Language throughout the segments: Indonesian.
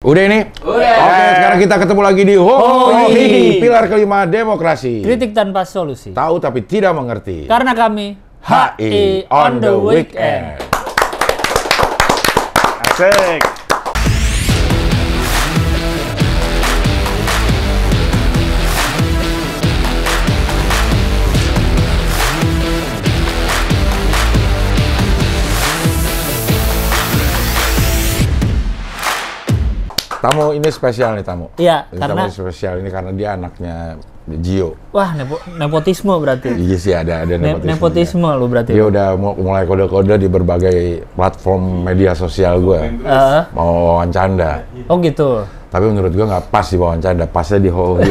Udah ini? Udah. Oke, sekarang kita ketemu lagi di Hoi, pilar kelima demokrasi. Kritik tanpa solusi. Tahu tapi tidak mengerti. Karena kami HI on the weekend. Asik. Tamu ini spesial nih tamu. Iya, Ini karena tamu spesial ini karena dia anaknya Gio. wah nepotisme berarti. Iya sih ada Nepotisme lu berarti. Dia udah mulai kode-kode di berbagai platform media sosial gue. Mau wawancanda. Oh gitu. Tapi menurut gue nggak pas di wawancanda, pasnya di Hoi.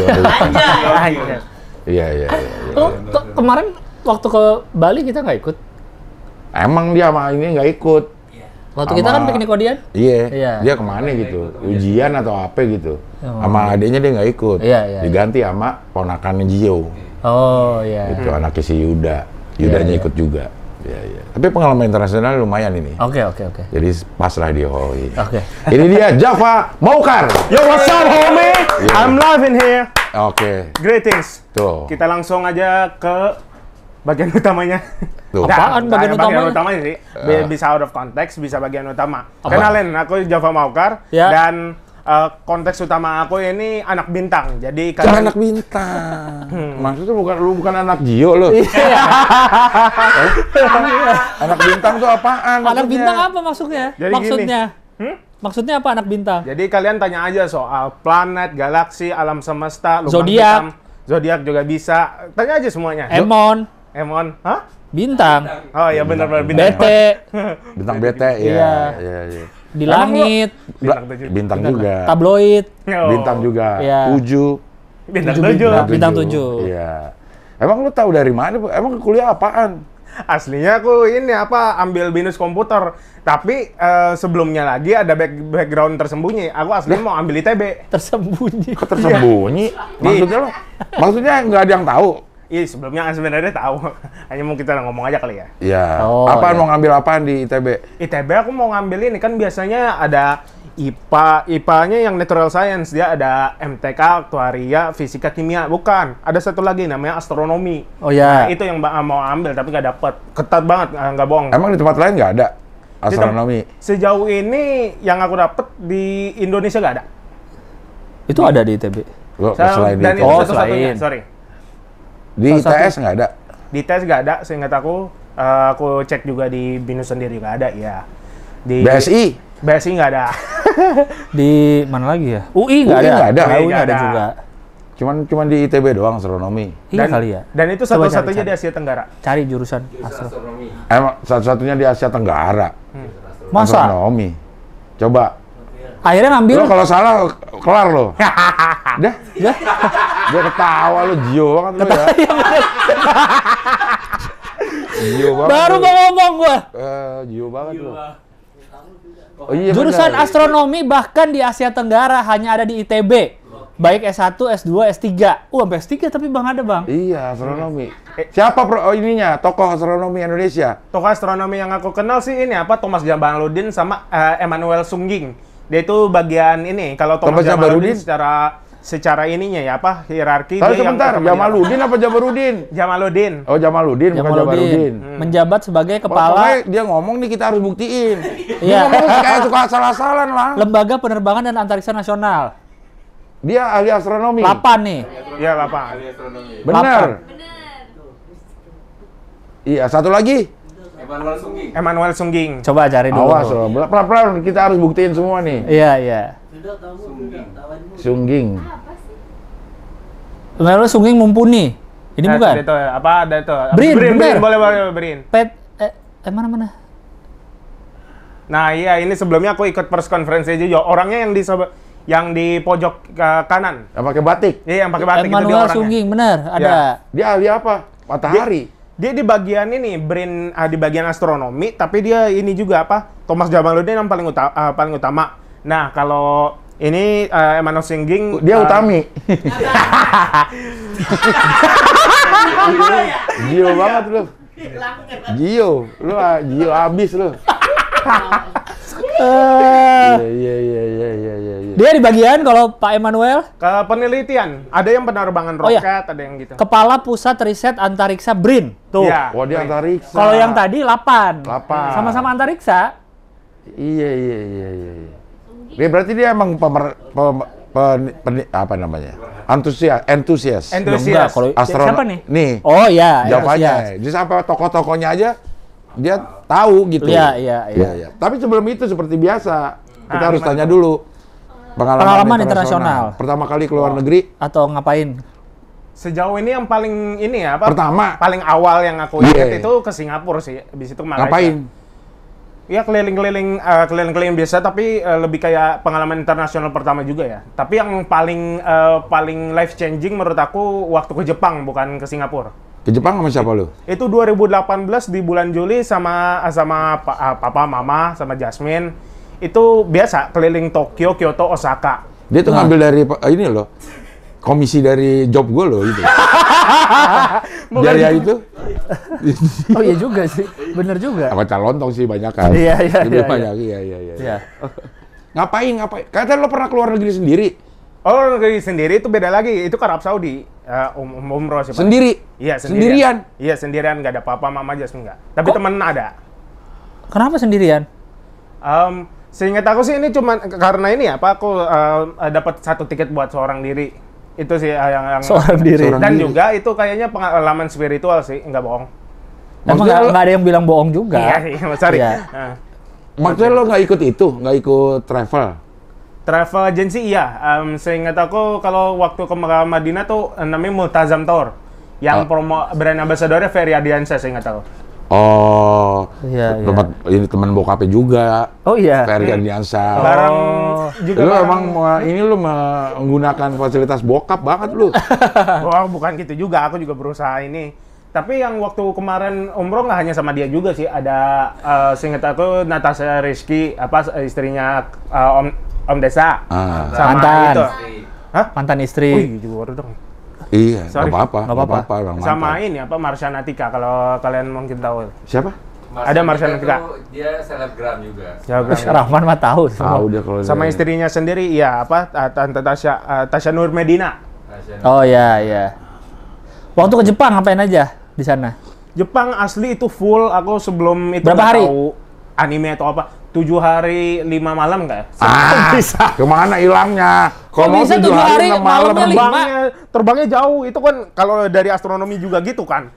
Iya. Lu kemarin waktu ke Bali kita nggak ikut? Emang dia sama ini nggak ikut. Waktu kita kan piknik kodian? Iya. Dia kemana gitu? Ujian atau apa gitu? Sama adiknya dia nggak ikut. Iya. Diganti sama ponakannya Gio. Oh iya. Itu anaknya si Yuda. Yudanya ikut juga. Iya. Tapi pengalaman internasional lumayan ini. Oke. Jadi pas lah di Hoi. Oke. Ini dia Java Maukar. Yo, what's up, homie? Yeah. I'm live in here. Oke. Greetings. Tuh. Kita langsung aja ke bagian utamanya. Tuh. Apaan bagian utamanya? utamanya sih? Bisa out of context, bisa bagian utama. Apa? Kenalin, aku Java Maukar. Ya. Dan konteks utama aku ini anak bintang. Jadi Jangan anak bintang. Maksudnya bukan anak Gio lo. Anak bintang tuh apaan? Anak maksudnya? bintang apa maksudnya? Jadi Maksudnya? Maksudnya apa anak bintang? Jadi kalian tanya aja soal planet, galaksi, alam semesta, lubang Zodiak. hitam. Zodiak juga bisa. Tanya aja semuanya. Emon, Hah? bintang, Oh iya benar bintang. BT, Bintang bete, Iya. iya. di langit, Bintang juga. tabloid, Oh. Bintang juga. Iya. Tujuh. Bintang Tujuh 7. Bintang 7. Iya. Emang lu tahu dari mana? Emang kuliah apaan? Aslinya aku ini ambil binus komputer. Tapi sebelumnya lagi ada background tersembunyi. Aku aslinya mau ambil ITB. tersembunyi. Kok tersembunyi? Maksudnya lo? Maksudnya nggak ada yang tahu? Iya, sebelumnya sebenarnya tahu. Hanya mau kita ngomong aja kali ya. Iya. Oh, Apaan iya. mau ngambil apaan di ITB? ITB aku mau ngambil ini kan biasanya ada IPA-nya yang natural science, dia ada MTK, aktuaria, fisika, kimia. Bukan, ada satu lagi namanya astronomi. Oh ya. Nah, itu yang mau ambil tapi nggak dapet. Ketat banget, nggak bohong. Emang di tempat lain nggak ada astronomi? Sejauh ini yang aku dapet di Indonesia nggak ada. Itu ada di ITB. Lo selain Dan itu? itu Oh, satu-satunya, selain. sorry. Di ITS nggak ada? Di tes nggak ada, seingat aku cek juga di BINUS sendiri nggak ada, ya. Di BSI? BSI nggak ada. Di mana lagi ya? UI nggak UI ada. nggak ada. UI Nggak nggak ada ada. juga. Cuman di ITB doang astronomi. Iya kali ya. Dan itu Coba satu-satunya cari. di Asia Tenggara. Cari jurusan astro. Emang satu-satunya di Asia Tenggara. Masa? Astronomi. Coba. Akhirnya ngambil. Lo kalau salah kelar lo. Dah. Dia ketawa lo, Gio banget lo ya. Gio banget. Baru lo. mau ngomong gua. Gio banget lo. Oh iya, Jurusan benar. astronomi bahkan di Asia Tenggara hanya ada di ITB. Baik S1, S2, S3. Sampai S3 tapi Bang ada, Bang. Iya, astronomi. Siapa ininya? Tokoh astronomi Indonesia? Tokoh astronomi yang aku kenal sih ini Thomas Jamaludin sama Emmanuel Sungging. Dia itu bagian ini. Kalau Thomas Jamaludin secara ininya ya hierarki. Tapi dia sebentar, yang Jamaludin apa Jabarudin? Jamaludin. Oh, Jamaludin, bukan Jabarudin. Menjabat sebagai Pokoknya kepala dia ngomong nih kita harus buktiin. Iya. Dia ngomong kayak suka salah-salahan lah. Lembaga Penerbangan dan Antariksa Nasional. Dia ahli astronomi. 8 nih. Iya, Bapak. Benar. Iya, satu lagi. Emmanuel Sungging. Coba cari dulu. Awas loh, pelan-pelan kita harus buktiin semua nih. Iya. Sungging. Lalu Sungging mumpuni. Ini bukan? Ada itu, ada itu. Brin, bener. Boleh, Brin. Mana? Nah, iya, ini sebelumnya aku ikut press conference aja. Orangnya yang di pojok kanan. Yang pakai batik. Iya, yang pakai batik itu dia Emmanuel orangnya. Sungging, benar. Ada. Ya. Dia ahli apa? Matahari. Dia di bagian ini, di bagian astronomi, tapi dia ini juga Thomas Jamaludin yang paling utama. Nah, kalau ini Emmanuel Sungging Dia Utami. Gio banget lu. Gio abis lu. Iya. Dia di bagian kalau Pak Emmanuel Ke penelitian, ada yang penerbangan Oh, iya. roket, ada yang gitu. Kepala Pusat Riset Antariksa BRIN. Tuh. Iya. Wah, dia antariksa. Kalau yang tadi 8. 8. Sama-sama antariksa. Iya. Dia berarti dia emang apa namanya? Entusias. Enggak, kalau siapa nih? Nih. Oh iya, Jawabannya. Jadi sampai tokoh-tokohnya aja dia tahu gitu. Iya. Tapi sebelum itu seperti biasa, kita harus tanya dulu pengalaman internasional. Pertama kali keluar negeri atau ngapain? Sejauh ini yang paling ini ya, apa? Pertama. Paling awal yang aku ingat itu ke Singapura sih. Habis itu ke Malaysia. Ngapain? Ya keliling-keliling biasa, tapi lebih kayak pengalaman internasional pertama juga ya. Tapi yang paling life changing menurut aku waktu ke Jepang, bukan ke Singapura. Ke Jepang sama siapa lu? Itu 2018 di bulan Juli sama papa, mama, sama Jasmine. Itu biasa keliling Tokyo, Kyoto, Osaka. Dia tuh ngambil dari ini loh. Komisi dari job gue loh itu. Biaya itu. Oh iya juga sih, bener juga. Apa calontong sih banyak kan? Iya. Iya. Ngapain? Katanya lo pernah keluar negeri sendiri? Oh, negeri sendiri itu beda lagi. Itu ke Arab Saudi. Umroh sih, Pak. Sendiri? Iya, Sendirian? Iya, sendirian. Nggak ada papa, mama, Jasmine nggak. Tapi temen ada. Kenapa sendirian? Seingat aku sih ini cuma karena ini ya, Pak. Aku dapat 1 tiket buat seorang diri. Itu sih yang Seorang diri. Dan juga itu kayaknya pengalaman spiritual sih, nggak bohong. Emang nggak ada yang bilang bohong juga. Iya, sorry. Iya. Maksudnya lo nggak ikut itu? Nggak ikut travel? Travel agency iya. Seingat aku kalau waktu ke Madinah tuh namanya Multazam Tour. Yang promo brand ambassador-nya Ferry Ardiansyah, seingat aku. Oh, Iya. ini teman bokapnya juga. Oh iya. Ferry Ardiansyah. Barang juga Lu barang- emang ini lu menggunakan fasilitas bokap banget lu. Wah, bukan gitu juga. Aku juga berusaha ini. Tapi yang waktu kemarin umroh nggak hanya sama dia juga sih. Ada seingat aku Natasha Rizky, istrinya Om Desa. Sama Mantan. itu. Hah? Mantan istri. Wih, juga baru dong. Iya, Sorry. nggak apa-apa. Nggak apa-apa. Bang Sama mantan. ini Marsha Natika, kalau kalian mungkin tahu. Siapa? Ada Marsha Natika. Dia selebgram juga. Rahman mah tahu. Tahu dia kalau Sama dia- istrinya sendiri, iya Tante Tasya Nur Medina. Oh iya. Waktu ke Jepang ngapain aja di sana? Jepang asli itu full. Aku sebelum itu Berapa nggak hari? tahu anime atau apa. 7 hari 5 malam nggak? Kemana hilangnya? Kok bisa 7 hari, 6 malamnya lima? Terbangnya jauh. Itu kan kalau dari astronomi juga gitu kan.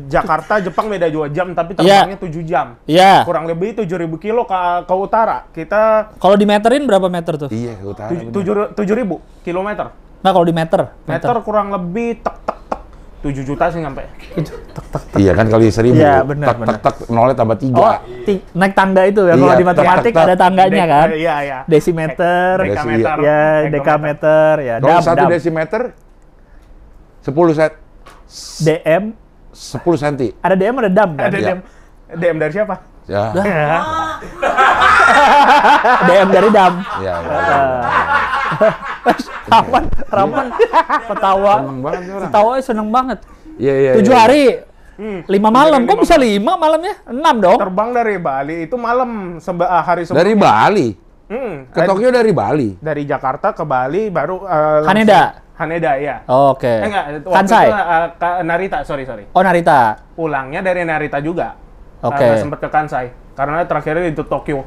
Jakarta, Jepang beda 2 jam, tapi terbangnya 7 jam. Iya. Kurang lebih 7.000 kilo ke utara. Kita Kalau di meterin berapa meter tuh? Iya, ke utara. 7.000 kilometer. Nah kalau di meter? Meter kurang lebih 7 juta sih nyampe. Iya kan kali 1000. Iya, benar, Tak nolnya tambah 3. Oh, naik tangga itu ya. Kalau Iya, di matematik tak. ada tangganya kan? Iya. Desimeter, Dekameter. ya dekameter, ya Kalau 1 dam, desimeter 10 set DM, 10 cm. ada DM ada dam kan? Ada Iya. DM dari siapa? Ya. DM dari dam. Iya. Raman, ketawa, Seneng banget nih orang. ketawa seneng banget. Iya. 7 hari, 5 malam, kok 5 bisa 5 malamnya? 6 dong. Terbang dari Bali itu malam hari sebelumnya. Dari Bali. Ke Ke Tokyo dari Bali. dari Jakarta ke Bali baru Haneda? Haneda ya. Oke. Enggak, waktu Kansai? itu ke Narita, sorry. Oh Narita. Pulangnya dari Narita juga. Oke. Nggak sempet ke Kansai. Karena terakhirnya itu Tokyo.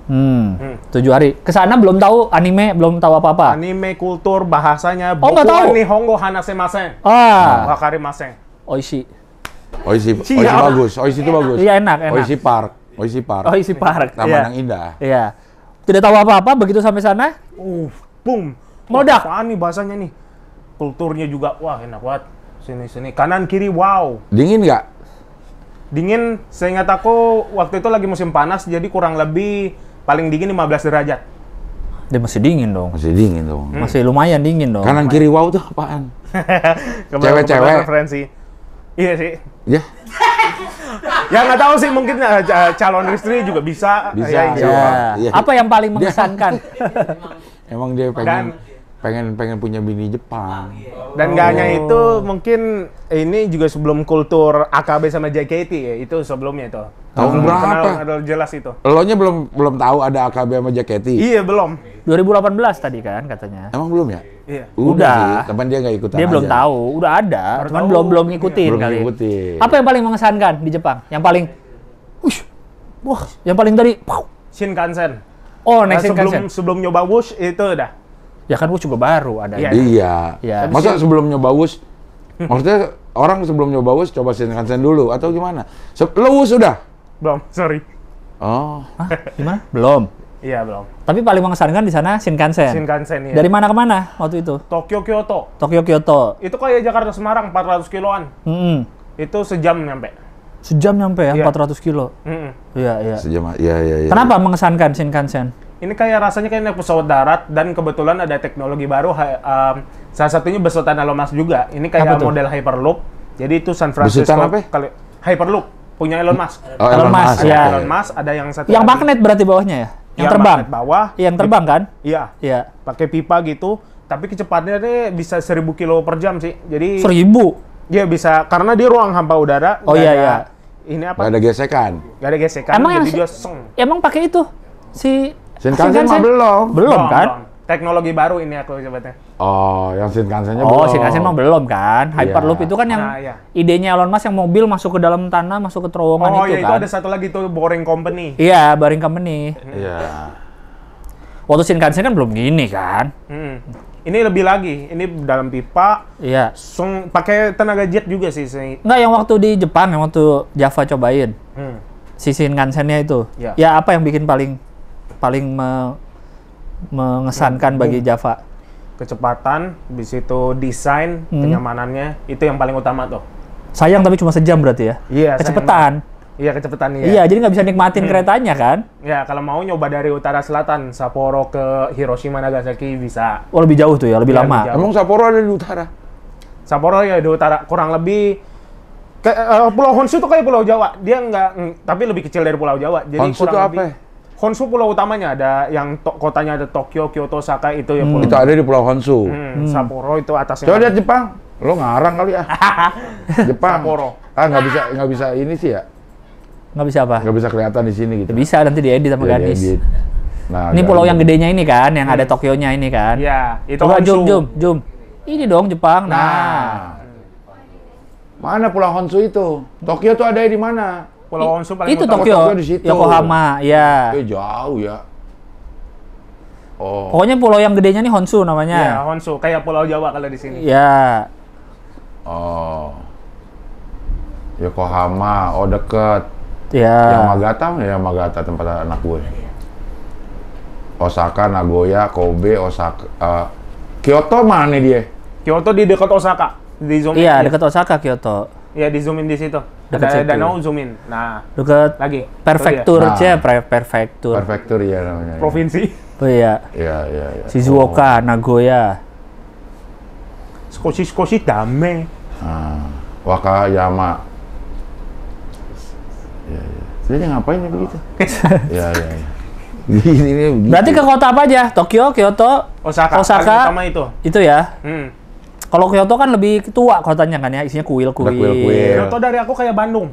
7 hari. Kesana belum tahu anime, belum tahu apa-apa. Anime, kultur, bahasanya, Oh, nggak tahu. Nihongo hanasemasen. Ah, Wakarimasen. oishi. Oishi Siap. bagus. Oishi itu bagus. Iya enak. Oishi Park. Oishi Park. Taman Iya. yang indah. Iya. Tidak tahu apa-apa begitu sampai sana? Boom. Meledak. Wah, apaan nih bahasanya nih? Kulturnya juga, wah enak banget. Sini. Kanan, kiri, wow. Dingin nggak? Dingin, seingat aku waktu itu lagi musim panas, jadi kurang lebih paling dingin 15 derajat. Dia masih dingin dong. Masih dingin dong. Masih lumayan dingin dong. Kanan kiri wow tuh apaan? Kebetulan Cewek-cewek. referensi. Iya sih. Ya, Ya nggak tahu sih, mungkin calon istri juga bisa. Bisa. Ya, insya Ya. Allah. Iya. Apa yang paling mengesankan? emang dia Dan pengen. pengen punya bini Jepang. Dan nggak hanya itu, mungkin ini juga sebelum kultur AKB sama JKT ya, itu sebelumnya itu. Tahun berapa? Ada jelas itu. Elonya belum tahu ada AKB sama JKT. Iya, belum. 2018 tadi kan katanya. Emang belum ya? Iya. Udah. Sih, teman dia nggak ikutan Dia belum aja. tahu, udah ada, Baru cuman tahu. belum ngikutin Belum kali. ngikutin. Apa yang paling mengesankan di Jepang? Yang paling, wah, yang paling tadi, wow. Shinkansen. Oh, Nah, next Shinkansen. sebelum nyoba Wush itu udah. Ya kan gue juga baru ada. Iya. Iya. Iya. Masa sebelum nyoba WUS, maksudnya orang sebelum nyoba WUS coba Shinkansen dulu atau gimana? Lo WUS sudah? Belum, sorry. Oh. Hah? Gimana? Belum. Iya, belum. Tapi paling mengesankan di sana Shinkansen. Shinkansen ya. Dari mana ke mana waktu itu? Tokyo Kyoto. Tokyo Kyoto. Itu kayak Jakarta Semarang 400 kiloan. Mm-mm. Itu sejam nyampe. Sejam nyampe ya, Iya. 400 kilo. Mm-mm. Iya, iya. Sejam. Iya. Kenapa mengesankan Shinkansen? Ini kayak rasanya kayak naik pesawat darat dan kebetulan ada teknologi baru. Salah satunya besutan Elon Musk juga. Ini Apa kayak tuh? model Hyperloop. Jadi itu San Francisco. Besutan apa? Kali Hyperloop punya Elon Musk. Oh, Elon Musk, Ada ya. Elon Musk, ada yang satu. Yang lagi. magnet berarti bawahnya ya? Yang Iya, terbang? magnet bawah. Yang terbang kan? Iya. Iya. Pakai pipa gitu. Tapi kecepatannya nih bisa 1000 kilo per jam sih. Jadi 1000. dia bisa karena dia ruang hampa udara. Oh, nggak iya, ada- iya. Ini apa? Nggak ada gesekan. Gak ada gesekan. Emang yang jadi si- dia seng. Emang pakai itu? Si Shinkansen mah belum. Belum kan? Belum. Teknologi baru ini aku coba. Oh, yang Shinkansennya Oh, belum. Shinkansen mah belum kan? Hyperloop itu kan yang Ah, iya. idenya Elon Musk yang mobil masuk ke dalam tanah, masuk ke terowongan Oh itu iya, itu kan? ada satu lagi tuh Boring Company. Iya, Boring Company. Iya. Waktu Shinkansen kan belum gini kan? Hmm. Ini lebih lagi. Ini dalam pipa. Iya. Pakai tenaga jet juga sih. Enggak, yang waktu di Jepang, yang waktu Java cobain. Hmm. Si Shinkansennya itu. Ya. Ya, apa yang bikin paling mengesankan bagi Java? Kecepatan, di situ desain, kenyamanannya, itu yang paling utama tuh. Sayang tapi cuma sejam berarti ya? Iya. Kecepatan. Iya, kecepatan Iya, jadi nggak bisa nikmatin keretanya kan? Ya, kalau mau nyoba dari utara selatan, Sapporo ke Hiroshima, Nagasaki bisa. Oh, lebih jauh tuh ya, lebih Iya, lama. lebih jauh. Emang Sapporo ada di utara? Sapporo ya di utara, kurang lebih Pulau Honshu tuh kayak Pulau Jawa. Dia tapi lebih kecil dari Pulau Jawa. Jadi Honshu kurang tuh lebih. apa? Honshu pulau utamanya ada yang kotanya ada Tokyo, Kyoto, Osaka itu ya pulau. Itu ada di Pulau Honshu. Sapporo itu atasnya. Coba lihat Jepang. Lo ngarang kali ya. Jepang. Sapporo. Ah, nggak bisa ini sih ya. Nggak bisa apa? Nggak bisa kelihatan di sini gitu. Bisa, nanti diedit sama Ya, Gadis. diedit. Nah, Ini pulau Gadis. yang gedenya ini kan, yang ada Tokyonya ini kan? Iya, itu Coba Honshu. zoom. Ini dong Jepang. Nah, Nah. Mana Pulau Honshu itu? Tokyo tuh ada di mana? Pulau Honshu paling itu utama. Tokyo, Tokyo di situ. Yokohama, ya. Jauh ya. Oh. Pokoknya pulau yang gedenya nih Honshu Iya, namanya. Honshu kayak Pulau Jawa kalau di sini. Ya. Oh. Yokohama, oh deket. Ya. Yamagata tempat anak gue. Osaka, Nagoya, Kobe, Osaka, Kyoto mana dia? Kyoto di dekat Osaka. Di zoom Iya, in. dekat Osaka, Kyoto. Iya, di zoom in di situ. Dekat Ada situ. danau zoom in. Nah, Dekat lagi. prefektur, Nah. prefektur. Prefektur ya namanya. Provinsi. Oh iya. Iya. Shizuoka, Nagoya. Skoshi dame. Nah, Wakayama. Iya. Jadi ngapain ya begitu? Iya. Gini nih. Berarti ke kota apa aja? Tokyo, Kyoto, Osaka. Osaka. Paling utama itu. Itu ya. Hmm. Kalau Kyoto kan lebih tua kotanya kan ya, isinya kuil-kuil. Ada kuil-kuil. Kyoto dari aku kayak Bandung.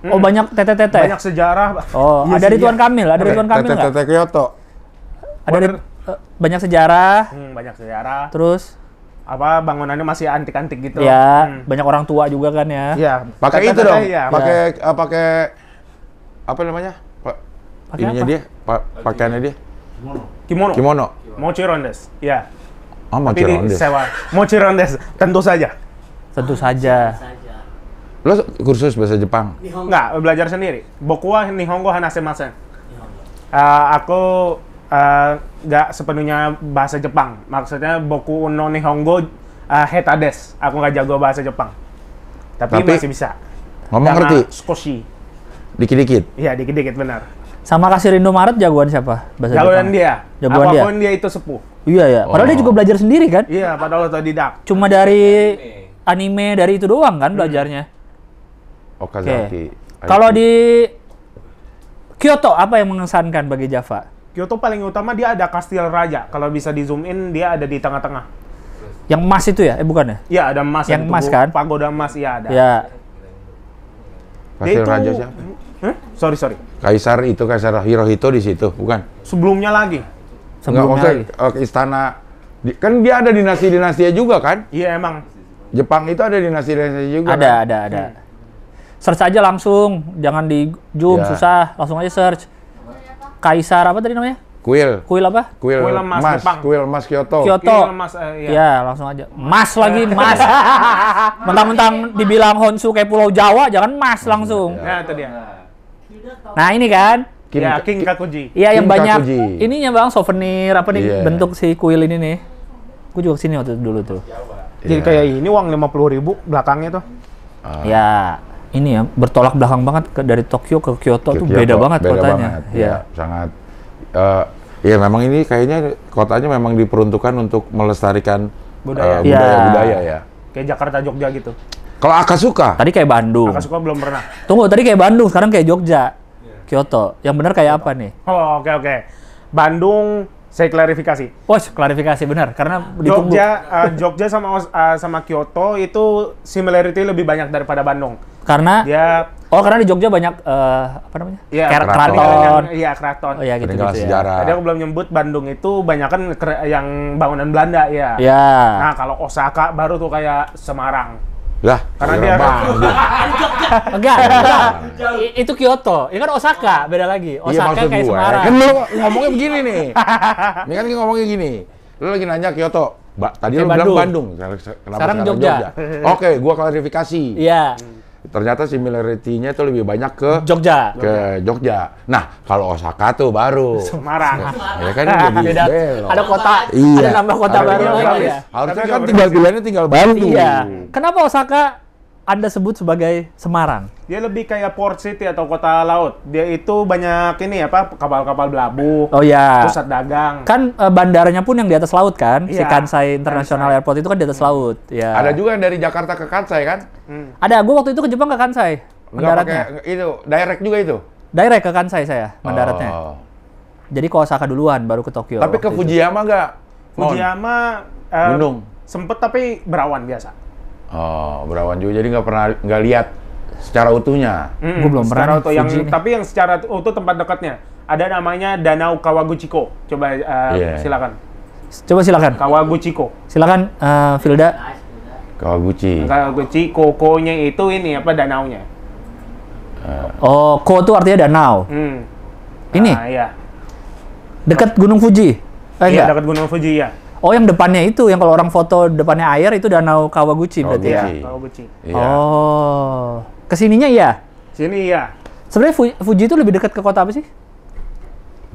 Oh, banyak tete-tete. Banyak sejarah. Oh, Iya ada sih, Ridwan iya. Kamil, ada Ridwan Kamil nggak? Tete Kyoto. Ada banyak sejarah, Banyak sejarah. terus Apa bangunannya masih antik-antik gitu. ya banyak orang tua juga kan ya. Iya. Pakai itu Tete-tete, dong. iya. Pakai apa namanya? Pakai Ininya apa? dia, pakaiannya dia. Kimono. Kimono. Mochi rondes. Iya. Oh, mau Tapi rondes. disewa. Mochi rondes. Tentu saja. Tentu saja. Lo kursus bahasa Jepang? Nggak, belajar sendiri. Boku wa nihongo hanasemasen. Aku nggak sepenuhnya bahasa Jepang. Maksudnya boku no nihongo heta desu. Aku nggak jago bahasa Jepang. Tapi masih bisa. Ngomong Karena ngerti? Skoshi. Dikit-dikit. Iya, dikit-dikit benar. Sama kasir Indomaret jagoan siapa? Bahasa Jagoan Jepang. dia. Jagoan dia. Apapun dia itu sepuh. Iya ya. Padahal dia juga belajar sendiri kan? Iya, padahal otodidak. Cuma dari anime dari itu doang kan belajarnya. Okazaki. Kalau di Kyoto apa yang mengesankan bagi Java? Kyoto paling utama dia ada Kastil Raja. Kalau bisa di zoom in dia ada di tengah-tengah. Yang emas itu ya? Bukan ya? Iya, ada emas. Yang ada emas tugu- kan? Pagoda emas, iya ada. Ya. Kastil Raja siapa? Sorry. Kaisar Hirohito di situ, bukan? Sebelumnya lagi. Enggak, Sebelumnya maksudnya lagi. istana kan dia ada dinasti-dinastinya juga kan? Iya emang. Jepang itu ada dinasti-dinasti juga kan? Ada. Search aja langsung, jangan di zoom, Ya. susah. Langsung aja search. Kaisar apa tadi namanya? Kuil Kuil apa? Kuil Kuil emas Jepang. Kuil emas Kyoto. Kyoto. Kuil emas, iya. Ya, langsung aja. Mas lagi, mas. Mentang-mentang dibilang Honshu kayak Pulau Jawa, jangan mas langsung. Nah, itu dia. Nah, ini kan. Ya, King Kakuji. Iya, yang King banyak Kakuji. ininya Bang, souvenir apa nih Iya. bentuk si kuil ini nih. Gue juga kesini waktu dulu tuh. Jadi Iya. kayak ini uang 50.000 belakangnya tuh. Ya, ini ya bertolak belakang banget dari Tokyo ke Kyoto tuh Kyoto, beda banget beda kotanya. banget, Iya. ya, sangat. Ya memang ini kayaknya kotanya memang diperuntukkan untuk melestarikan Budaya. budaya ya. Kayak Jakarta, Jogja gitu. Kalau Akasuka, Tadi kayak Bandung. Kakak suka belum pernah. Tunggu, tadi kayak Bandung, sekarang kayak Jogja. Kyoto. Yang benar kayak apa nih? Oh, oke. Bandung, saya klarifikasi. Wah, klarifikasi benar karena ditunggu. Jogja sama Kyoto itu similarity lebih banyak daripada Bandung. Karena Dia karena di Jogja banyak apa namanya? ya Keraton. Iya, keraton. Oh ya gitu peninggalan ya. sejarah. Tadi aku belum nyebut Bandung itu banyak kan yang bangunan Belanda ya. Ya. Nah, kalau Osaka baru tuh kayak Semarang. lah, Karena kira dia- Bandung. Enggak. Itu Kyoto. Ini kan Osaka, beda lagi. Iya Osaka maksud kayak gue, Semarang. kan lu ngomongnya begini nih. Ini kan ngomongnya gini. Lu lagi nanya Kyoto, tadi lu Kayak bilang Bandung. Bandung. Kenapa Sekarang Jogja. Oke, gua klarifikasi. Iya. Ternyata similarity-nya itu lebih banyak ke Jogja. Jogja. Nah, kalau Osaka tuh baru. Semarang. Ya kan jadi Beda. belok. Ada kota, Iya. ada nambah kota Ada baru nambah. lagi ya. Harusnya Tapi kan nggak tinggal pilihannya tinggal Bandung. Iya. Kenapa Osaka Anda sebut sebagai Semarang? Dia lebih kayak port city atau kota laut. Dia itu banyak ini apa kapal-kapal belabuh, Oh ya. pusat dagang. Kan bandaranya pun yang di atas laut kan? Si Iya, Kansai International Kansai. Airport itu kan di atas laut. Ya. Ada juga yang dari Jakarta ke Kansai kan? Ada. Gue waktu itu ke Jepang ke Kansai. Enggak Mendaratnya. pakai itu, direct juga itu. Direct ke Kansai saya mendaratnya. Oh. Jadi ke Osaka duluan baru ke Tokyo. Tapi ke waktu itu. Fujiyama enggak? Fujiyama Gunung. sempet tapi berawan biasa. Oh, berawan juga. Jadi nggak lihat secara utuhnya. Gua belum Secara pernah utuh nih, yang Fuji nih. tapi yang secara utuh tempat dekatnya. Ada namanya Danau Kawaguchiko. Coba Iya. silakan. Coba silakan. Kawaguchiko. Silakan Vilda. Kawaguchi. Kawaguchiko, ko-nya itu ini apa danaunya. Oh, Ko itu artinya danau. Ini? Nah, iya. Dekat Gunung Fuji. Iya, Enggak. dekat Gunung Fuji ya. Oh, yang depannya itu, yang kalau orang foto depannya air itu Danau Kawaguchi berarti ya. Kawaguchi. Kawaguchi. Iya. Oh, kesininya iya. Sini ya. Sebenarnya Fuji itu lebih dekat ke kota apa sih?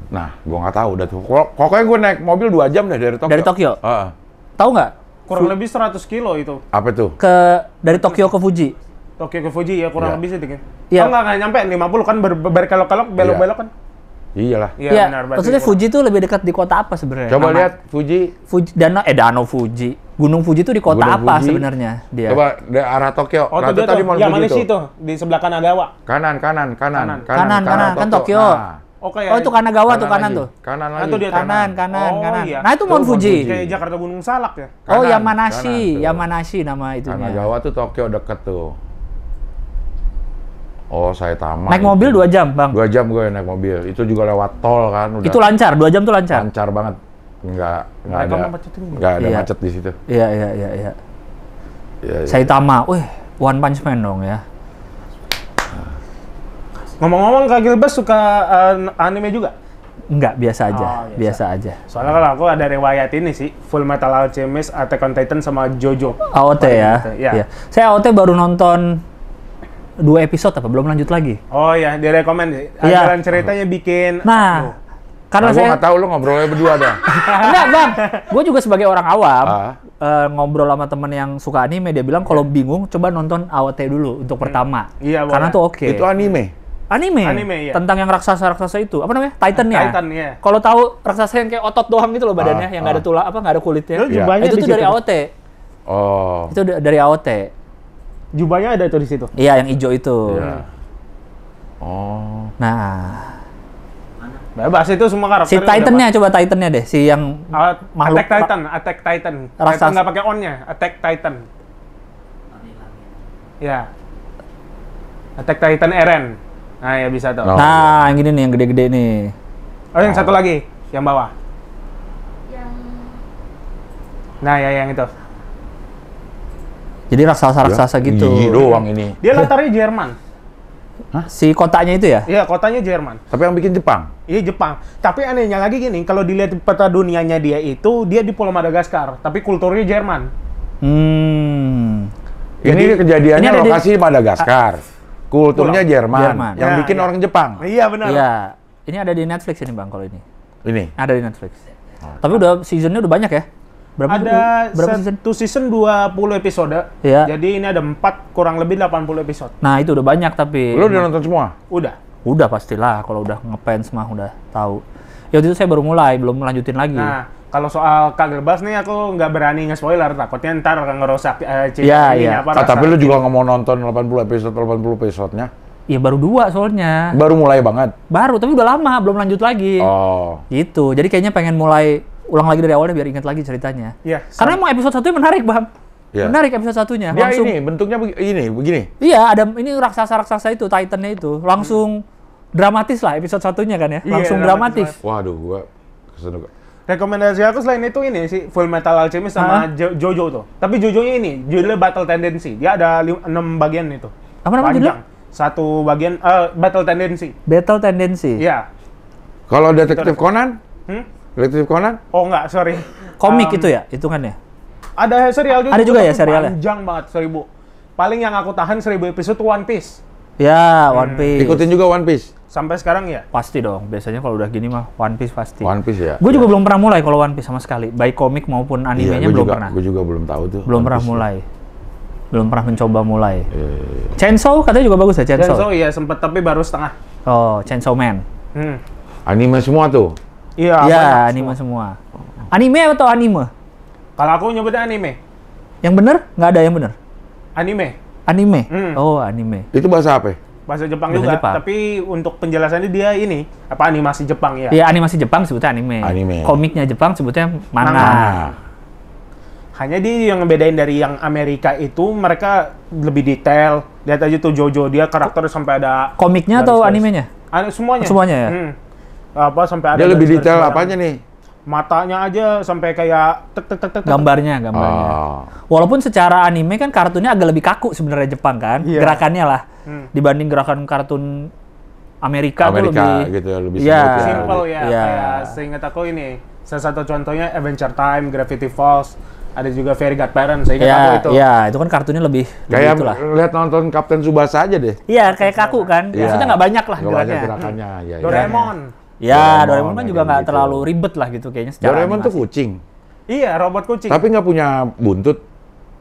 Nah, gua nggak tahu udah tuh. Pokoknya gua naik mobil 2 jam deh dari Tokyo. Dari Tokyo? Heeh. Tahu nggak? Kurang lebih 100 kilo itu. Apa tuh? Dari Tokyo ke Fuji. Tokyo ke Fuji ya kurang Iya. lebih segitu. Iya. Oh nggak nyampe 50 kan berkelok-kelok belok-belok kan. Iyalah. Iya Iya, benar. berarti maksudnya kurang. Fuji itu lebih dekat di kota apa sebenarnya? Coba Nama- lihat Fuji. Danau Fuji. Gunung Fuji itu di kota Gunung apa Fuji. sebenarnya dia? Coba dari arah Tokyo. Oh Nah, tuh dia tadi tuh. mau Yang menuju mana tuh. sih tuh? Di sebelah Kanagawa. Kanan. Kanan, kan Tokyo. Nah, Oh kayak Oh, itu Kanagawa tuh kanan lagi. tuh. Kanan Ah, lagi. tuh dia Kanan. Oh, iya. Nah, itu Mount Tuh, Mount Fuji. Fuji. Kayak Jakarta Gunung Salak ya. Oh, Kanan, Yamanashi. kanan tuh. Yamanashi nama itunya. Kanagawa tuh Tokyo deket tuh. Oh, Saitama. Naik mobil 2 jam, Bang. 2 jam gue naik mobil. Itu juga lewat tol kan. Udah Itu lancar, 2 jam tuh lancar. lancar banget. Nggak Mereka ada. mau macetin nggak? Nggak ada Iya. macet di situ. Iya. Iya, iya. Saitama. Wih, One Punch Man dong ya. Ngomong-ngomong Kak Gilbert suka anime juga? Enggak, biasa aja. Oh, biasa aja. Soalnya kalau aku ada riwayat ini sih, Full Metal Alchemist, Attack on Titan sama JoJo. AOT ya. Iya. Iya. Saya AOT baru nonton 2 episode apa belum lanjut lagi. Oh ya, direkomend sih. Iya. Jalan ceritanya bikin. Nah, karena Nah, gue saya nggak tahu lu ngobrolnya berdua dah. enggak, Bang. Gue juga sebagai orang awam Ah. ngobrol sama temen yang suka anime, dia bilang kalau bingung coba nonton AOT dulu untuk pertama. Iya, Karena boleh. tuh oke. Itu anime. Anime, iya. Tentang yang raksasa-raksasa itu. Apa namanya? Titan ya? Titan, iya. Kalau tahu raksasa yang kayak otot doang gitu loh badannya, yang nggak ada ah. tulang, nggak ada kulitnya. Itu jubahnya Itu di tuh situ. dari AOT. Oh. Itu dari AOT. Jubahnya ada tuh di situ. Iya, yang hijau itu. Iya. Oh. Nah, Bebas itu semua Si karakter. Titan-nya coba Titan-nya deh, si yang makhluk Attack Titan. Raksasa. Titan nggak pakai on-nya, Attack Titan. Ya. Attack Titan Eren. Nah, ya bisa tuh. Oh. Nah, yang gini nih, yang gede-gede nih. Oh, yang satu lagi, yang bawah. Yang Nah, ya yang itu. Jadi raksasa-raksasa Ya, gitu. gigi doang ini. Dia latarnya Jerman. Si kotanya itu ya? Iya, kotanya Jerman. Tapi yang bikin Jepang. Iya, Jepang. Tapi anehnya lagi gini, kalau dilihat peta dunianya dia itu, dia di Pulau Madagaskar, tapi kulturnya Jerman. Ini kejadiannya ini ada di- lokasi di Madagaskar. Kulturnya Jerman. Jerman. Yang Ya, bikin ya. orang Jepang. Iya, benar. Iya. Ini ada di Netflix ini Bang kalau ini. Ini. Ada di Netflix. Tapi udah seasonnya udah banyak ya? Ada berapa season? satu season 20 episode. Iya. Jadi ini ada 4 kurang lebih 80 episode. Nah, itu udah banyak tapi Lu udah nonton semua? Udah. udah pastilah kalau udah ngefans mah udah tahu. Ya waktu itu saya baru mulai, belum melanjutin lagi. Nah, kalau soal Kak Gerbas nih aku nggak berani nge-spoiler, takutnya ntar akan ngerusak cerita Iya, ini iya. apa Tapi lu rasa- juga nggak mau nonton 80 episode-nya? Ya baru 2 soalnya. Baru mulai banget. Baru, tapi udah lama, belum lanjut lagi. Oh. Gitu. Jadi kayaknya pengen mulai ulang lagi dari awalnya biar ingat lagi ceritanya. Iya. Karena emang episode 1 menarik, Bang. Iya. Menarik episode 1-nya. Dia Langsung ini bentuknya begini. iya, ada ini raksasa-raksasa itu, Titan-nya itu. Langsung dramatis lah episode 1-nya kan ya. Iya, Langsung dramatis dramatis. Waduh, gua kesana. Rekomendasi aku selain itu ini sih Full Metal Alchemist sama Jojo tuh. Tapi Jojo-nya ini judulnya Battle Tendency. Dia ada 6 bagian itu. Apa nama judulnya? Satu bagian Battle Tendency. Battle Tendency. Iya. Kalau Detektif Conan? Hmm? Detektif Conan? Oh enggak, sorry. Komik itu ya, hitungannya. Ada serial juga. Ada juga ya tapi serialnya? Panjang banget 1000. Paling yang aku tahan 1000 episode tuh One Piece. Ya, One Piece. Ikutin juga One Piece. Sampai sekarang ya. Pasti dong. Biasanya kalau udah gini mah One Piece pasti. One Piece ya. Gue juga belum pernah mulai kalau One Piece sama sekali. Baik komik maupun animenya belum pernah. Gue juga belum tahu tuh. Belum One pernah Piece. mulai. Belum pernah mencoba mulai. Iya. Chainsaw katanya juga bagus ya, Dan Chainsaw. so iya sempet tapi baru setengah. Oh, Chainsaw Man. Hmm. Anime semua tuh. Iya, Iya, banyak anime semua. Anime atau anime? Kalau aku nyebutnya anime. Yang bener? Nggak ada yang bener. Anime. Anime. Hmm. Oh, anime. Itu bahasa apa? Bahasa Jepang Bahasa juga, Jepang. tapi untuk penjelasannya dia ini apa animasi Jepang ya. Ya, animasi Jepang sebutnya anime. Anime. Komiknya Jepang sebutnya manga. Nah, Hanya dia yang ngebedain dari yang Amerika itu mereka lebih detail. Lihat aja tuh Jojo, dia karakter sampai ada Komiknya atau garis-garis. animenya? Semuanya. Semuanya ya? Apa sampai ada dia lebih garis-garis detail merah. apanya nih? Matanya aja sampai kayak tek tek tek tek. Gambarnya. Oh. Walaupun secara anime kan kartunnya agak lebih kaku sebenarnya Jepang kan, Iya. gerakannya lah. Hmm. Dibanding gerakan kartun Amerika, tuh Amerika lebih gitu ya, lebih Iya. smooth ya. Simple ya, Iya. kayak seingat aku ini. Salah satu contohnya Adventure Time, Gravity Falls, ada juga Fairy Godparents, seingat aku Iya, itu. iya, itu kan kartunnya lebih Kayak itulah. lihat nonton Kapten Tsubasa aja deh. Iya, kayak kaku kan. Iya. Maksudnya nggak banyak lah Nggak banyak geraknya. gerakannya. Ya, ya. Doraemon. Ya, Doraemon, Doraemon kan juga kayak nggak gitu. terlalu ribet lah gitu kayaknya secara Doraemon tuh animasi. kucing. Iya, robot kucing. Tapi nggak punya buntut.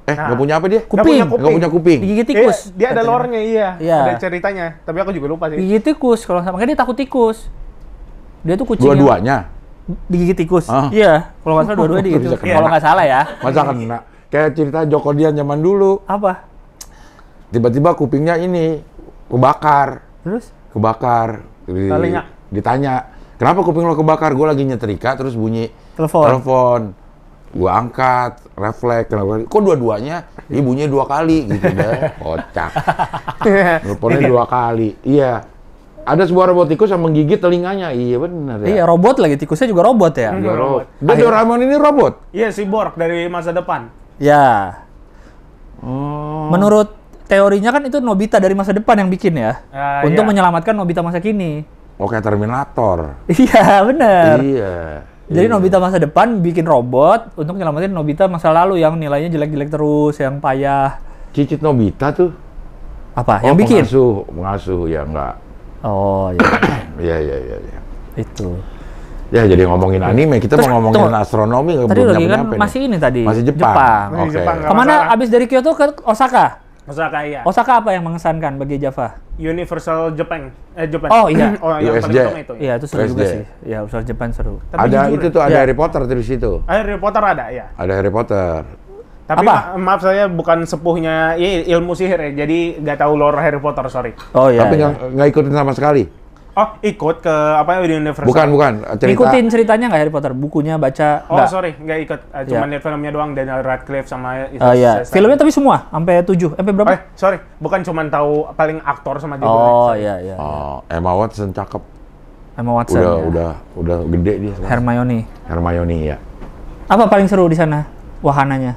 Nah. Nggak punya apa dia? Nggak Kuping. punya Nggak punya kuping. Digigit tikus. Dia ada katanya. lore-nya, iya. Iya. Ada ceritanya. Tapi aku juga lupa sih. Digigit tikus kalau sama, makanya dia takut tikus. Dia tuh kucing yang Dua-duanya. digigit tikus. Ah. Iya, kalau nggak salah dua-duanya digigit Bisa tikus. kena. Kalau nggak salah ya. Masa kena? Kayak cerita Joko Dian zaman dulu. Apa? Tiba-tiba kupingnya ini kebakar. Terus? Kebakar. Telinga. Ditanya, kenapa kuping lo kebakar? Gue lagi nyetrika terus bunyi Telepon. Gua angkat, refleks, kenapa? Kok dua-duanya ibunya 2 kali gitu deh. Kocak. Teleponnya 2 kali. Iya. Ada sebuah robot tikus yang menggigit telinganya. Iya benar Iya, ya. robot lagi, tikusnya juga robot ya. Iya, robot. Dia Doraemon ini robot. Iya, cyborg dari masa depan. Ya. Oh. Menurut teorinya kan itu Nobita dari masa depan yang bikin ya. Ah, Untuk iya. menyelamatkan Nobita masa kini. Oh, kayak Terminator. Iya, benar. Iya. Jadi Iya. Nobita masa depan bikin robot untuk nyelamatin Nobita masa lalu yang nilainya jelek-jelek terus, yang payah. Cicit Nobita tuh. Apa? Oh, Yang bikin? pengasuh ya enggak. Oh, iya. Iya, iya, iya, iya. Itu. Ya, jadi ngomongin anime, kita Terus, mau ngomongin tunggu. astronomi Tadi belum lagi kan nyampe-nyampe nih. masih ini tadi. Masih Jepang. Masih Oke. Jepang, nggak Kemana masalah. abis dari Kyoto ke Osaka? Osaka iya. Osaka apa yang mengesankan bagi Java? Universal Japan. Japan. Oh, iya. Oh, yang USJ. paling utama itu. Iya, itu seru juga USJ. sih. Ya, usaha Jepang seru. Tapi Ada jujur, itu tuh, ada Ya. Harry Potter di situ. Harry Potter ada ya. Ada Harry Potter. Tapi Apa? maaf saya bukan sepuhnya ilmu sihir ya. Jadi nggak tahu lore Harry Potter, sorry. Oh iya. Tapi iya. nggak ikutin sama sekali. Oh, ikut ke apa Universal? Bukan. Cerita. Ngikutin ceritanya nggak Harry Potter? Bukunya baca? Oh, nggak? sorry, nggak ikut. Cuman lihat filmnya doang, Daniel Radcliffe sama itu. Iya. Filmnya tapi semua sampai 7, sampai berapa? sorry, bukan cuman tahu paling aktor sama judulnya. Oh sorry. iya. Oh, Emma Watson cakep. Emma Watson. ya. Udah gede dia sekarang. Hermione. Ya. Apa paling seru di sana? Wahananya?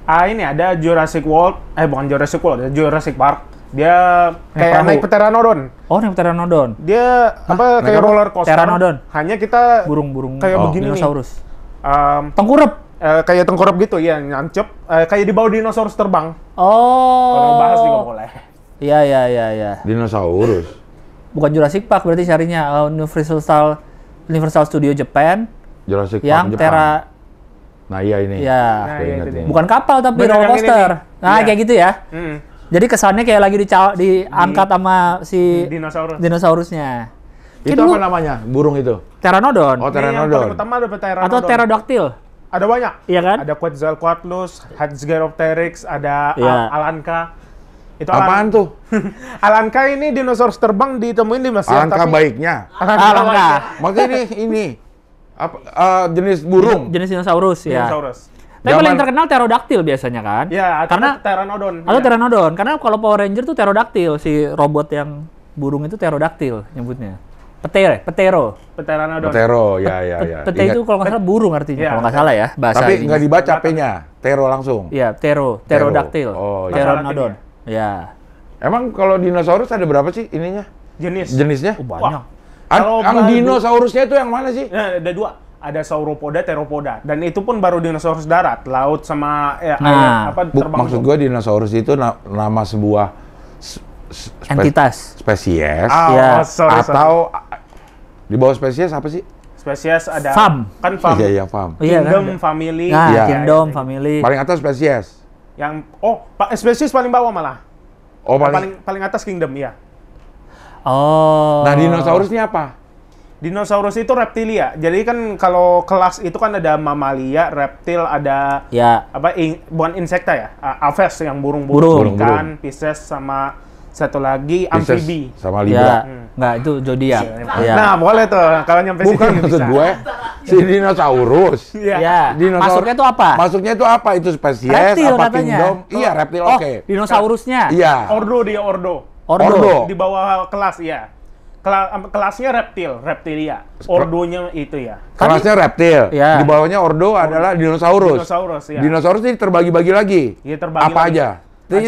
Ini ada Jurassic World, bukan Jurassic World, Jurassic Park. Dia kayak perahu. naik pteranodon. Oh, naik pteranodon. Dia apa kayak apa? roller coaster. Pteranodon. Hanya kita Burung-burung kayak begini nih. dinosaurus. Tengkurap. Kayak tengkurap gitu ya, nancep. Kayak di bawah dinosaurus terbang. Oh. Kalau bahas juga boleh. Iya. Dinosaurus. Bukan Jurassic Park berarti carinya Universal Studio Japan Jurassic Park yang Jepang. Tera. Nah, iya ini. Ya. Nah, Saya iya, ingat itu ini. dia. Bukan kapal tapi Bener, roller yang ini coaster. nih. Nah, Iya. kayak gitu ya. Hmm. Jadi kesannya kayak lagi diangkat sama si Dinosaurus. dinosaurusnya. Itu Kayak dulu apa namanya? Burung itu? Pteranodon Oh, Ini yang paling Pteranodon. utama ada pteranodon. atau pterodactyl. Ada banyak. Iya kan? Ada Quetzalcoatlus, Hatzgeropteryx, ada Iya. Alanka. Itu Apaan tuh? Alanka ini dinosaurus terbang ditemuin di Mesir. Alangkah baiknya. Alangkah. Maksudnya ini apa jenis burung? Jenis dinosaurus ya. Dinosaurus. Tapi Zaman- paling terkenal pterodactyl biasanya kan? Ya, Karena pteranodon. atau ya. pteranodon. Karena kalau Power Ranger tuh pterodactyl, si robot yang burung itu pterodactyl nyebutnya. Petero. Pteranodon. Petero, ya. Pete Ingat. itu kalau nggak salah burung artinya, Iya. kalau nggak salah ya bahasa Tapi ininya. nggak dibaca P-nya, Tero langsung. Iya, pterodactyl. Oh, iya. Pteranodon. Ya. Emang kalau dinosaurus ada berapa sih ininya? Jenis. Jenisnya? Oh, banyak. Kalau Yang baru- dinosaurusnya itu yang mana sih? Nah, ada dua. Ada sauropoda, theropoda. Dan itu pun baru dinosaurus darat, laut sama air, Nah, terbang. Maksud gue dinosaurus itu nama sebuah Entitas. spesies Ya. sorry. atau di bawah spesies apa sih? Spesies ada Fam. kan fam. Iya, paham. Iya kan? Kingdom, family. Nah, Iya. kingdom, family. Paling atas spesies. Yang spesies paling bawah malah. Oh, paling. Paling atas kingdom, iya. Oh. Nah, dinosaurus ini apa? Dinosaurus itu reptilia. Jadi kan kalau kelas itu kan ada mamalia, reptil, ada Ya. bukan insekta ya, aves yang Burung. burung-burung, ikan, Pisces sama satu lagi Pisces amfibi. sama Ya. Libra. Nggak, itu zodiak. Ya. Nah, boleh tuh kalau nyampe Bukan sini maksud bisa. gue si dinosaurus. Iya. Ya. Dinosaurus. Masuknya itu apa? Masuknya itu apa? Itu spesies Reptil apa katanya. kingdom? Iya, reptil Oh, oke. dinosaurusnya. Iya. Ordo dia ordo. Ordo. Di bawah kelas ya. Kelasnya reptilia. Ordonya itu ya. Kelasnya reptil. Iya. Di bawahnya ordo adalah dinosaurus. Dinosaurus ya. Dinosaurus ini terbagi-bagi lagi. Iya, terbagi Apa lagi. aja?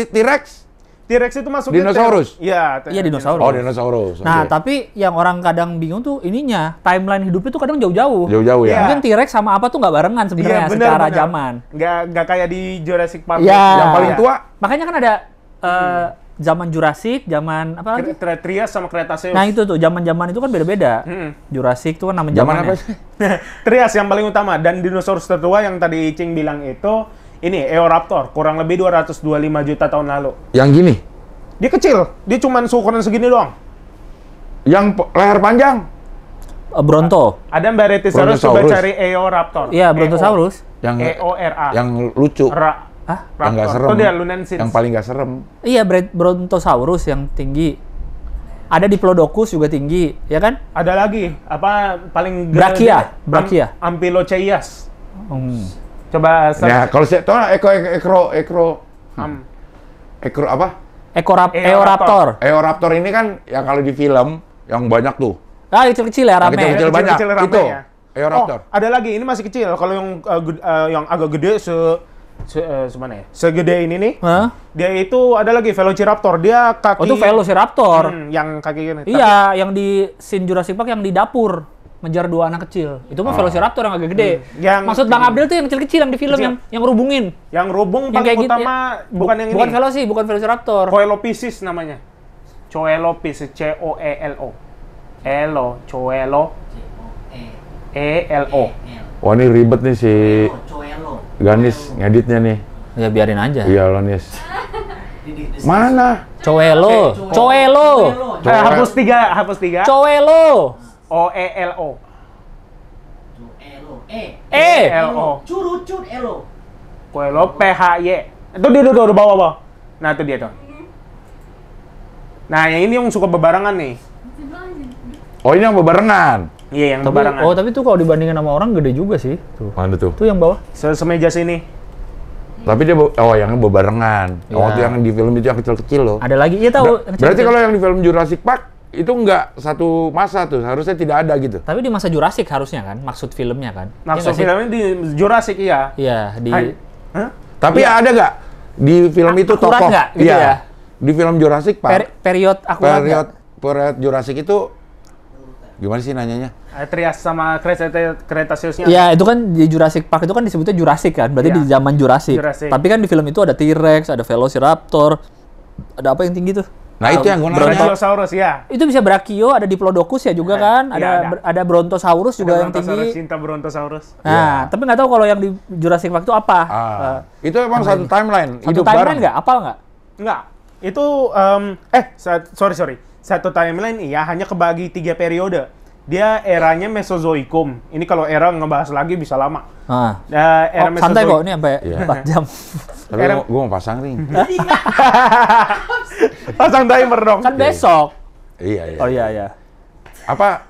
T-Rex? T-Rex itu masuk Dinosaurus? Iya, Iya, dinosaurus. Oh, dinosaurus. Nah, Oke. tapi yang orang kadang bingung tuh ininya, timeline hidupnya tuh kadang jauh-jauh. Jauh-jauh ya. Iya. Mungkin T-Rex sama apa tuh nggak barengan sebenarnya secara zaman. Nggak kayak di Jurassic Park. Iya. Yang paling tua Makanya kan ada zaman Jurassic, zaman apa lagi? Trias sama Cretaceous. Nah, itu tuh zaman-zaman itu kan beda-beda. Jurassic tuh kan nama zaman zamannya. apa sih? Trias yang paling utama dan dinosaurus tertua yang tadi Icing bilang itu ini Eoraptor, kurang lebih 225 juta tahun lalu. Yang gini. Dia kecil, dia cuman seukuran segini doang. Yang leher panjang. Bronto. Ada Mbak Retisaurus, coba Brontosaurus. cari Eoraptor. Iya, Brontosaurus. Yang EORA. yang lucu. Hah? Yang nggak serem. Itu dia Lunensis. Yang paling nggak serem. Iya, Brontosaurus yang tinggi. Ada Diplodocus juga tinggi, ya kan? Ada lagi, apa paling Brachia, Brachia. Amphilocheias. Hmm. Coba search. Ya, kalau saya tahu ekro apa? Eoraptor. Eoraptor ini kan yang kalau di film yang banyak tuh. Ah, kecil-kecil ya, Yang rame. kecil-kecil banyak. rame Itu. ya. Eoraptor. Oh, ada lagi, ini masih kecil. Kalau yang agak gede semana ya? Segede ini nih. Hah? Dia itu ada lagi Velociraptor. Dia kaki Oh, itu Velociraptor. yang kaki gini. Iya, yang di scene Jurassic Park yang di dapur ngejar dua anak kecil. Itu mah Velociraptor yang agak gede. Yang- Maksud Bang Abdel tuh yang kecil-kecil yang di film Kecil. yang rubungin. Yang rubung Yang paling kayak gitu, utama bukan yang Bukan ini. bukan Velociraptor. Coelophysis namanya. Coelophysis, C-O-E-L-O. Coelo. E-L-O. Wah, ini ribet nih si Ganis ngeditnya nih. Ya biarin aja. Iya, lo Nis. Mana? Coelo. Coelo. Hapus 3. Coelo. O-E-L-O. E-L-O. Curucut elo. Coelo P-H-Y. Itu dia tuh bawah. Nah, itu dia tuh. Nah, yang ini yang suka bebarangan nih. Oh, ini yang bebarengan. Iya, yang Tapi, bebarengan. tapi tuh kalau dibandingin sama orang gede juga sih. Tuh. Mana tuh? Tuh yang bawah. Semeja sini. Tapi dia yang bebarengan. Ya. Waktu yang di film itu yang kecil-kecil loh. Ada lagi, iya tahu. yang Berarti kecil-kecil. kalau yang di film Jurassic Park itu nggak satu masa tuh, harusnya tidak ada gitu. Tapi di masa Jurassic harusnya kan, maksud filmnya kan. Iya Maksud nggak sih? filmnya di Jurassic, iya. Iya, di Hah? Tapi ada nggak di film itu Akurat tokoh? nggak gitu ya? Di film Jurassic Park, period akurat nggak? period Jurassic itu gimana sih nanyanya? Trias sama Cretaceous-nya. Iya, itu kan di Jurassic Park itu kan disebutnya Jurassic kan, berarti Iya. di zaman Jurassic. Jurassic. Tapi kan di film itu ada T-Rex, ada Velociraptor, ada apa yang tinggi tuh? Nah itu yang gue nanya. Brachiosaurus, ya. Itu bisa Brachio, ada Diplodocus ya juga kan, iya, ada Brontosaurus juga yang Brontosaurus, tinggi. cinta Brontosaurus. Nah, tapi nggak tahu kalau yang di Jurassic Park itu apa. Itu emang satu timeline, Satu hidup timeline bareng. nggak? Apal nggak? Enggak. Itu sorry. Satu timeline iya hanya kebagi 3 periode. Dia eranya Mesozoikum. Ini kalau era ngebahas lagi bisa lama. Nah. Era Santai kok, ini sampai Iya. 4 jam. Tapi gue mau pasang ring. Pasang timer dong. Kan besok. Iya. Oh iya. Apa?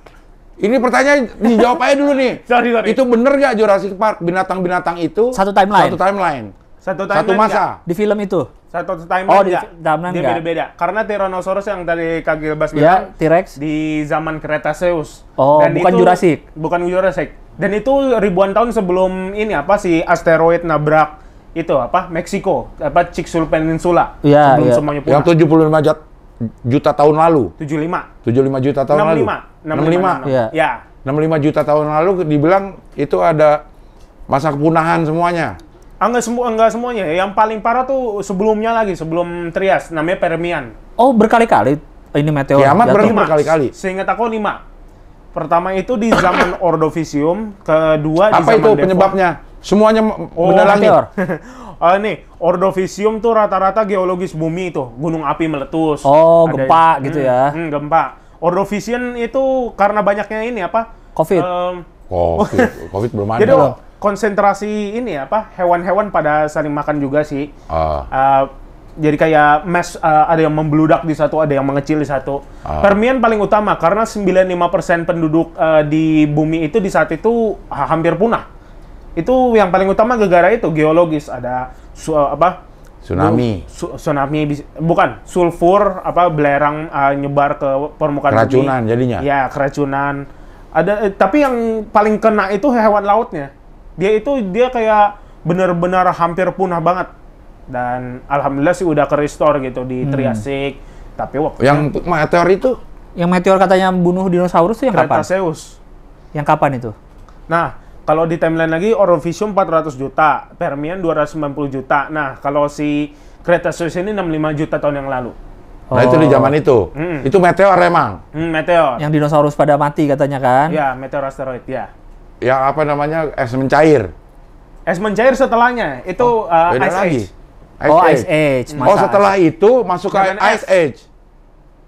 Ini pertanyaan dijawab aja dulu nih. Sorry. Itu bener nggak Jurassic Park binatang-binatang itu Satu timeline. Satu timeline. Satu Satu masa. Di film itu. Satu Oh, timeline di enggak. timeline Dia enggak. beda-beda. Karena Tyrannosaurus yang tadi Kak Gilbas Ya, bilang T-Rex. di zaman Cretaceous. Oh, bukan Jurassic. Bukan Jurassic. Dan itu ribuan tahun sebelum ini si asteroid nabrak itu Meksiko, Chicxulub Peninsula. Iya, sebelum iya. semuanya Yang punah. 75 juta tahun lalu. 75. 75 juta tahun lalu. 65. 65. Iya. Ya. 65 juta tahun lalu dibilang itu ada masa kepunahan semuanya. Enggak semuanya. Yang paling parah tuh sebelumnya lagi, sebelum Trias, namanya Permian. Oh, berkali-kali ini meteor. Kiamat jatuh. berarti berkali-kali. Seingat aku 5. Pertama itu di zaman Ordovicium, kedua di Apa zaman itu penyebabnya? Semuanya benda langit. meteor. Nih, Ordovicium tuh rata-rata geologis bumi itu, gunung api meletus. Oh, Ada- gempa gitu ya. Gempa. Ordovician itu karena banyaknya ini Covid. Covid belum ada. Jadi konsentrasi ini hewan-hewan pada saling makan juga sih. Jadi kayak ada yang membludak di satu, ada yang mengecil di satu. Permian paling utama karena 95% penduduk di bumi itu di saat itu hampir punah. Itu yang paling utama gara-gara itu geologis, ada Tsunami. tsunami bukan sulfur belerang nyebar ke permukaan Keracunan bumi. jadinya. Ya, keracunan. Ada tapi yang paling kena itu hewan lautnya. Dia kayak benar-benar hampir punah banget. Dan alhamdulillah sih udah ke-restore gitu di Triassic. Tapi waktu Yang meteor itu Yang meteor katanya bunuh dinosaurus tuh yang kapan? Cretaceous. Yang kapan itu? Nah, kalau di timeline lagi Ordovicium 400 juta, Permian 290 juta. Nah, kalau si Cretaceous ini 65 juta tahun yang lalu. Nah itu di zaman itu. Itu meteor emang. Meteor. Yang dinosaurus pada mati katanya kan? Ya, meteor asteroid, ya. Yang apa namanya? Es mencair. Es mencair setelahnya, itu Beda Ice lagi. Age. Ice Age. Oh, setelah itu masuk ke Zaman Ice es. Age.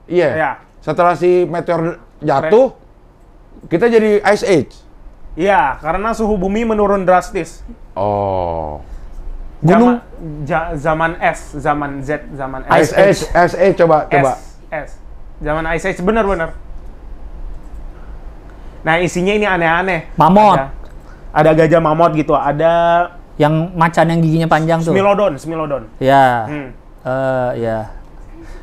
Iya. Ya. Setelah si meteor jatuh, kita jadi Ice Age. Iya, karena suhu bumi menurun drastis. Oh. Gunung Zaman es, zaman Z, zaman Ice Age, Ice Age coba. S. Zaman Ice Age, benar-benar. Nah, isinya ini aneh-aneh. Mamut. Ada gajah mamut gitu, ada yang macan yang giginya panjang tuh. Smilodon. Ya. Hmm. Ya.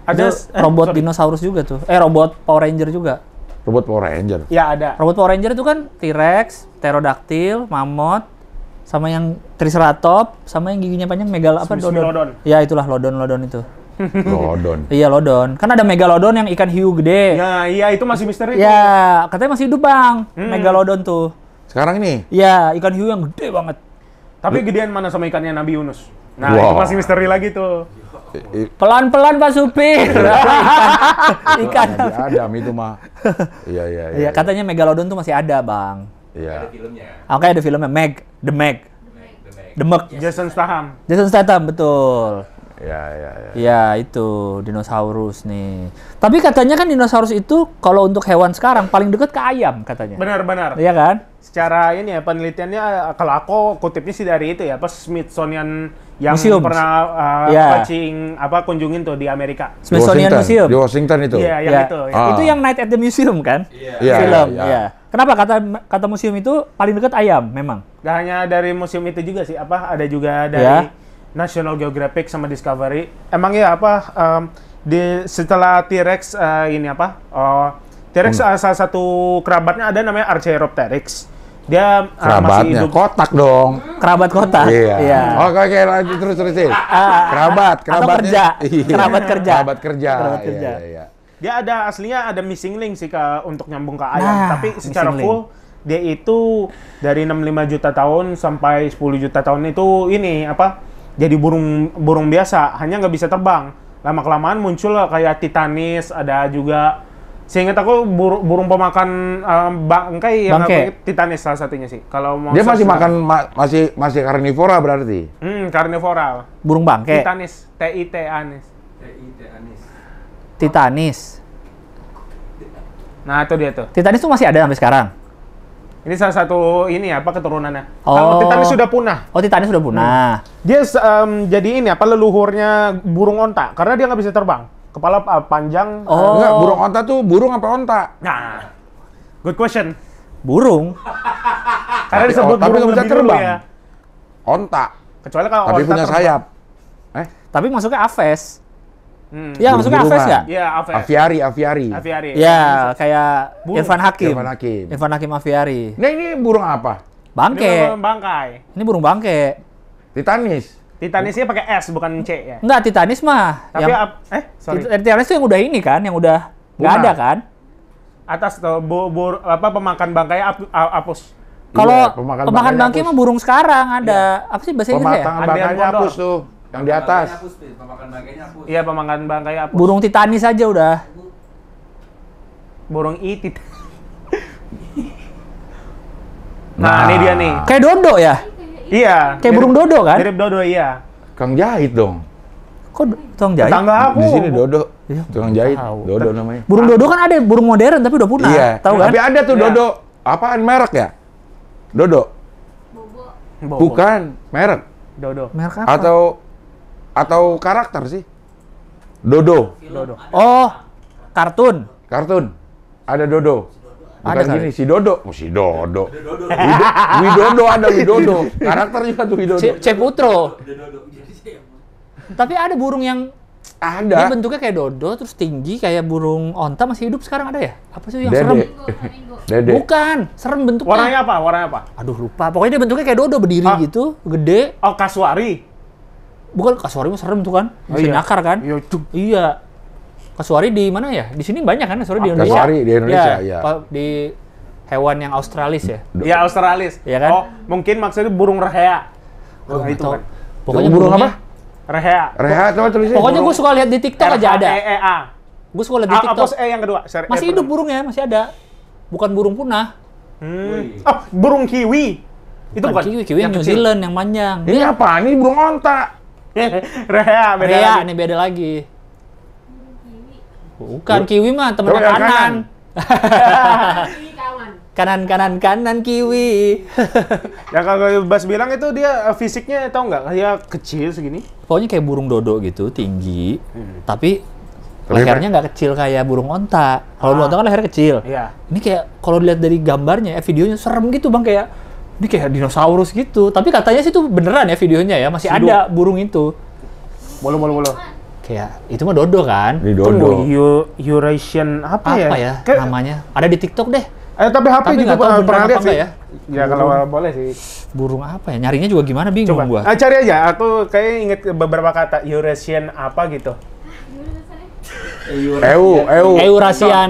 Ada Itu robot dinosaurus juga tuh. Robot Power Ranger juga. Robot Power Ranger. Ya, ada. Robot Power Ranger itu kan T-Rex, Pterodactyl, mamut, sama yang Triceratops, sama yang giginya panjang Smilodon. Lodon. Ya, itulah Lodon itu. Lodon. Iya, Lodon. Kan ada Megalodon yang ikan hiu gede. Ya, iya itu masih misteri. Ya, katanya masih hidup, Bang. Megalodon tuh. Sekarang ini Iya, ikan hiu yang gede banget. Tapi gedean mana sama ikannya Nabi Yunus? Nah, Wow. itu masih misteri lagi tuh. Pelan-pelan Pak Supir. ikan. Nabi Adam itu mah. Iya. Iya, katanya Megalodon tuh masih ada, Bang. Iya. Ada filmnya. Oke, ada filmnya The Meg. The Meg. Jason Statham. Jason Statham, betul. Iya. Ya, itu dinosaurus nih. Tapi katanya kan dinosaurus itu kalau untuk hewan sekarang paling dekat ke ayam katanya. Benar-benar. Iya kan? secara ini ya penelitiannya kalau aku kutipnya sih dari itu ya, pas Smithsonian yang Museum. pernah Ya. kunjungin tuh di Amerika. Smithsonian Washington. Museum. Di Washington itu. Iya, yang Ya. itu. Ya. Ah. Itu yang Night at the Museum kan? Iya, Film. iya. Iya. Kenapa kata museum itu paling dekat ayam memang? Gak hanya dari museum itu juga sih, ada juga dari Ya. National Geographic sama Discovery. Emang ya setelah T-Rex T-Rex salah satu kerabatnya ada namanya Archaeopteryx. Dia masih Kerabatnya, hidup. kotak dong. Kerabat kota. Iya. Oke, lanjut terusin. Kerabat, atau kerja. Iya. Kerabat kerja. Kerabat kerja. Kerabat Iya, kerja. iya. Dia aslinya ada missing link sih untuk nyambung ke ayam, Nah, tapi secara missing full dia itu dari 65 juta tahun sampai 10 juta tahun itu jadi burung biasa, hanya nggak bisa terbang. Lama-kelamaan muncul kayak Titanis, ada juga seingat aku burung pemakan bangkai yang Bangkai. Titanis salah satunya sih. Kalau mau Dia masih search makan masih karnivora berarti. karnivora. Burung bangke. Titanis, T-I-T-Anis. Titanis. Nah, itu dia tuh. Titanis tuh masih ada sampai sekarang. Ini salah satu keturunannya. Oh. Kalau Titanis sudah punah. Oh, Titanis sudah punah. Dia jadi leluhurnya burung onta karena dia nggak bisa terbang. Kepala panjang. Oh. Enggak, burung onta tuh burung apa onta? Nah, good question. Burung. Karena disebut tapi burung nggak bisa lebih dulu terbang. ya. Onta. Kecuali kalau Tapi onta punya terbang. sayap. Tapi masuknya Aves. Hmm. Iya, masuknya Aves nggak? Iya, Aves. Aviari. Aviari. Iya, kayak Burung. Irfan Hakim. Irfan Hakim. Irfan Hakim Aviari. Nah, ini burung apa? Ini Bangke. burung bangkai. Ini burung bangke. Titanis. Titanisnya pakai S bukan C ya. Enggak, Titanis mah. Tapi sorry. Titanis tuh yang udah ini kan, yang udah nggak Punah. ada kan? Atas tuh pemakan bangkai apus. Kalau Iya, pemakan pemakan bangkai bangke hapus. mah burung sekarang ada. Apa sih bahasa Inggrisnya ya? Pematangan Andean bangkainya Condor. hapus tuh. Yang di atas. Pemakan bangkainya hapus. Iya, pemakan bangkai apus. Burung Titanis aja udah. Burung itit. Nah, ini dia nih. Kayak dodo ya? Iya. Kayak burung dodo kan? Mirip dodo, iya. Kang Jahit dong. Kok tukang jahit? Tetangga aku. Di sini Dodo. Iya, Tukang jahit. tahu. Dodo namanya. Burung dodo kan ada burung modern tapi udah punah. Iya. Tahu kan? Tapi ada tuh Iya. Dodo. Apaan merek ya? Dodo. Bobo. Bobo. Bukan merek. Dodo. Merek apa? Atau karakter sih. Dodo. Dodo. Oh, kartun. Kartun. Ada Dodo. Bukan Ada gini, si Dodo. Oh, si Dodo. Widodo ada Widodo. Karakter juga tuh Widodo. Ceputro. Tapi ada burung yang dia Ada. bentuknya kayak dodo, terus tinggi kayak burung onta, masih hidup sekarang ada ya? Apa sih yang serem? Dede. Flamingo. Dede. Bukan, serem bentuknya. Warnanya apa? Warnanya apa? Aduh lupa. Pokoknya dia bentuknya kayak dodo, berdiri Ah. gitu, gede. Oh, kasuari. Bukan, kasuari mah serem tuh kan? Bisa iya. nyakar kan? Iya, cuk. Iya. Kasuari di mana ya? Di sini banyak kan kasuari di Indonesia? Kasuari di Indonesia, iya. Di hewan yang Australis ya. Iya, Australis. Iya kan? Oh, mungkin maksudnya burung rehea. Oh, Nah, nggak itu tahu. kan. Pokoknya burung burungnya- apa? Rehea. Rehat coba tulisin. Pokoknya gue suka lihat di TikTok aja ada. RHEA. Gue suka lihat di TikTok. Apus E yang kedua. Masih hidup burungnya, masih ada. Bukan burung punah. Oh, burung kiwi. Itu bukan? Kiwi yang New kecil. Zealand yang panjang. Ini apa? Ini burung onta. Rehea, beda Rea, lagi. ini beda lagi. Kiwi. Bukan kiwi mah temennya Coba yang kanan. kanan. Kiwi kawan. Kanan kiwi. Ya kalau Bas bilang itu dia fisiknya tau nggak? Kayak kecil segini. Pokoknya kayak burung dodo gitu, tinggi. Tapi Tapi lehernya nggak kecil kayak burung onta. Kalau burung onta kan leher kecil. Iya. Ini kayak kalau dilihat dari gambarnya, videonya serem gitu bang, kayak ini kayak dinosaurus gitu. Tapi katanya sih itu beneran ya videonya ya, masih Hidup. ada burung itu. Bolo. Kayak itu mah dodo kan? Ini Tunggu, Dodo. Eurasian apa ya? Apa ya namanya? Ada di TikTok deh. Tapi HP Tapi juga nggak tahu pernah beneran lihat apa sih. nggak ya? Ya kalau boleh sih. Burung apa ya? Nyarinya juga gimana bingung Coba. gua. Cari aja. Aku kayak inget beberapa kata Eurasian apa gitu. Eurasian.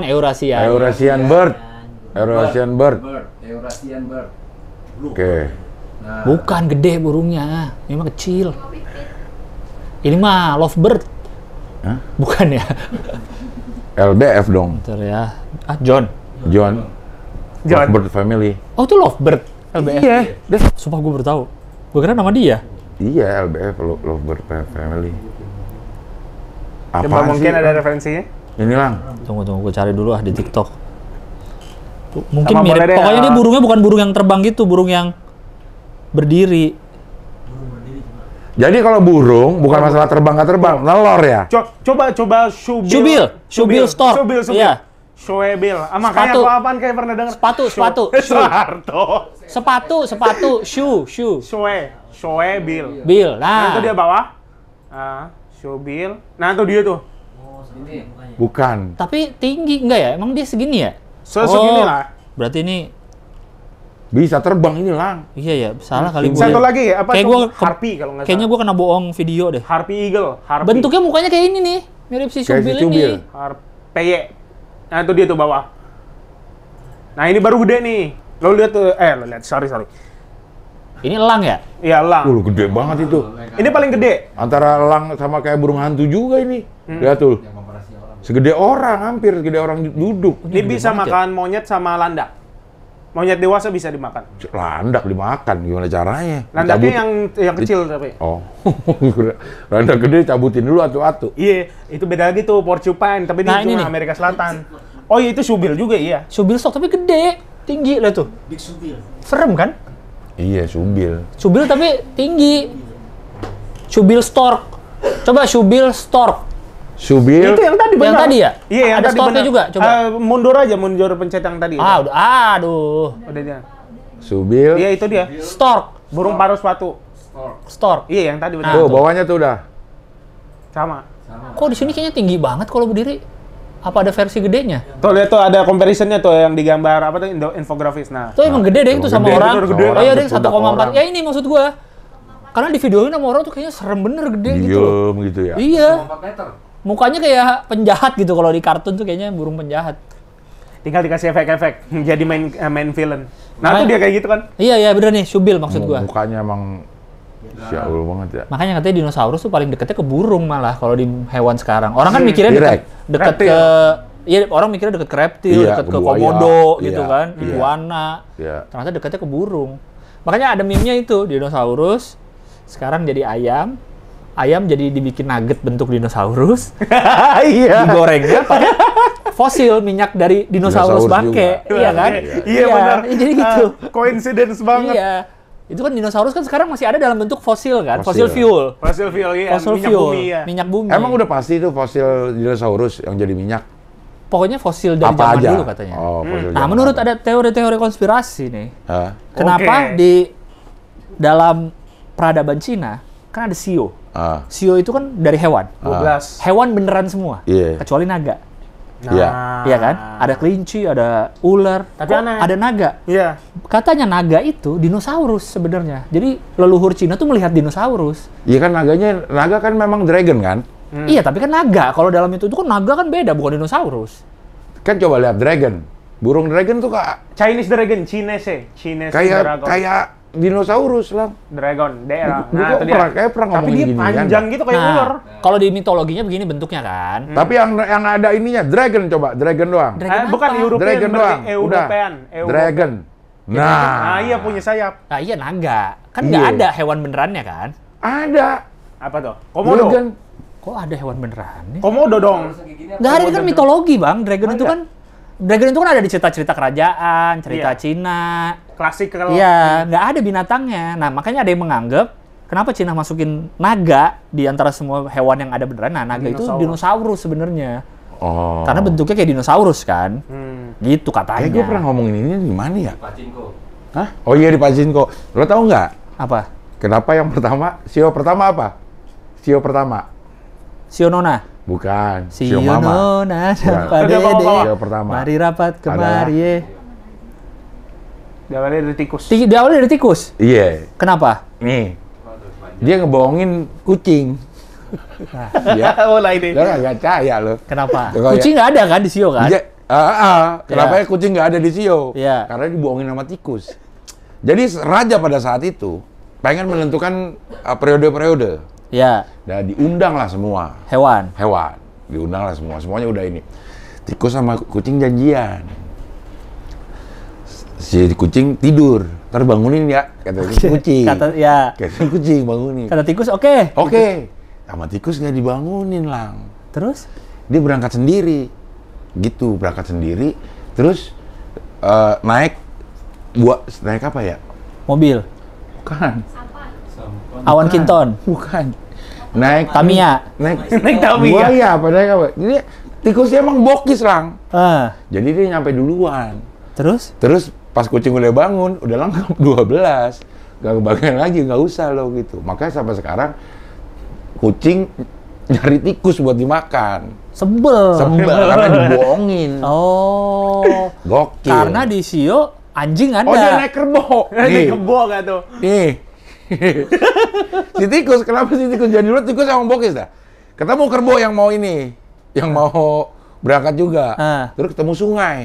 Eurasian bird. Eurasian bird. Eurasian bird. Oke. Nah, Bukan gede burungnya, ini mah kecil. Mau pipit. Ini mah lovebird. Hah? Bukan ya? LBF dong. Bentar ya. John. John. John. Bird family. Oh itu lovebird. LBF. Iya. Sumpah gue baru tahu. Gue kira nama dia. Iya, LBF Lovebird family. Coba mungkin ada referensinya. Ini lang. Tunggu, gue cari dulu di TikTok. Mungkin Sama mirip. boleh deh, Pokoknya dia burungnya bukan burung yang terbang gitu, burung yang berdiri. Jadi kalau burung bukan masalah terbang nggak terbang, nelor ya. Coba Syubil. Syubil stork. Syubil. Iya. Syuebil. Makanya Sepatu. aku apaan kayak pernah dengar? Sepatu. Sepatu, shoe. Syuebil. Bill. Nah, itu dia Nah, bawah. Syubil. Nah, itu dia tuh. Bukan. tapi tinggi enggak ya? Emang dia segini ya? Segini lah. Berarti ini Bisa terbang ini lang. iya ya, salah kali gue. Satu lagi apa Kayak tuh? gua Harpy kalau nggak Kayaknya salah. gue kena bohong video deh. Harpy Eagle. Harpy. Bentuknya mukanya kayak ini nih, mirip si Kayak si Syubil Syubil. ini. Harpy. Nah, itu dia tuh bawah. Nah, ini baru gede nih. Lo lihat tuh, lo lihat, sorry. Ini elang ya? Iya, elang. Gede banget itu. Ini paling gede. Antara elang sama kayak burung hantu juga ini. Lihat tuh. Segede orang, hampir segede orang duduk. Ini bisa banget ya? makan monyet sama landak. Monyet dewasa bisa dimakan. Landak dimakan, gimana caranya? Landaknya Dicabut. yang kecil tapi. Oh, landak gede cabutin dulu atu-atu. Iya, itu beda lagi tuh porcupine, tapi Nah, dia ini cuma nih. Amerika Selatan. Oh iya, itu Syubil juga iya. Syubil stok tapi gede, tinggi lah tuh. Big Subil. Serem kan? Iya, Syubil. Syubil tapi tinggi. Syubil stork. Coba Syubil stork. Syubil. Itu yang tadi benar. Yang tadi ya? Iya, yang Ada tadi storknya benar. juga, coba. Mundur pencet yang tadi. Aduh. Udah dia. Syubil. Iya, itu dia. Stork. Burung paruh sepatu. Stork. Iya, yang tadi benar. Tuh, bawahnya tuh udah. Sama. Kok di sini kayaknya tinggi banget kalau berdiri? Apa ada versi gedenya? Tuh lihat tuh ada comparisonnya tuh yang digambar apa tuh infografis. Nah, Tuh emang gede deh itu sama gede, orang. bener gede. Oh iya deh Betul, 1,4. orang. Ya ini maksud gua. Karena di videoin sama orang tuh kayaknya serem bener gede gitu loh. Diem gitu ya. Iya. 4 meter. Mukanya kayak penjahat gitu kalau di kartun tuh kayaknya burung penjahat. tinggal dikasih efek-efek jadi main villain. Nah, Makanya- itu dia kayak gitu kan. Iya bener nih, Syubil maksud gua. Mukanya emang syaul banget ya. Makanya katanya dinosaurus tuh paling deketnya ke burung malah kalau di hewan sekarang. Orang kan mikirnya Direct. dekat Reptil. ke iya orang mikirnya deket ke reptil, Iya, deket ke ke buaya. komodo Iya, gitu kan, iya. iguana. Iya. Ternyata deketnya ke burung. Makanya ada meme-nya itu, dinosaurus sekarang jadi ayam. Ayam jadi dibikin nugget bentuk dinosaurus, Iya. digorengnya pakai fosil minyak dari dinosaurus Dinosaurus bangke, juga. iya kan? Iya benar. Jadi gitu. Coincidence banget. Iya. Itu kan dinosaurus kan sekarang masih ada dalam bentuk fosil kan, Fosil. fosil fuel. Fossil fuel iya, Fossil minyak fuel, bumi ya. minyak bumi. Emang udah pasti tuh fosil dinosaurus yang jadi minyak? Pokoknya fosil dari Apa zaman aja? dulu katanya. Oh, fosil Nah, zaman menurut apa? ada teori-teori konspirasi nih. Hah? Oke. Kenapa di dalam peradaban Cina kan ada shio. Ah, Shio itu kan dari hewan. 12. Hewan beneran semua, Iya. kecuali naga. Iya. Iya kan? Ada kelinci, ada ular, Tapi kok aneh. ada naga. Iya. Katanya naga itu dinosaurus sebenarnya. Jadi leluhur Cina tuh melihat dinosaurus. Iya kan naga kan memang dragon kan? Iya, tapi kan naga. Kalau dalam itu kan naga kan beda, bukan dinosaurus. Kan coba lihat dragon. Burung dragon tuh Chinese dragon, Chinese kayak dragon. kayak dinosaurus lah. Dragon, daerah. Gua Nah, itu dia. kayak pernah Tapi ngomongin dia ginian, panjang Bang. gitu kayak ular. kalau di mitologinya begini bentuknya kan. Tapi yang ada ininya dragon, coba dragon doang. Dragon Bukan apa? European, Dragon berarti doang. Udah. European. Dragon. Nah, Nah, iya punya sayap. Nah iya naga. Kan nggak Iya. ada hewan benerannya kan? ada. Apa tuh? Komodo. Dragon. Kok ada hewan benerannya? Komodo dong. Nggak ada, ini kan mitologi bang. Dragon itu kan ada di cerita-cerita kerajaan, cerita Iya. Cina. Klasikal. Iya, nggak ada binatangnya. Nah makanya ada yang menganggap kenapa Cina masukin naga di antara semua hewan yang ada beneran? Nah naga itu dinosaurus sebenarnya. Oh. Karena bentuknya kayak dinosaurus kan. Gitu katanya. Kayak gue pernah ngomongin ini di mana ya? Pachinko. Hah? Oh iya di Pachinko. Lo tau nggak? Apa? Kenapa yang pertama? Sio pertama apa? Sio pertama? Sio Nona. Bukan. Sio Mama. Nona, Bukan. siapa Udah, bawa, dede? bawa. Sio pertama. Mari rapat kemari. Diawali dari tikus. Diawali dari tikus. Iya. Kenapa? Nih. Dia ngebohongin kucing. Ya. Oh lah ini. Lo nggak percaya lo. Kenapa? Tuh, Kucing nggak ada kan di Sio kan? Iya. Kenapa ya kucing nggak ada di Sio? Iya. Karena dibohongin sama tikus. Jadi raja pada saat itu pengen menentukan periode-periode. Ya, Dan diundang lah semua hewan. hewan. Diundang lah semua. Semuanya udah ini. Tikus sama kucing janjian. Si kucing tidur. Ntar bangunin ya. Kata kucing. Kata ya, Kata kucing bangunin. kata tikus oke. Oke. Sama tikus nggak dibangunin lang. Terus? Dia berangkat sendiri. Gitu, berangkat sendiri. Terus naik apa ya? Mobil. Bukan. Awan Kinton. Bukan. Naik Tamiya. Naik Tamiya. Buaya apa naik apa? Jadi tikusnya emang bokis, Lang. Ah. Jadi dia nyampe duluan. Terus? Terus pas kucing udah bangun, udah lengkap 12. Gak kebagian lagi, nggak usah lo gitu. Makanya sampai sekarang kucing nyari tikus buat dimakan. Sebel. Karena dibohongin. Oh. Gokil. Karena di Sio anjing ada. Oh, dia naik kerbau. Naik kebo gak tuh? Nih. Si tikus, kenapa si tikus jadi dulu? Tikus emang bokis dah. Ketemu kerbau yang mau ini, yang mau berangkat juga. Terus ketemu sungai.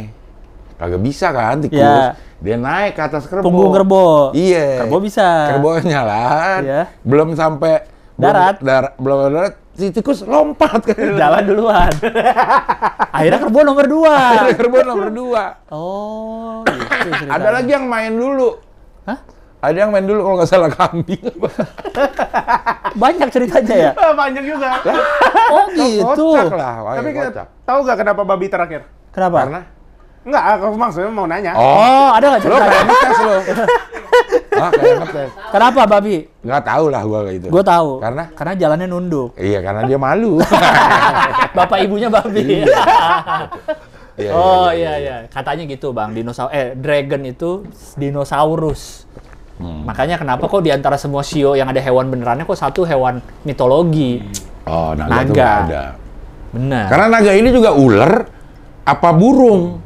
Kagak bisa kan tikus. Ya. Dia naik ke atas kerbau. Punggung kerbau. Iya. Kerbau bisa. Kerbau jalan. Iya. Belum sampai Darat. Belum darat. Si tikus lompat ke Jalan duluan. Akhirnya kerbau nomor 2. Ada kerbau nomor 2. Oh, gitu ceritanya. Ada lagi yang main dulu. Hah? Ada yang main dulu kalau nggak salah kambing. Banyak ceritanya ya? Banyak juga. Oh gitu. Kocak lah. Tapi Kocak. tahu gak kenapa babi terakhir? Kenapa? Karena Enggak, aku maksudnya mau nanya. Oh, ada nggak lo kayak ceritanya? ngetes lo. Kayak ngetes. Kenapa babi? Nggak tahu lah gua kayak itu. Gue tahu. Karena jalannya nunduk. iya, karena dia malu. Bapak ibunya babi. Iya, Oh iya. Katanya gitu bang. Dragon itu dinosaurus. Makanya kenapa kok di antara semua sio yang ada hewan benerannya kok satu hewan mitologi? Oh, naga tuh Naga. nggak ada. Benar. Karena naga ini juga ular apa burung?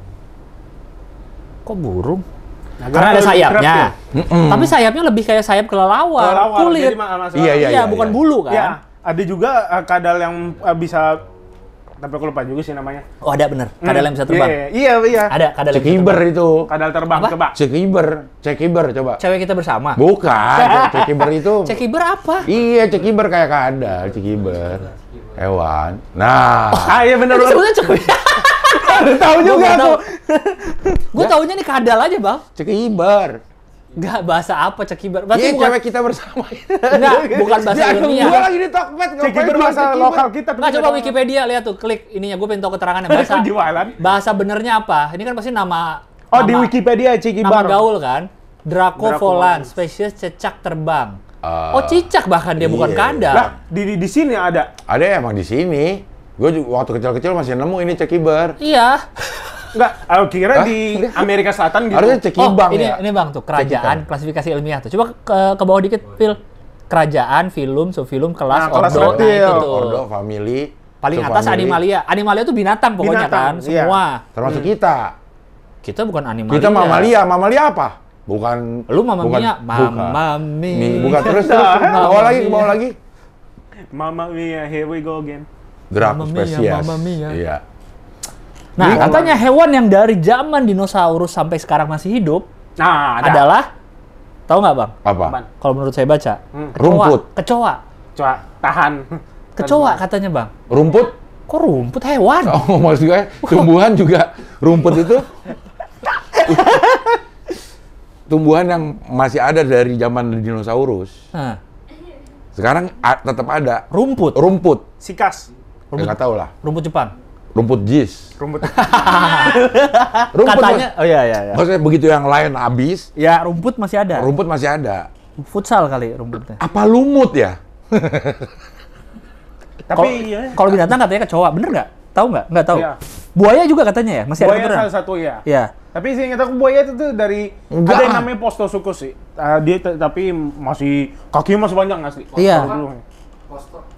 Kok burung? Karena ada sayapnya. Tapi sayapnya lebih kayak sayap kelelawar, Kelelawar, kulit. jadi masalah. Iya, bukan bulu kan? Ya, ada juga kadal yang bisa, tapi aku lupa juga sih namanya. Oh ada bener. Kadal yang bisa terbang. Iya. Ada kadal yang bisa Cekiber terbang. itu. Kadal terbang, Apa? coba. Cekiber coba. Cewek kita bersama. Bukan, cekiber itu. Cekiber apa? Iya, cekiber kayak kadal, cekiber. Hewan. Nah, Iya benar. Itu sebetulnya cewek. tahu juga aku. Gue taunya nih kadal aja bang. Cekiber. Enggak, bahasa apa cekiber? Iya, Berarti bukan, cewek kita bersama. enggak, bukan bahasa Dia ilmiah. gua lagi di Tokped, Cekiber bahasa lokal kita. Enggak, coba Wikipedia lihat tuh, klik ininya, gue pengen tahu keterangannya. Bahasa jualan. Bahasa benernya apa? Ini kan pasti nama Oh, di Wikipedia Cekiber. nama gaul kan? Draco volan, Draco spesies cicak terbang. Oh, cicak bahkan dia bukan iya. kadal. Lah, di sini ada. Ada emang di sini. Gue juga waktu kecil-kecil masih nemu ini cekiber. Iya. Enggak, aku kira di Amerika Selatan gitu. Harusnya cekibang ya. Ini bang tuh kerajaan klasifikasi ilmiah tuh. Coba ke bawah dikit, Phil. Kerajaan, filum, subfilum, kelas, Nah, kelas ordo, reptil. itu tuh. Ordo, family. Paling atas subfamily. animalia. Animalia tuh binatang pokoknya Binatang, kan, iya. semua. Termasuk kita. Kita bukan animalia. Kita mamalia. Mamalia apa? Bukan. Lu Mamma bukan- Mia, bukan. Mamma Mia. Bukan terus. Ke bawah lagi, ke bawah lagi. Mama Mia, here we go again. Draco Mamma Mia, spesies. Mamma Mia. Iya. Nah, Jadi katanya hewan yang dari zaman dinosaurus sampai sekarang masih hidup Nah, ada. adalah, tahu nggak bang? Apa? Apaan? Kalau menurut saya baca, Rumput. Kecoa. Coba tahan. Kecoa katanya bang. Rumput? Kok rumput hewan? Oh, maksud gue tumbuhan juga. Rumput itu tumbuhan yang masih ada dari zaman dinosaurus. Nah, Sekarang tetap ada. rumput. Rumput. Sikas. Nggak tahu lah. Rumput Jepang. Rumput jis. Rumput. Rumput Katanya, oh iya. maksudnya begitu yang lain habis, Ya, rumput masih ada. rumput masih ada. Futsal kali rumputnya. Apa lumut ya? Tapi ya. Kalau binatang katanya kecoa, bener nggak? Tahu nggak? Nggak tahu. Iya. Buaya juga katanya ya, masih ada Buaya beneran. salah satu ya. Iya. Tapi sih ingat aku buaya itu tuh dari Enggak. ada yang namanya Postosuchus sih. Dia tapi masih kakinya masih panjang asli. Iya.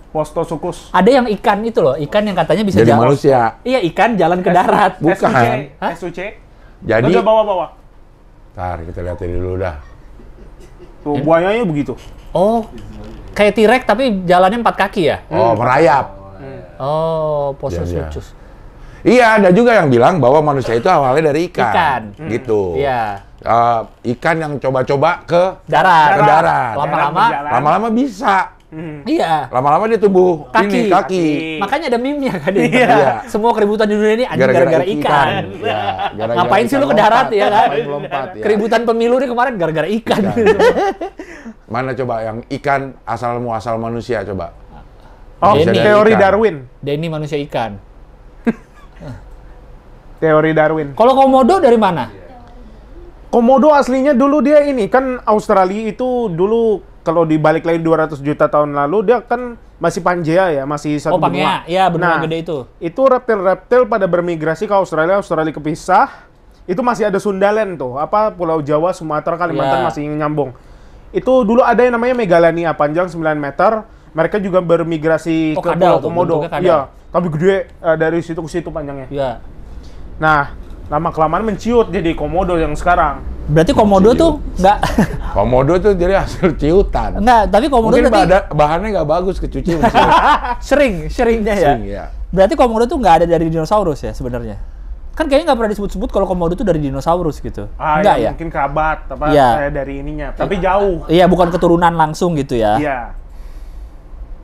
Postosuchus. Ada yang ikan itu loh, ikan yang katanya bisa Jadi jalan. manusia. Iya, ikan jalan ke darat. Bukan. Hah? SUC. Jadi, Udah bawa-bawa. ntar kita lihat dulu dah. Tuh buayanya begitu. Oh, kayak T-Rex tapi jalannya 4 kaki ya? Oh, merayap. Oh, Iya, Postosuchus. Iya, ada juga yang bilang bahwa manusia itu awalnya dari ikan. Ikan. Gitu. Iya. Ikan yang coba-coba ke Darat. Ke darat. Lama-lama, berjalan. lama-lama bisa. iya. Lama-lama dia tumbuh ini kaki. Makanya ada meme-nya kan di Iya. internet. Semua keributan di dunia ini anjing gara-gara ikan. Ya, gara-gara Ngapain sih ikan lu ke darat lompat. ya kan? Ngapain lompat, ya. Keributan pemilu nih kemarin gara-gara ikan. Mana coba yang ikan asal muasal manusia coba? Oh, Bisa dari teori ikan. Darwin. Denny manusia ikan. Teori Darwin. Kalau komodo dari mana? Komodo aslinya dulu dia ini kan Australia itu dulu kalau dibalik lagi 200 juta tahun lalu dia kan masih Pangea ya, masih satu Pangea, benua. ya benua Nah, gede itu. Itu reptil-reptil pada bermigrasi ke Australia, Australia kepisah. Itu masih ada Sundaland tuh, apa Pulau Jawa, Sumatera, Kalimantan Ya. masih nyambung. Itu dulu ada yang namanya Megalania, panjang 9 meter. Mereka juga bermigrasi Oh, ke kadal Pulau tuh, Komodo. bentuknya kadal. Iya, tapi gede dari situ ke situ panjangnya. Iya. Nah, lama-kelamaan menciut jadi Komodo yang sekarang. Berarti komodo tuh nggak Komodo tuh jadi hasil ciutan. nggak, tapi komodo Mungkin berarti bahannya nggak bagus kecuci mesin. seringnya ya. Sering, ya. Berarti komodo tuh nggak ada dari dinosaurus ya sebenarnya. Kan kayaknya nggak pernah disebut-sebut kalau komodo tuh dari dinosaurus gitu. Nggak ya? Mungkin kerabat apa Iya. dari ininya, tapi jauh. Iya, bukan keturunan langsung gitu ya. Iya.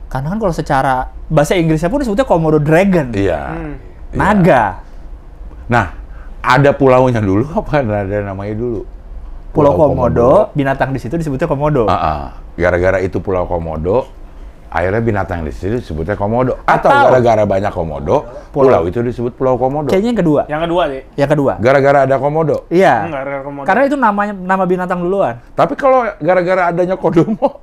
Karena kan kalau secara bahasa Inggrisnya pun disebutnya komodo dragon. Iya. Hmm. Naga. Nah, ada pulaunya dulu apa ada namanya dulu? Pulau Komodo, binatang di situ disebutnya komodo. Gara-gara itu Pulau Komodo, akhirnya binatang di situ disebutnya komodo. Atau Atau- gara-gara banyak komodo, pulau itu disebut Pulau Komodo. Kayaknya yang kedua. Yang kedua sih. Yang kedua. Gara-gara ada komodo. Iya. Enggak ada Komodo. Karena itu nama binatang duluan. Tapi kalau gara-gara adanya kodomo,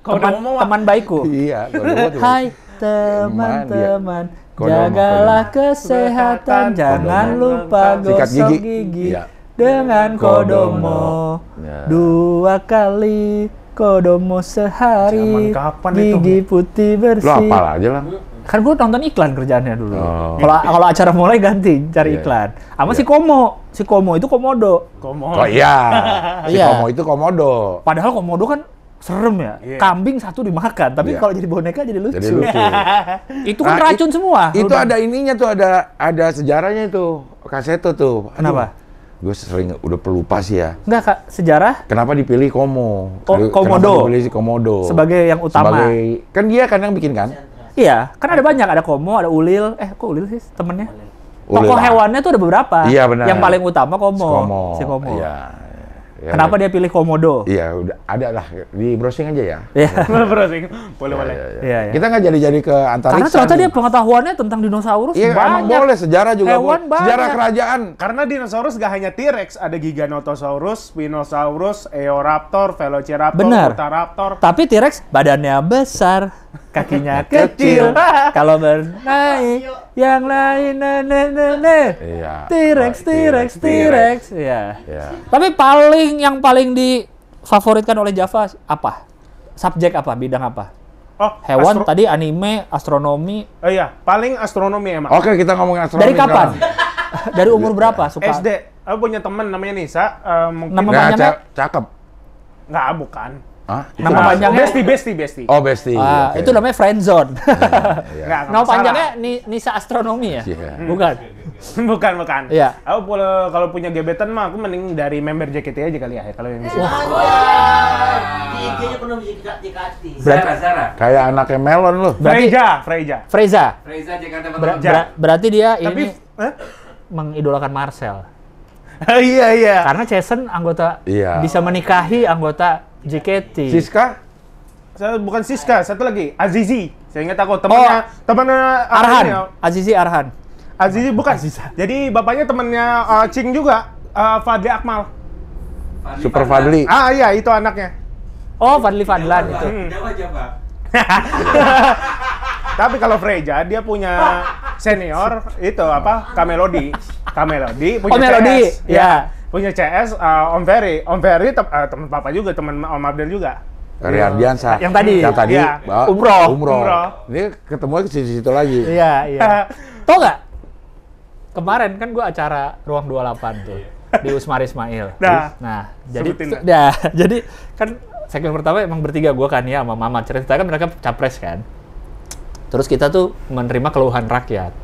Teman baikku. iya, kodomo tuh. Hai teman-teman, Kodomo, jagalah kesehatan, jangan lupa Sikat gosok gigi. gigi Iya. dengan kodomo. Ya. 2 kali kodomo sehari, Zaman kapan itu? gigi putih Lo bersih. apal aja lah. Kan gue nonton iklan kerjaannya dulu. Oh. Kalau acara mulai ganti cari Iya. iklan. Sama si Komo itu komodo. Komodo. Oh iya, si Iya. komo itu komodo. Padahal komodo kan serem ya. Iya. Kambing satu dimakan, tapi Iya. kalau jadi boneka jadi lucu. Jadi lucu. Itu kan Nah, racun semua. Itu Udah. ada ininya tuh, ada sejarahnya itu, kaseto tuh. Kenapa? Gue sering udah pelupa sih ya. Enggak, Kak, sejarah Kenapa dipilih Komo? Oh, Kenapa Komodo. dipilih si Komodo? sebagai yang utama. Kan dia kan yang bikin kan? Iya, kan ada banyak, ada Komo, ada Ulil. Kok Ulil sih temennya? Ulil. Tokoh hewannya tuh ada beberapa. Iya, benar. Yang paling utama Komo. Si Komo. Iya. Ya, Kenapa dia pilih Komodo? Iya, udah ada lah di browsing aja ya. Iya. Browsing. Boleh. Iya, iya. Kita nggak jadi ke antariksa. Karena ternyata nih. dia pengetahuannya tentang dinosaurus Iya, emang banyak. boleh sejarah juga Hewan boleh. Sejarah banyak. kerajaan. Karena dinosaurus gak hanya T-Rex, ada Giganotosaurus, Spinosaurus, Eoraptor, Velociraptor, Benar. Utahraptor. Tapi T-Rex badannya besar, kakinya kecil. Kalau bernaik, yang lain Iya. T-Rex. Iya. Iya. Tapi yang paling difavoritkan oleh Java apa? Subjek apa? Bidang apa? Oh, Hewan tadi anime, astronomi. Oh iya, paling astronomi emang. Oke, kita ngomongin astronomi. Dari kapan? sekarang. Dari umur berapa suka? SD. Aku punya teman namanya Nisa. Mungkin Nama Nah, panjangnya? cakep. nggak, bukan. Hah? Nama panjangnya? Besti. Oh, Besti. Ah, Oke. itu namanya friendzone. Iya. Nggak Nama masalah. panjangnya Nisa Astronomi ya? Iya. Bukan. bukan. Iya. Aku kalau punya gebetan mah aku mending dari member JKT aja kali ya kalau yang di sini. IG-nya penuh JKT. Zara. Kayak anaknya Melon loh. Berarti- Freja. Freza. Reza Jakarta Ber- Barat. ber- berarti dia Tapi ini mengidolakan Marcel. iya. Karena Jason anggota Iya. bisa menikahi anggota JKT. Siska? Saya bukan Siska, satu lagi Azizi. Saya ingat aku Oh. temannya Arhan, ini ya. Azizi Arhan. Azizi bukan. Jadi bapaknya temannya Cing juga, Fadli Akmal. Super Fadli. Ah iya, itu anaknya. Oh, Fadli Fadlan itu. Jawa. Tapi kalau Freja dia punya senior itu apa? Kamelodi punya Oh, Melody. CS. Ya. Punya CS Om Ferry. Om Ferry teman papa juga, teman Om Abdel juga. Dari Ardiansa. Yang tadi. Yang tadi. Iya. Umroh. Umroh. Ini ketemu ke situ lagi. Iya, iya. Tau nggak? Kemarin kan gua acara Ruang 28 tuh di Usmar Ismail. Nah, jadi sebutin jadi kan segmen pertama emang bertiga gua kan ya sama Mama. Ceritakan mereka capres kan. Terus kita tuh menerima keluhan rakyat.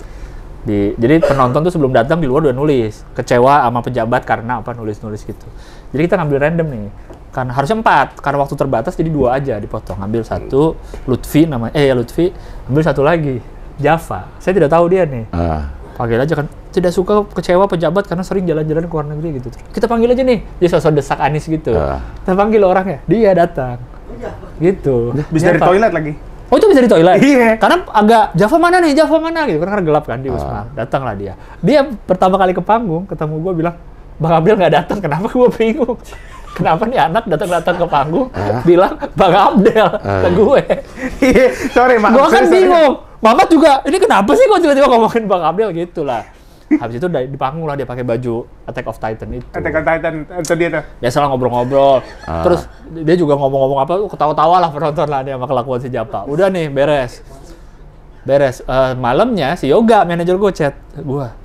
Jadi penonton tuh sebelum datang di luar udah nulis kecewa sama pejabat karena apa nulis gitu. Jadi kita ngambil random nih. Karena harusnya 4, karena waktu terbatas jadi 2 aja dipotong. Ambil satu Lutfi Lutfi, ambil satu lagi Java. Saya tidak tahu dia nih. Panggil aja kan. Tidak suka kecewa pejabat karena sering jalan-jalan ke luar negeri gitu. Kita panggil aja nih. Dia sosok desak Anies gitu. Kita panggil orangnya. Dia datang. Gitu. Bisa dari Java. toilet lagi. Oh, itu bisa di toilet? Iya. Karena agak, Java mana gitu. Karena gelap kan di Wisma. Datanglah dia. Dia pertama kali ke panggung, ketemu gue bilang, Bang Abdel nggak datang, kenapa gue bingung. Kenapa nih anak datang ke panggung bilang Bang Abdel ke gue. Iya, sorry Mak. Gue kan Sorry. bingung. Mama juga, ini kenapa sih kok tiba-tiba ngomongin Bang Abdel gitu lah. Habis itu di panggung lah dia pakai baju Attack of Titan itu. Attack on Titan, itu dia tuh. Biasalah ngobrol-ngobrol. Terus dia juga ngomong-ngomong apa, ketawa-tawa lah penonton lah dia sama kelakuan si Japa. Udah nih, beres. Malamnya si Yoga, manajer gue chat gua.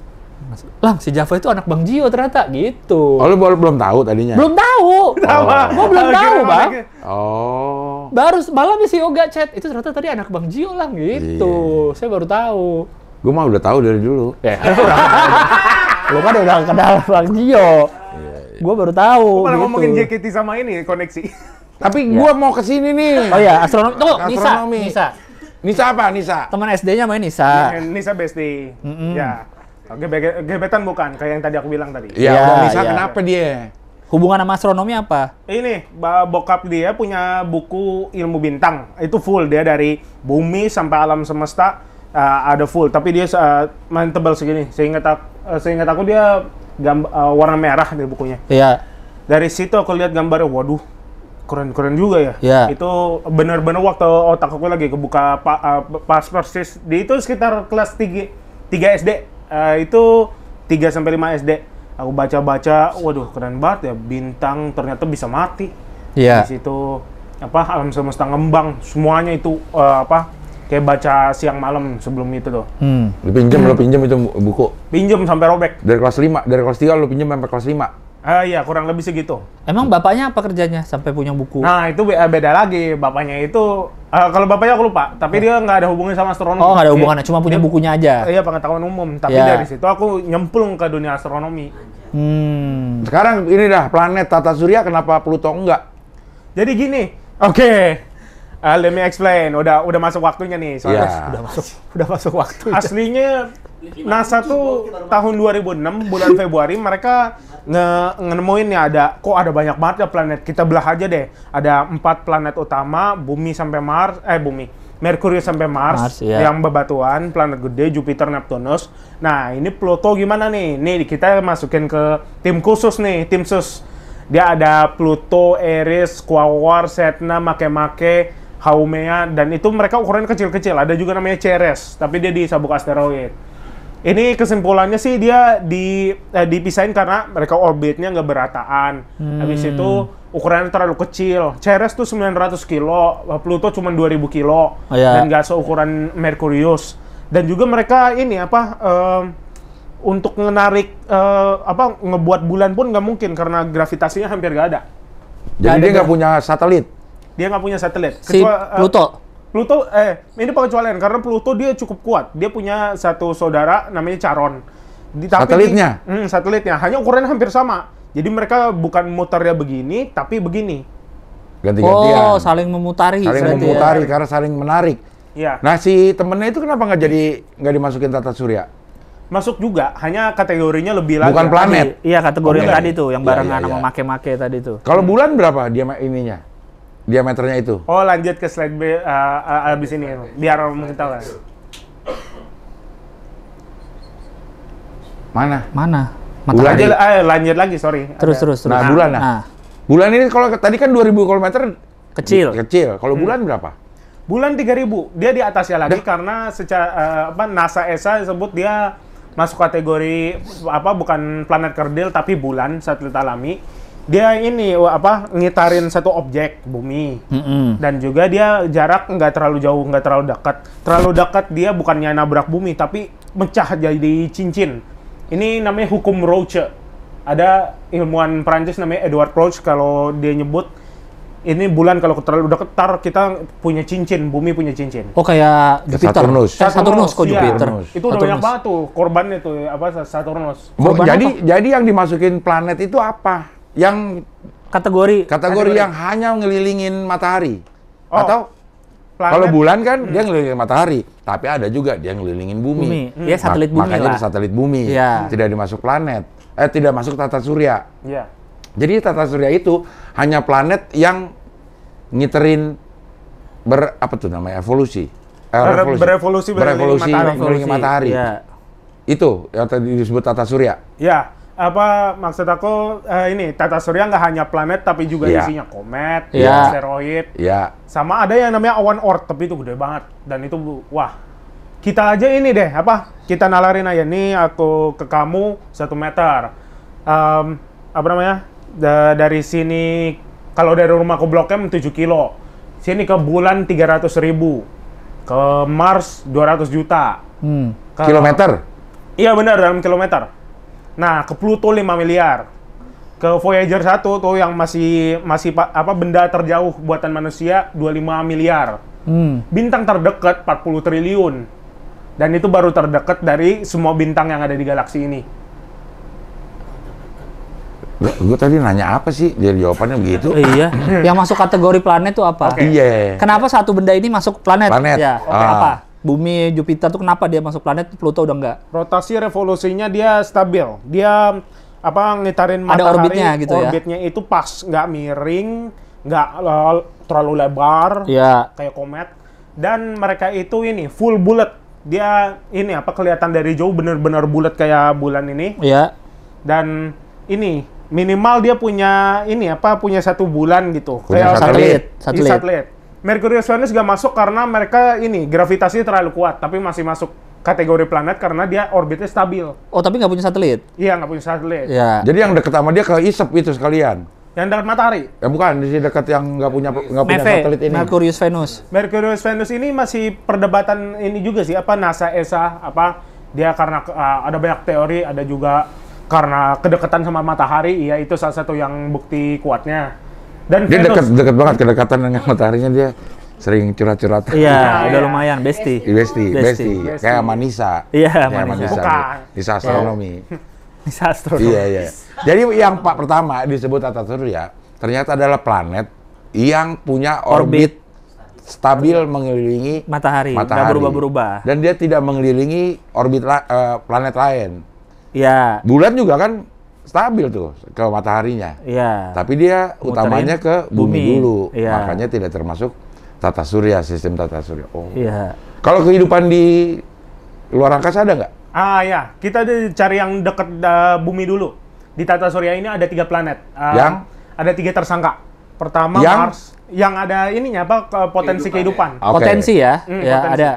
Lang, si Java itu anak Bang Gio ternyata gitu. Oh, lu belum tahu tadinya? Belum tahu. Gua belum tahu, Bang. Oh. Baru malamnya si Yoga chat, itu ternyata tadi anak Bang Gio Lang gitu. Saya baru tahu. Gue mah udah tahu dari dulu. Ya, lu kan udah kenal Bang Gio. Gua baru tahu. Malah gitu. ngomongin JKT sama ini koneksi. Tapi gua mau ke sini nih. Oh ya, astronomi. Tuh, Astronomi. Nisa. Nisa apa? Nisa? Teman SD-nya main Nisa. Nisa Besti. Ya. Gebetan bukan kayak yang tadi aku bilang tadi. Iya, Iya, udah Nisa iya. kenapa dia? Hubungan sama astronomi apa? Ini bokap dia punya buku ilmu bintang. Itu full dia dari bumi sampai alam semesta ada full. Tapi dia main tebal segini. Seingat aku dia warna merah di bukunya. Iya. Dari situ aku lihat gambarnya, waduh, keren-keren juga ya. Iya. Itu bener-bener waktu otak aku lagi kebuka pas persis. Di itu sekitar kelas 3 SD. Itu 3 sampai 5 SD. Aku baca-baca, waduh keren banget ya, bintang ternyata bisa mati. Iya. Di situ alam semesta ngembang, semuanya itu kayak baca siang malam sebelum itu tuh. Lu pinjam itu buku. Pinjem sampai robek. Dari kelas 5, dari kelas 3 lu pinjam sampai kelas 5. Iya, kurang lebih segitu. Emang bapaknya apa kerjanya sampai punya buku? Nah, itu beda lagi. Bapaknya itu, kalau bapaknya aku lupa, tapi dia nggak ada hubungannya sama astronomi. Oh, nggak ada hubungannya, cuma punya bukunya aja. Iya, pengetahuan umum. Tapi Iya. dari situ aku nyemplung ke dunia astronomi. Sekarang ini dah planet tata surya kenapa Pluto enggak? Jadi gini, oke. Let me explain. Udah masuk waktunya nih. Soalnya Iya. Udah masuk waktu. aslinya NASA tuh tahun 2006 bulan Februari mereka nemuin nih ada banyak banget ya planet. Kita belah aja deh. Ada 4 planet utama, bumi sampai Mars, Merkurius sampai Mars, iya. yang bebatuan, planet gede, Jupiter, Neptunus. Nah, ini Pluto gimana nih? Nih kita masukin ke tim khusus nih, tim sus. Dia ada Pluto, Eris, Quaoar, Sedna, Makemake, Haumea, dan itu mereka ukurannya kecil-kecil. Ada juga namanya Ceres, tapi dia di sabuk asteroid. Ini kesimpulannya sih dia dipisahin karena mereka orbitnya nggak berataan. Habis itu ukurannya terlalu kecil. Ceres tuh 900 kilo, Pluto cuma 2000 kilo, Oh, iya. dan nggak seukuran Merkurius. Dan juga mereka ini untuk ngebuat bulan pun nggak mungkin karena gravitasinya hampir nggak ada. Jadi dia nggak punya satelit. Dia nggak punya satelit. Si Pluto. Pluto, ini pengecualian karena Pluto dia cukup kuat. Dia punya satu saudara namanya Charon. Satelitnya? Satelitnya. Hanya ukurannya hampir sama. Jadi mereka bukan muternya begini, tapi begini. Ganti-gantian. Oh, saling memutari. Saling berarti memutari ya. karena saling menarik. Iya. Nah, si temennya itu kenapa nggak dimasukin tata surya? Masuk juga, hanya kategorinya lebih lagi. Bukan planet. Iya, kategori yang Oke. tadi tuh, yang Iya, barengan iya, sama iya. make-make tadi tuh. Kalau bulan berapa diameternya itu? Oh, lanjut ke slide abis ini. Biar mungkin tahu. Mana? Bulan Matahari. Lanjut lagi, sorry. Terus. Nah, bulan lah. Nah, Bulan ini kalau tadi kan 2000 km kecil. Kecil. Kalau bulan berapa? Bulan 3000, dia di atasnya lagi karena secara NASA ESA sebut dia masuk kategori bukan planet kerdil tapi bulan, satelit alami. Dia ini ngitarin satu objek bumi. Dan juga dia jarak nggak terlalu jauh, nggak terlalu dekat. Terlalu dekat dia bukannya nabrak bumi tapi mecah jadi cincin. Ini namanya hukum Roche. Ada ilmuwan Prancis namanya Edward Roche, kalau dia nyebut ini bulan kalau terlalu dekat kita punya cincin, bumi punya cincin. Oh, kayak Jupiter. Saturnus kok iya. Jupiter. Itu udah banyak banget tuh korbannya tuh Saturnus. Jadi yang dimasukin planet itu apa? Yang Kategori. yang hanya ngelilingin matahari. Oh, Atau planet- kalau bulan kan dia ngelilingin matahari, tapi ada juga dia ngelilingin bumi. Dia satelit bumi Makanya lah. dia satelit bumi. Iya. Tidak dimasuk planet. Tidak masuk tata surya. Iya. Jadi tata surya itu hanya planet yang ngiterin evolusi. Berevolusi Berevolusi matahari. mengelilingi matahari. Iya. Itu yang tadi disebut tata surya. Ya, apa maksud aku ini tata surya nggak hanya planet tapi juga Iya. isinya komet, Iya. asteroid, Ya, sama ada yang namanya awan Oort tapi itu gede banget dan itu wah kita aja ini deh apa kita nalarin aja nih aku ke kamu 1 meter. Apa namanya dari sini kalau dari rumah ke Blok M 7 kilo, sini ke bulan 300.000, ke Mars 200 juta. Ke- kilometer. Iya benar dalam kilometer. Nah ke Pluto 5 miliar, ke Voyager 1 tuh yang masih apa benda terjauh buatan manusia 25 miliar. Bintang terdekat 40 triliun. Dan itu baru terdekat dari semua bintang yang ada di galaksi ini. Gue tadi nanya apa sih? Jadi jawabannya begitu. Iya. Yang masuk kategori planet tuh apa? Oke. Iya. Kenapa satu benda ini masuk planet? Planet. Ya. Ah. Apa? Bumi, Jupiter tuh kenapa dia masuk planet? Pluto udah enggak? Rotasi revolusinya dia stabil. Dia apa ngitarin Ada matahari. orbitnya gitu ya? Orbitnya itu pas, nggak miring, nggak terlalu lebar, Iya. kayak komet. Dan mereka itu ini full bulat. Dia ini apa kelihatan dari jauh bener-bener bulat kayak bulan ini. Iya. Dan ini minimal dia punya ini apa punya 1 bulan gitu. Punya Kayak satelit. Satelit. Satelit. Merkurius Venus gak masuk karena mereka ini gravitasinya terlalu kuat, tapi masih masuk kategori planet karena dia orbitnya stabil. Oh, tapi nggak punya satelit? Iya nggak punya satelit. Iya. Jadi yang deket sama dia ke isep itu sekalian. Yang dekat matahari. Ya bukan, di sini dekat yang nggak punya satelit ini. Merkurius Venus. Merkurius Venus ini masih perdebatan ini juga sih apa NASA ESA apa dia karena ada banyak teori, ada juga karena kedekatan sama matahari, iya itu salah satu yang bukti kuatnya. Dan Dia Venus dekat banget kedekatan dengan mataharinya, dia sering curhat-curhat. Iya, udah iya. lumayan, Besti. Besti. Kayak Manisa. Iya, Kayak Manisa. Bukan. Nisa astronomi. Bisa astronomi. Iya. Jadi yang pertama disebut tata surya ternyata adalah planet yang punya orbit stabil mengelilingi Matahari, nggak berubah-berubah. Dan dia tidak mengelilingi orbit planet lain. Iya. Bulan juga kan stabil tuh ke mataharinya. Iya. Tapi dia Muterin utamanya ke bumi bumi. dulu. Iya. Makanya tidak termasuk tata surya, sistem tata surya. Oh. Iya. Kalau kehidupan di luar angkasa ada nggak? ya, kita cari yang dekat bumi dulu. Di tata surya ini ada 3 planet. Yang? Ada 3 tersangka. Pertama Yang? Mars, yang ada ininya apa potensi kehidupan. Oke. Potensi ya. Ya, potensi. ada.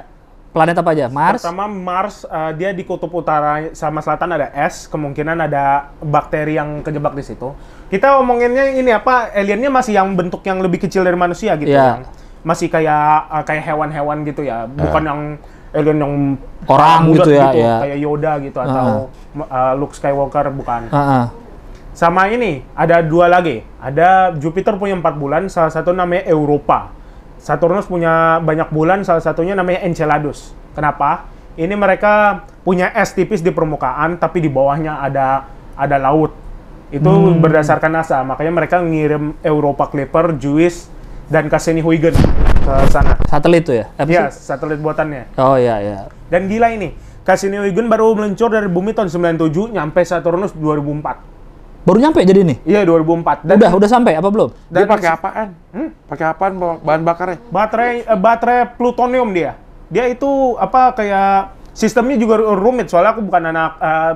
Planet apa aja? Mars. Pertama Mars, dia di kutub utara sama selatan ada es, kemungkinan ada bakteri yang kejebak di situ. Kita omonginnya ini apa, aliennya masih yang bentuk yang lebih kecil dari manusia gitu, Iya. yang masih kayak hewan-hewan gitu ya, bukan yang alien yang Orang bulat gitu ya, iya. kayak Yoda gitu atau Luke Skywalker, bukan. Heeh. Sama ini ada 2 lagi, ada Jupiter punya 4 bulan, salah satu namanya Europa. Saturnus punya banyak bulan, salah satunya namanya Enceladus. Kenapa? Ini mereka punya es tipis di permukaan, tapi di bawahnya ada laut. Itu berdasarkan NASA, makanya mereka ngirim Europa Clipper, JUICE, dan Cassini-Huygens ke sana. Satelit tuh ya? Apa Iya, sih? satelit buatannya. Oh iya, iya. Dan gila ini, Cassini-Huygens baru meluncur dari bumi tahun 97, nyampe Saturnus 2004. Baru nyampe jadi nih? Iya, 2004. Udah sampai apa belum? Dia Dan- pakai apaan? Pakai apaan bahan bakarnya? baterai plutonium dia. Dia itu apa kayak sistemnya juga rumit soalnya aku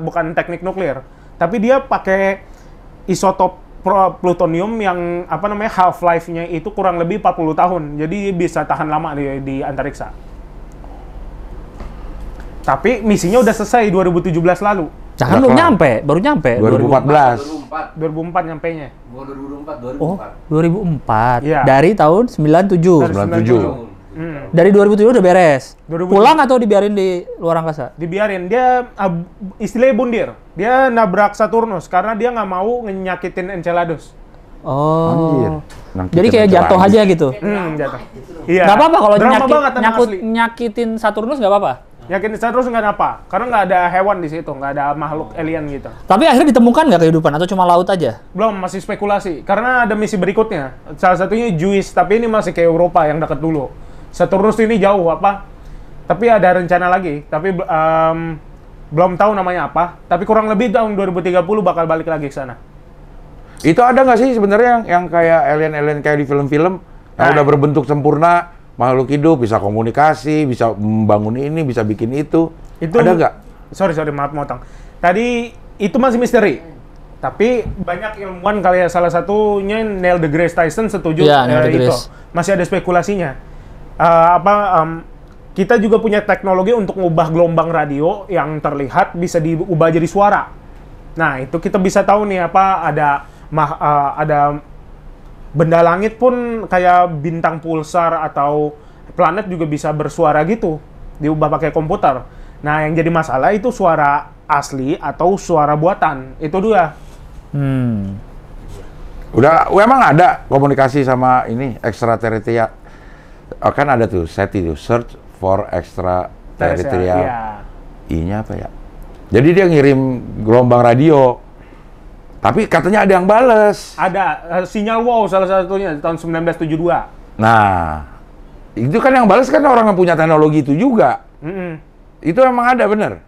bukan teknik nuklir. Tapi dia pakai isotop plutonium yang apa namanya half life-nya itu kurang lebih 40 tahun. Jadi bisa tahan lama di antariksa. Tapi misinya udah selesai 2017 lalu. Nah, kan belum nyampe, baru nyampe. 2014. 2004 nyampenya. Gua 2004, Oh, 2004. 2004. Iya. Dari tahun 97. Dari 97. Dari 2007 udah beres. 2007. Pulang atau dibiarin di luar angkasa? Dibiarin, dia istilahnya bundir. Dia nabrak Saturnus karena dia nggak mau nyakitin Enceladus. Oh. Anjir. Nang Jadi kita kayak bentar jatuh lagi. aja gitu. Jatuh. Iya. Nggak apa-apa kalau Drama banget emang asli. nyakitin Saturnus nggak apa-apa. Nyakitin Saturnus nggak apa, karena nggak ada hewan di situ, nggak ada makhluk alien gitu. Tapi akhirnya ditemukan nggak kehidupan atau cuma laut aja? Belum, masih spekulasi. Karena ada misi berikutnya. Salah satunya JUICE, tapi ini masih ke Eropa yang dekat dulu. Saturnus ini jauh apa? Tapi ada rencana lagi. Tapi belum tahu namanya apa. Tapi kurang lebih tahun 2030 bakal balik lagi ke sana. Itu ada nggak sih sebenarnya yang kayak alien-alien kayak di film-film yang udah berbentuk sempurna, makhluk hidup, bisa komunikasi, bisa membangun ini, bisa bikin itu. Itu Ada nggak? Sorry, maaf motong. Tadi itu masih misteri. Tapi banyak ilmuwan kayak salah satunya Neil deGrasse Tyson setuju Iya, Neil itu. deGrasse. Masih ada spekulasinya. Kita juga punya teknologi untuk mengubah gelombang radio yang terlihat bisa diubah jadi suara. Nah, itu kita bisa tahu nih ada benda langit pun kayak bintang pulsar atau planet juga bisa bersuara gitu, diubah pakai komputer. Nah, yang jadi masalah itu suara asli atau suara buatan. Itu dia. Udah, emang ada komunikasi sama ini extraterrestrial. Kan ada tuh SETI tuh, Search for Extraterrestrial. Iya. I-nya apa ya? Jadi dia ngirim gelombang radio. Tapi katanya ada yang bales. Ada sinyal wow salah satunya tahun 1972. Nah, itu kan yang bales kan orang yang punya teknologi itu juga. Itu emang ada bener?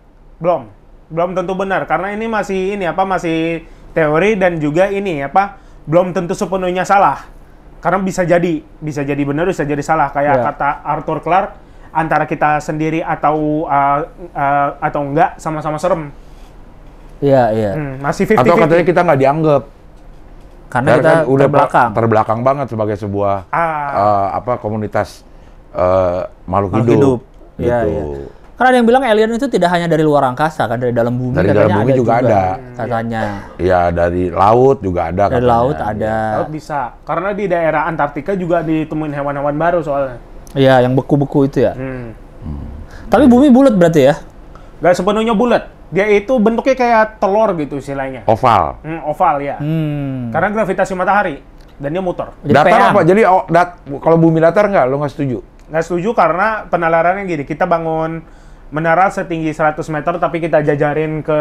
Belum tentu benar karena ini masih masih teori dan juga belum tentu sepenuhnya salah. Karena bisa jadi benar, bisa jadi salah. Kayak kata Arthur Clarke, antara kita sendiri atau enggak sama-sama serem. Iya. Masih 50-50. Atau katanya kita nggak dianggap. Karena kita kan udah terbelakang banget sebagai sebuah komunitas makhluk Makhluk hidup. Iya, Gitu. iya. Karena ada yang bilang alien itu tidak hanya dari luar angkasa, kan dari dalam bumi. Dari katanya dalam bumi juga ada. Katanya. Iya, dari laut juga ada. Dari katanya. laut ada. Laut bisa. Karena di daerah Antartika juga ditemuin hewan-hewan baru soalnya. Iya, yang beku-beku itu ya. Tapi bumi bulat berarti ya? Gak sepenuhnya bulat. Dia itu bentuknya kayak telur gitu istilahnya. Oval. Oval ya. Karena gravitasi matahari. Dan dia muter. Jadi Datar peang. apa? Jadi kalau bumi datar nggak? Lo nggak setuju? Nggak setuju karena penalarannya gini. Kita bangun menara setinggi 100 meter tapi kita jajarin ke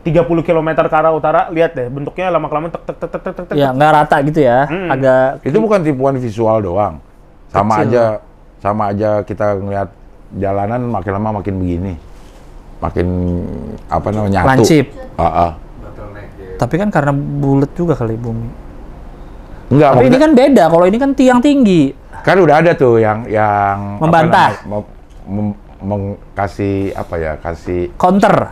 30 km ke arah utara. Lihat deh, bentuknya lama-kelamaan tek. Ya, nggak rata gitu ya. Agak Itu bukan tipuan visual doang. Kecil. Sama aja kita ngeliat jalanan makin lama makin begini. Makin nyatu. lancip. Bottleneck ya. Tapi kan karena bulat juga kali bumi. Enggak, Tapi ini kan beda. Kalau ini kan tiang tinggi. kan udah ada tuh yang Membantah. kasih kasih Counter.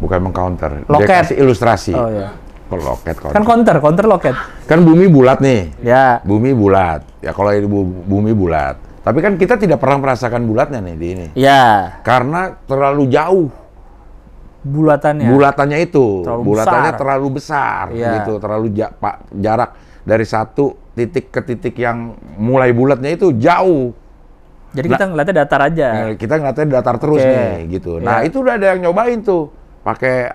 bukan mengcounter, dia Loket. kasih ilustrasi. Oh iya. Kok loket Kan counter loket. Kan bumi bulat nih. Ya. Bumi bulat. Ya kalau ini bumi bulat. Tapi kan kita tidak pernah merasakan bulatnya nih di ini. Ya. Karena terlalu jauh Bulatannya. bulatannya itu. Terlalu Bulatannya besar. terlalu besar Iya. gitu, terlalu jarak dari satu titik ke titik yang mulai bulatnya itu jauh. Jadi kita ngeliatnya datar aja. Nah, kita ngeliatnya datar terus Oke. nih gitu. Nah, Iya. itu udah ada yang nyobain tuh. Pakai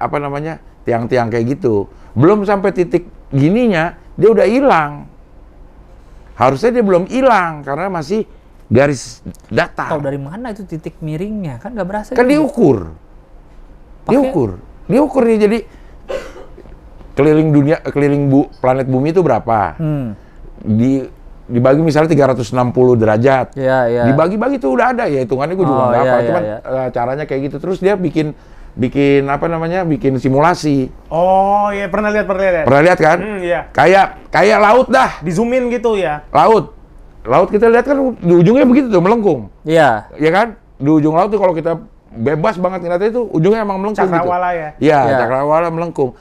tiang-tiang kayak gitu. Belum sampai titik gininya, dia udah hilang. Harusnya dia belum hilang karena masih garis datar. Tahu dari mana itu titik miringnya? Kan nggak berasa. Kan gitu. diukur. Pakai- Diukur nih, jadi keliling planet bumi itu berapa? Dibagi misalnya 360 derajat. Iya, iya. Dibagi-bagi tuh udah ada ya hitungannya, gue juga Oh, nggak iya, apa. iya, Cuman iya. caranya kayak gitu. Terus dia bikin simulasi. Oh iya, pernah lihat. Pernah lihat kan? Iya. Kayak laut dah. Di zoomin gitu ya. Laut kita lihat kan di ujungnya begitu tuh, melengkung. Iya. Ya kan? Di ujung laut tuh kalau kita bebas banget ngeliatnya itu ujungnya emang melengkung Cakrawala gitu. ya? Iya, Iya. cakrawala melengkung.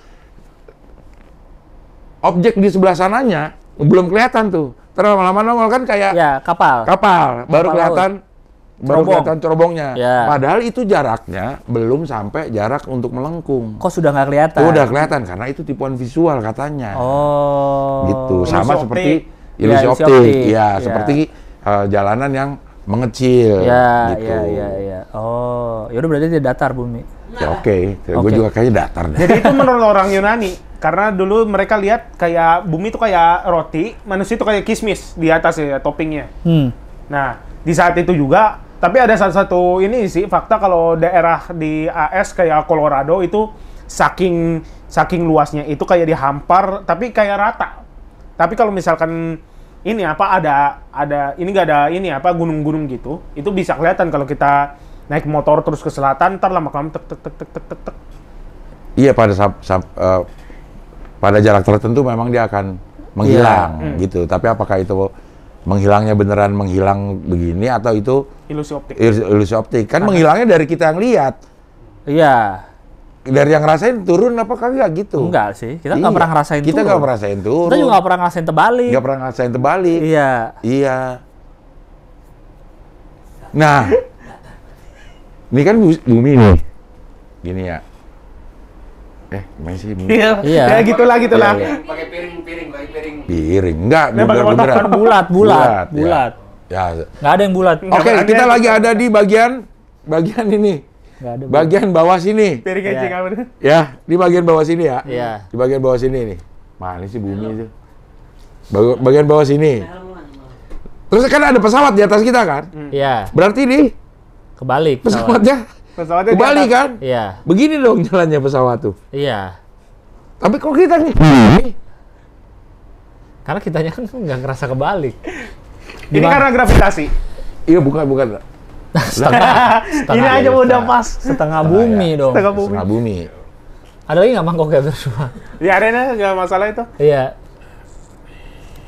Objek di sebelah sananya belum kelihatan tuh. Terus lama-lama nongol kan kayak Ya, kapal. baru Kapal kelihatan Cerobong. cerobongnya. Ya. Padahal itu jaraknya belum sampai jarak untuk melengkung. Kok sudah nggak kelihatan? Itu udah kelihatan karena itu tipuan visual katanya. Oh. Gitu. Ilusi Sama optik. seperti Ya, ilusi ilusi optik. optik. Ya, Ya. seperti jalanan yang mengecil Ya, gitu. ya. Oh, ya udah berarti dia datar bumi. Ya, oke. Gue Oke. juga kayaknya datar deh. Jadi itu menurut orang Yunani. Karena dulu mereka lihat kayak bumi itu kayak roti, manusia itu kayak kismis di atas ya toppingnya. Nah, di saat itu juga, tapi ada satu ini sih fakta kalau daerah di AS kayak Colorado itu saking luasnya itu kayak dihampar, tapi kayak rata. Tapi kalau misalkan ini ada ini nggak ada gunung-gunung gitu, itu bisa kelihatan kalau kita naik motor terus ke selatan, ntar lama-kelamaan tek. Iya, pada jarak tertentu memang dia akan menghilang gitu. Tapi apakah itu menghilangnya beneran menghilang begini atau itu Ilusi optik. ilusi optik? Kan menghilangnya dari kita yang lihat. Iya. dari yang ngerasain turun apa kagak gitu? Enggak sih, kita nggak Iya. pernah ngerasain Kita turun. nggak ngerasain turun. Kita juga nggak pernah ngerasain terbalik. Nggak pernah ngerasain terbalik. Iya. Iya. Nah, ini kan bumi nih. Gini ya. Gimana sih bumi? Iya. Iya. Ya gitulah. Iya. Pakai piring, pakai piring. Piring. Enggak, Ini pakai kotak beneran. kan Bulat. Ya. Ya. Nggak ada yang bulat. Oke, Nggak, kita dia- lagi ada di bagian ini. Nggak ada. Bagian bawah sini. Piring Iya. cing apa? Ya, di bagian bawah sini ya. Iya. Di bagian bawah sini nih. Mana sih bumi itu? Bagian bawah sini. Terus kan ada pesawat di atas kita kan? Iya. Berarti nih Kebalik. pesawatnya Pesawatnya di kembali atas. kan? Iya. Begini dong jalannya pesawat tuh. Iya. Tapi kok kita nih? Karena kitanya kan nggak ngerasa kebalik. Ini karena gravitasi. Iya, bukan. Ini aja udah pas. Setengah bumi dong. Setengah bumi. Setengah bumi. Ada lagi nggak mangkok ya berdua? Ya Arena nggak masalah itu. Iya.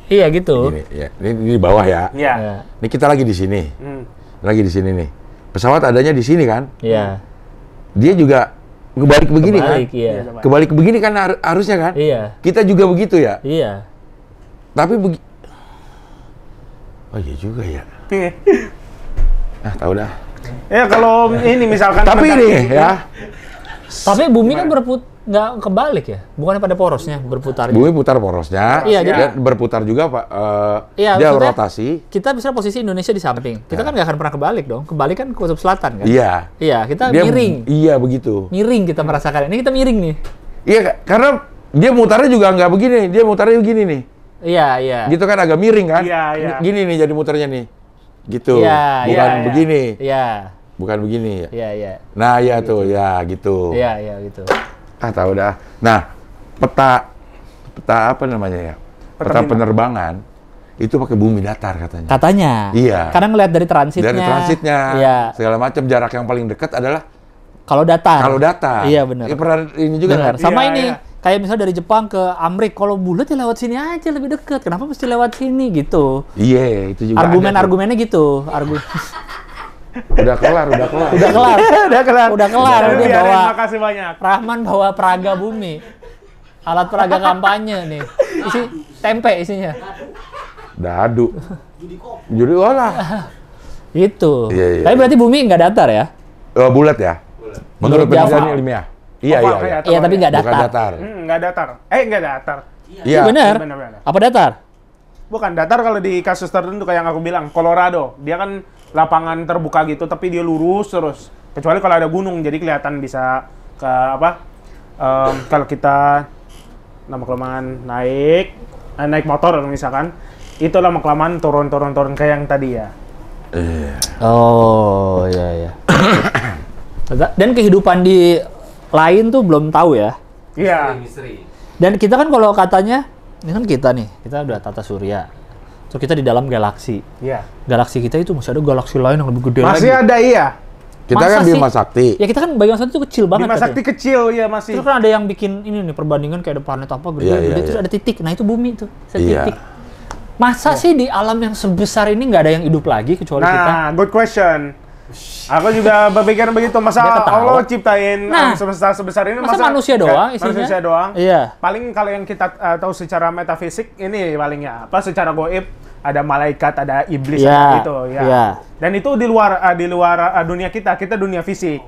Iya gitu. Gini, ya. Ini di bawah ya. Iya. Iya. Ini kita lagi di sini. Hmm. Lagi di sini nih. Pesawat adanya di sini kan? Iya. Dia juga kebalik begini Kebalik, kan? iya. Kebalik begini kan harusnya kan? Iya. Kita juga begitu ya. Iya. Tapi oh iya juga ya. Tahu dah. Ya kalau ini misalkan Tapi mendaki- nih ya, Tapi bumi kan nggak kebalik ya? Bukannya pada porosnya berputar. bumi putar porosnya. Iya, dan jadi- berputar juga Pak. Iya, Dia maksudnya- rotasi. Kita bisa posisi Indonesia di samping. Kita kan nggak akan pernah kebalik dong. Kebalik kan kutub selatan kan? Iya. Iya, kita Dia miring. Iya begitu. Miring kita merasakan. Ini kita miring nih. Iya, karena dia mutarnya juga nggak begini. Dia mutarnya begini nih. Iya, iya. Gitu kan agak miring kan? Iya, iya. Gini nih jadi muternya nih. Gitu. Iya, Bukan iya. begini. Iya. Bukan begini. Iya, iya. Nah, ya tuh, ya gitu. Iya, iya gitu. Tahu dah. Nah, peta apa namanya ya? Peta bintang. penerbangan itu pakai bumi datar katanya. Katanya. Iya. Karena ngelihat dari transitnya. Dari transitnya, Iya. segala macam jarak yang paling dekat adalah Kalau datar. kalau datar. Iya, benar. Ya, pernah ini juga Benar. kan? Sama Iya, ini. iya. Kayak misalnya dari Jepang ke Amrik, kalau bulat ya lewat sini aja lebih deket. Kenapa mesti lewat sini gitu? Iya, itu juga. ada tuh. Argumen-argumennya gitu. Udah kelar. Udah kelar. Udah kelar. Udah kelar. Udah, Dia biarin, bawa makasih banyak. Rahman bawa peraga bumi. Alat peraga kampanye nih. Isi tempe isinya. Dadu. Jadi olah. Gitu. Iya, iya, Tapi iya. berarti bumi nggak datar ya? Bulat ya? Menurut Menurut Java. penelitian ilmiah. Iya, Apa iya, kayak iya. atau Iya, tapi nggak Bukan datar. datar. Nggak datar. Nggak datar. Iya. Benar. Benar. Apa datar? Bukan datar kalau di kasus tertentu kayak yang aku bilang, Colorado. Dia kan lapangan terbuka gitu, tapi dia lurus terus. Kecuali kalau ada gunung, jadi kelihatan bisa ke apa? Kalau kita lama-kelamaan naik motor misalkan, itu lama-kelamaan turun kayak yang tadi ya. Oh, iya, iya. Dan kehidupan di lain tuh belum tahu ya. Iya. Misteri. Dan kita kan kalau katanya, ini kan kita udah tata surya. Terus kita di dalam galaksi. Iya. Galaksi kita itu masih ada galaksi lain yang lebih gede Masih lagi. ada iya. Kita Masa kan sih? Bima Sakti. Ya kita kan Bima Sakti itu kecil banget Bima Sakti katanya. kecil ya masih. Terus kan ada yang bikin ini nih perbandingan kayak ada planet apa gede, Iya, gede, iya, terus iya. ada titik. Nah itu bumi tuh, Iya. titik. Masa sih di alam yang sebesar ini nggak ada yang hidup lagi kecuali kita? Nah, good question. Aku juga berpikir begitu. Masa Dia ketawa. Allah ciptain Nah. semesta sebesar ini Masa manusia doang nggak- isinya? Manusia doang. Iya. Paling kalau yang kita tahu secara metafisik ini palingnya apa secara goib ada malaikat, ada iblis, Iya, ada gitu ya. iya. Dan itu di luar dunia kita dunia fisik.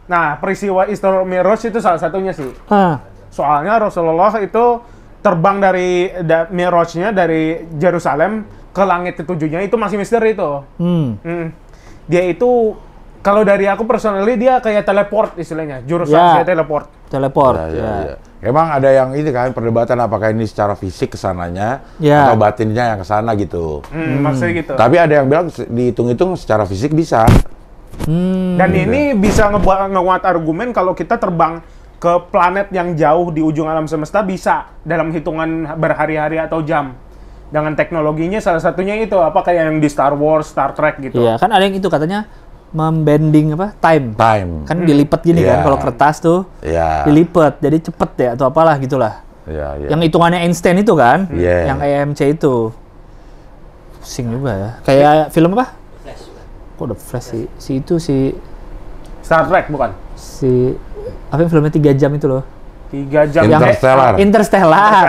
Nah, peristiwa Isra Mi'raj itu salah satunya sih. Soalnya Rasulullah itu terbang dari Mi'rajnya dari Yerusalem ke langit ketujuhnya itu masih misteri itu. Dia itu kalau dari aku personally dia kayak teleport istilahnya, jurusan Ya. saya teleport. Teleport. Ya, ya, ya. ya. Emang ada yang ini kan perdebatan apakah ini secara fisik kesananya Ya. atau batinnya yang kesana gitu. Maksudnya gitu. Tapi ada yang bilang dihitung-hitung secara fisik bisa. Dan ini bisa ngebuat argumen kalau kita terbang ke planet yang jauh di ujung alam semesta bisa dalam hitungan berhari-hari atau jam. Dengan teknologinya salah satunya itu apa kayak yang di Star Wars, Star Trek gitu. Iya, kan ada yang itu katanya membending apa? Time. Time. Kan dilipat gini Iya. kan kalau kertas tuh. Ya. Dilipat jadi cepet ya atau apalah gitulah. Ya, ya. Yang hitungannya Einstein itu kan, Iya. yang EMC itu. Pusing juga ya. Kayak film apa? Kok udah Flash sih? Si Star Trek bukan? Apa yang filmnya 3 jam itu loh? 3 jam. Interstellar. Interstellar.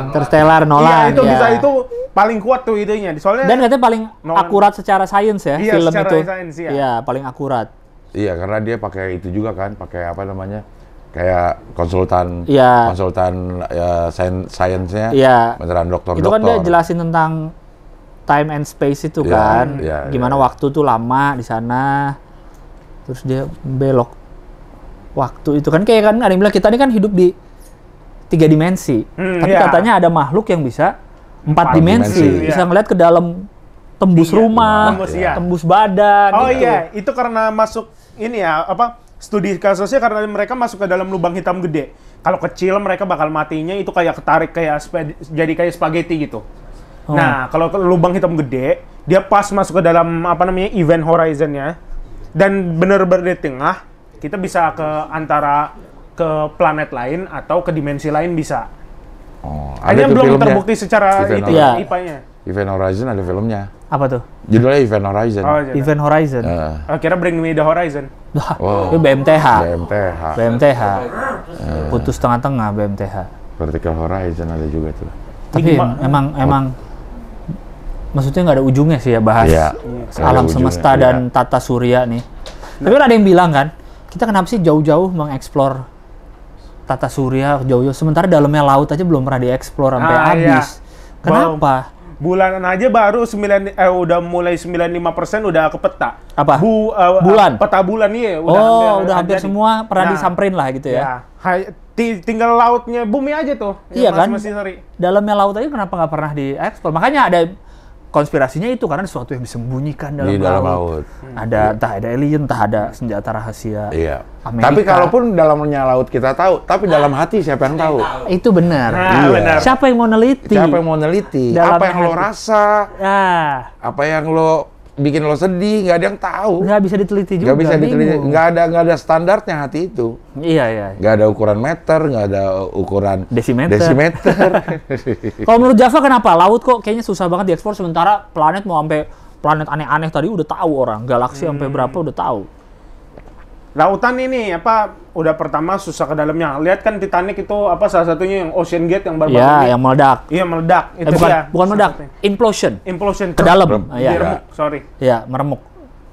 Interstellar Iya, Nolan. itu ya. bisa itu paling kuat tuh idenya. Soalnya Dan katanya paling Nolan. akurat secara sains ya Iya, film secara itu. sains, iya. Iya, paling akurat. Iya, karena dia pakai itu juga kan, pakai apa namanya? Kayak konsultan Iya. ya, sainsnya. Iya. Beneran dokter-dokter. Itu kan dia jelasin tentang time and space itu Iya, kan. iya, Gimana iya. waktu tuh lama di sana. Terus dia belok waktu itu kan kayak kan ada yang bilang kita ini kan hidup di 3 dimensi. Tapi iya. katanya ada makhluk yang bisa 4 dimensi, dimensi, bisa iya. ngeliat ke dalam tembus Iya, rumah, tembus, iya. tembus badan Oh gitu. iya, itu karena masuk ini ya, apa studi kasusnya karena mereka masuk ke dalam lubang hitam gede. Kalau kecil mereka bakal matinya itu kayak ketarik kayak jadi kayak spaghetti gitu. Oh. Nah, kalau ke lubang hitam gede, dia pas masuk ke dalam apa namanya event horizonnya dan bener-bener di tengah, kita bisa ke antara ke planet lain atau ke dimensi lain bisa. Oh, Hanya tuh belum filmnya. terbukti secara Event itu Horizon. ya, IPA-nya. Event Horizon ada filmnya. Apa tuh? Judulnya Event Horizon. Oh, jadi. Event Horizon. Kira Bring Me the Horizon. Wah, Wow. itu BMTH. BMTH. BMTH. Putus tengah-tengah BMTH. Vertical Horizon ada juga tuh. Tapi gimana? emang maksudnya nggak ada ujungnya sih ya bahas Iya. alam Ada semesta ujungnya, dan tata surya nih. Tapi kan ada yang bilang kan, kita kenapa sih jauh-jauh mengeksplor tata surya jauh-jauh, sementara dalamnya laut aja belum pernah dieksplor sampai Ah, iya. habis. Kenapa? Bulanan aja baru udah mulai 95% udah ke peta. Apa? Bulan? Peta bulan iya, Udah hampir jadi. semua pernah Nah, disamperin lah gitu ya. Ya, tinggal lautnya bumi aja tuh. Iya yang kan? masih cari. Dalamnya laut aja kenapa nggak pernah dieksplor? Makanya ada konspirasinya itu karena sesuatu yang disembunyikan dalam Di dalam laut. laut. Ada entah ada alien, entah ada senjata rahasia. Iya. Amerika. Tapi kalaupun dalamnya laut kita tahu, tapi dalam hati siapa yang tahu? Itu benar. Nah, Iya. benar. Siapa yang mau neliti? Siapa yang mau neliti? Dalam Apa yang lo hati. rasa? Ah, Apa yang lo bikin lo sedih? Nggak ada yang tahu. nggak bisa diteliti juga. Nggak bisa diteliti. bingung. Nggak ada standarnya hati itu. Iya, iya. Nggak ada ukuran meter, nggak ada ukuran Desimeter. Kalau menurut Java kenapa? Laut kok kayaknya susah banget diekspor sementara planet mau sampai planet aneh-aneh tadi udah tahu orang. Galaksi sampai berapa udah tahu. Lautan ini apa udah pertama susah ke dalamnya. Lihat kan Titanic itu apa salah satunya yang Ocean Gate yang baru-baru Ya, ini. yang meledak. Iya meledak. Itu Bukan, dia. bukan meledak. Salah satunya. Implosion. Implosion Ke dalam. Rem- Iya, Diremuk, sorry. iya, meremuk.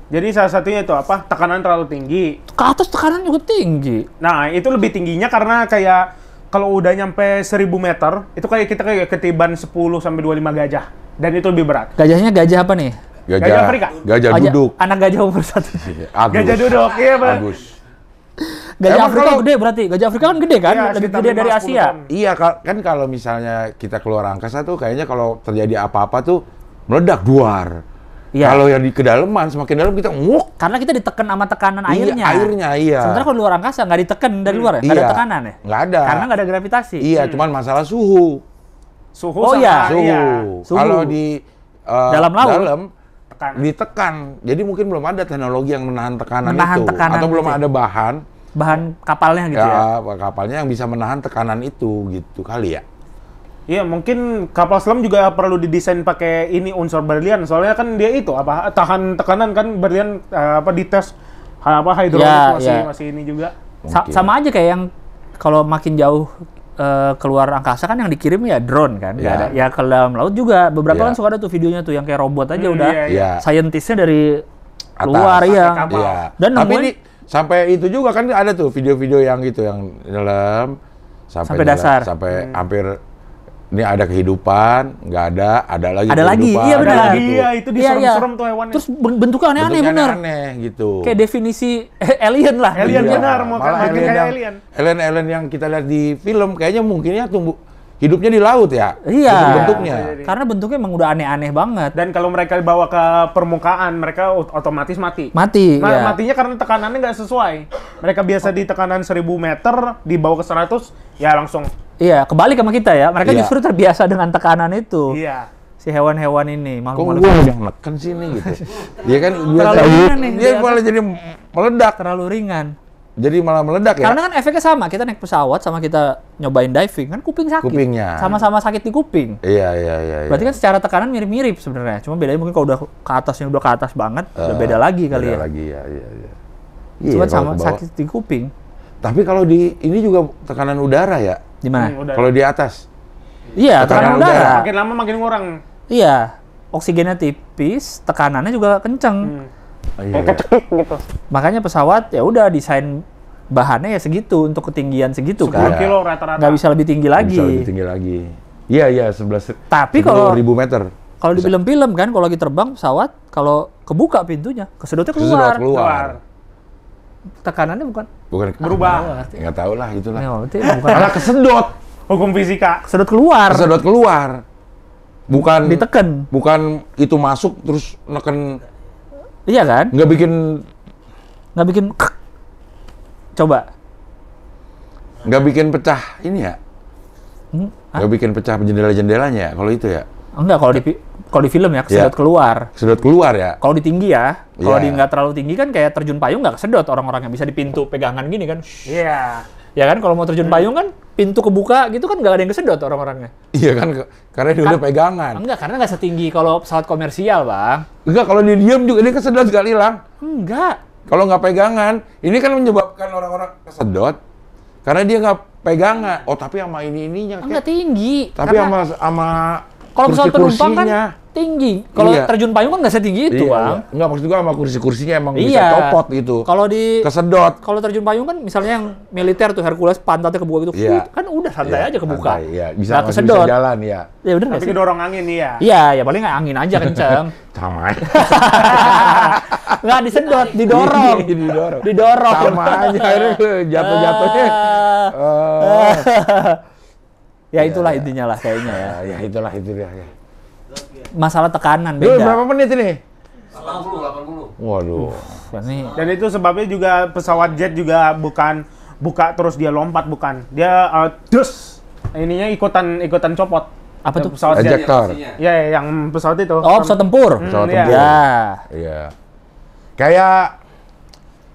Jadi salah satunya itu apa? Tekanan terlalu tinggi. Ke atas tekanan juga tinggi. Nah, itu lebih tingginya karena kayak kalau udah nyampe 1000 meter, itu kayak kita kayak ketiban 10 sampai 25 gajah. Dan itu lebih berat. Gajahnya gajah apa nih? Gajah Afrika. Gajah Gajah- duduk. Anak gajah umur 1. Agus. Gajah duduk, iya Bang. Agus. Gajah Emang Afrika kalau- gede berarti. Gajah Afrika kan gede kan? Iya, Lebih sekitar gede dari 5-10 Asia. ton. Iya, kan kalau misalnya kita keluar angkasa tuh kayaknya kalau terjadi apa-apa tuh meledak duar. Iya. Kalau yang di kedalaman semakin dalam kita nguk. Karena kita ditekan sama tekanan airnya. Iya, airnya iya. Sementara kalau di luar angkasa nggak ditekan dari luar ya? Nggak ada Iya. tekanan ya? Nggak ada. Karena nggak ada gravitasi. Iya, cuman masalah suhu. Suhu Oh, sama iya. Suhu. iya. Suhu. Kalau di Dalam laut? Tekanan. ditekan. Jadi mungkin belum ada teknologi yang menahan tekanan Menahan itu. tekanan Atau belum gitu ya? ada bahan Bahan kapalnya gitu ya? kapalnya yang bisa menahan tekanan itu gitu kali ya. Iya, mungkin kapal selam juga perlu didesain pakai ini unsur berlian. Soalnya kan dia itu apa tahan tekanan kan berlian apa dites apa hidrolik Ya, masih ini juga. Mungkin. Sama aja kayak yang kalau makin jauh keluar angkasa kan yang dikirim ya drone kan? Nggak Ya. ada. Ya ke dalam laut juga. Beberapa Ya. kan suka ada tuh videonya tuh yang kayak robot aja udah. Iya, Iya. Scientist-nya dari Atas. luar ya. Pakai kapal. Iya. Dan Tapi nemuin- ini sampai itu juga kan ada tuh video-video yang gitu yang dalam Sampai dasar. sampai hampir ini ada kehidupan, nggak ada lagi Ada lagi, kehidupan, iya ada benar. lagi Iya, tuh. itu diserem-serem tuh hewannya. Terus bentuknya aneh-aneh Bentuknya bener. aneh gitu. Kayak definisi alien lah. Alien Iya, benar, mau malah makin kayak yang, alien. alien yang kita lihat di film kayaknya mungkinnya hidupnya di laut ya. Iya. Bentuknya. Karena bentuknya emang udah aneh-aneh banget. Dan kalau mereka bawa ke permukaan, mereka otomatis mati. Mati, ya. Matinya karena tekanannya nggak sesuai. Mereka biasa di tekanan 1000 meter, dibawa ke 100, ya langsung. Iya, kebalik sama kita ya. Mereka Iya. justru terbiasa dengan tekanan itu. Iya. Si hewan-hewan ini, Kok makhluk-makhluk gue yang neken sini gitu. Dia kan Terlalu ringan nih, dia dia malah jadi meledak. terlalu ringan. Jadi malah meledak ya. Karena kan efeknya sama, kita naik pesawat sama kita nyobain diving, kan kuping sakit. Kupingnya. Sama-sama sakit di kuping. Iya. Berarti kan secara tekanan mirip-mirip sebenarnya. Cuma bedanya mungkin kalau udah ke atasnya udah ke atas banget, udah beda lagi kali beda ya. lagi ya. Iya. Cuma kalau sama ke bawah. sakit di kuping. Tapi kalau di ini juga tekanan udara ya. Di mana? Udah. Kalau di atas. Iya, Tekanan tekanan udara. Makin lama makin ngurang. Iya, oksigennya tipis, tekanannya juga kenceng. Iya. Gitu. Makanya pesawat ya udah desain bahannya ya segitu untuk ketinggian segitu 10 kan. kilo rata-rata. Nggak bisa lebih tinggi lagi. Bisa lebih tinggi lagi. Iya, 11 Tapi kalau- 10.000 meter. Kalau di film-film kan, kalau lagi terbang pesawat, kalau kebuka pintunya, kesedotnya keluar. Keluar. Tekanannya bukan. Bukan Berubah. Nggak tahu lah itulah. Ya, berarti bukan Malah kesedot. Hukum fisika. kesedot keluar. Kesedot keluar. Bukan Diteken. bukan itu masuk terus neken, Iya kan? nggak bikin Nggak bikin. Coba. pecah ini ya. Hah? Nggak bikin pecah jendela-jendelanya ya kalau itu ya. Enggak, kalau di film ya kesedot Iya. keluar. Kesedot keluar ya. Kalau di tinggi ya, kalau Iya. di nggak terlalu tinggi kan kayak terjun payung nggak kesedot orang-orangnya, bisa di pintu pegangan gini kan. Iya. Ya kan, kalau mau terjun payung kan pintu kebuka gitu kan nggak ada yang kesedot orang-orangnya. Iya kan karena dia udah pegangan. Enggak, karena nggak setinggi kalau pesawat komersial, Bang. Enggak, kalau dia diem juga dia kesedot sekali hilang. Enggak. Kalau nggak pegangan, ini kan menyebabkan orang-orang kesedot karena dia nggak pegangan. Oh, tapi sama ininya. Enggak tinggi. Tapi Karena sama kalau pesawat penumpang kan kursi-kursinya. tinggi. Kalau Iya. terjun payung kan nggak setinggi itu, Iya, Bang. iya. Nggak, maksud gua sama kursi-kursinya emang bisa Iya. copot gitu. Kalau di Kesedot. kalau terjun payung kan misalnya yang militer tuh Hercules pantatnya kebuka gitu, Iya. kan udah santai Iya, aja kebuka. santai, iya. Bisa, Nggak masih kesedot. bisa jalan ya. Ya bener nggak Tapi sih? kedorong angin iya. Iya, ya paling nggak angin aja kenceng. Sama aja. Nggak disedot, didorong. Didorong. Didorong. Sama aja akhirnya jatuh-jatuhnya. Ya itulah intinya lah kayaknya ya. Ya itulah itu dia. Ya. Masalah tekanan Duh, berapa beda. menit ini? 80. Waduh. Ini Dan itu sebabnya juga pesawat jet juga bukan buka terus dia lompat, bukan. Dia dus ininya ikutan copot. apa tuh? Pesawat jet. Ejector. Ya, yang pesawat itu. Oh, pesawat tempur. Pesawat iya. tempur. Ya. Iya.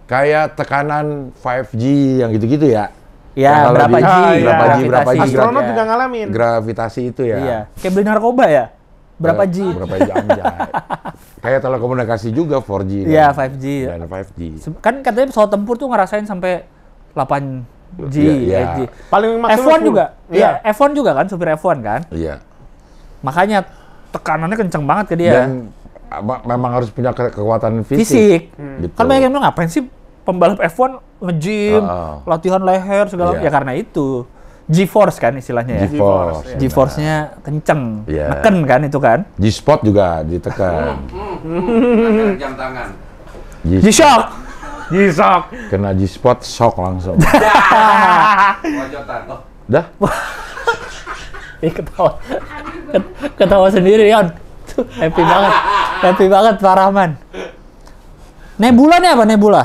Kayak tekanan 5G yang gitu-gitu ya. Ya, Yang kalau berapa di- G? berapa G, Gravitasi. berapa G, Astronot Ya. juga ngalamin. Gravitasi itu ya. Iya. Kayak beli narkoba ya? Berapa G? Berapa jam jay. Kayak telekomunikasi juga 4G. Iya, dan- 5G. Dan 5G. Kan katanya pesawat tempur tuh ngerasain sampai 8G, Iya, 8G. Paling maksimum F1 10. juga. Iya. Iya, F1 juga kan, supir F1 kan. Iya. Makanya tekanannya kenceng banget ke dia. Dan memang harus punya kekuatan fisik. Fisik. Gitu. Kan banyak yang bilang ngapain sih pembalap F1 nge-gym, latihan leher segala Iya. ya karena itu. G-force kan istilahnya ya. G-force. G-force-nya kenceng. Iya. Neken kan itu kan. G-spot juga ditekan. Jam tangan. G-shock. Gisok. Kena G-spot, shock langsung. Wajotan. Oh, Dah? Ih, ketawa. Ketawa sendiri, Yon. Tuh, happy banget. Happy banget Pak Rahman. Nebula nih apa nebula?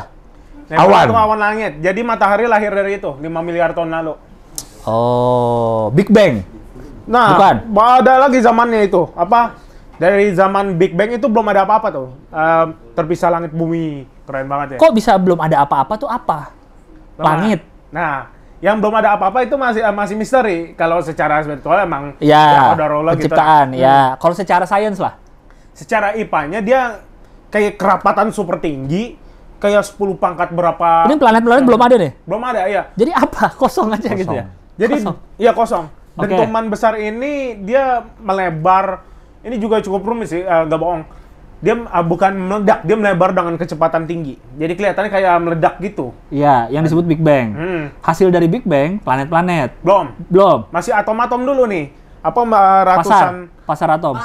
Awan. Itu awan langit. Jadi matahari lahir dari itu 5 miliar tahun lalu. Oh, Big Bang. Nah, Bukan. ada lagi zamannya itu. Apa? Dari zaman Big Bang itu belum ada apa-apa tuh. Terpisah langit bumi. Keren banget ya. Kok bisa belum ada apa-apa tuh apa? Langit. Nah, yang belum ada apa-apa itu masih misteri. Kalau secara spiritual emang Ya, qadarullah gitu. penciptaan. Ya, kalau secara sains lah. Secara IPA-nya dia kayak kerapatan super tinggi, kayak 10 pangkat berapa. Ini planet-planet belum ada nih. Belum ada, iya. Jadi apa? Kosong aja gitu ya. Jadi Kosong. iya kosong. Oke. Dentuman besar ini dia melebar. Ini juga cukup rumit sih, nggak bohong. Dia bukan meledak, dia melebar dengan kecepatan tinggi. Jadi kelihatannya kayak meledak gitu. Iya, yang disebut Big Bang. Hasil dari Big Bang, planet-planet. Belum. Belum. Masih atom-atom dulu nih. Apa Pasar atom.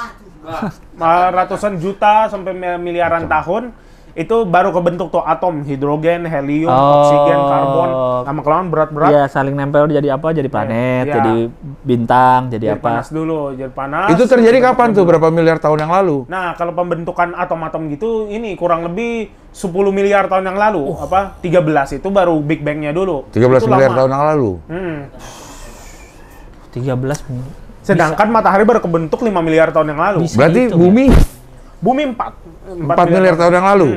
ratusan juta sampai miliaran tahun itu baru kebentuk tuh atom, hidrogen, helium, oksigen, karbon. Lama-kelamaan berat-berat. Iya, saling nempel jadi apa? Jadi planet, Iya. jadi bintang, jadi Jadi apa? panas dulu, jadi panas. Itu terjadi kapan tuh? Berapa miliar tahun yang lalu? Nah, kalau pembentukan atom-atom gitu, ini kurang lebih 10 miliar tahun yang lalu. 13 itu baru Big Bang-nya dulu. 13 Itu miliar lama. tahun yang lalu. 13. Sedangkan matahari baru kebentuk 5 miliar tahun yang lalu. Bisa. Berarti Itu, bumi Bumi 4 miliar tahun yang lalu.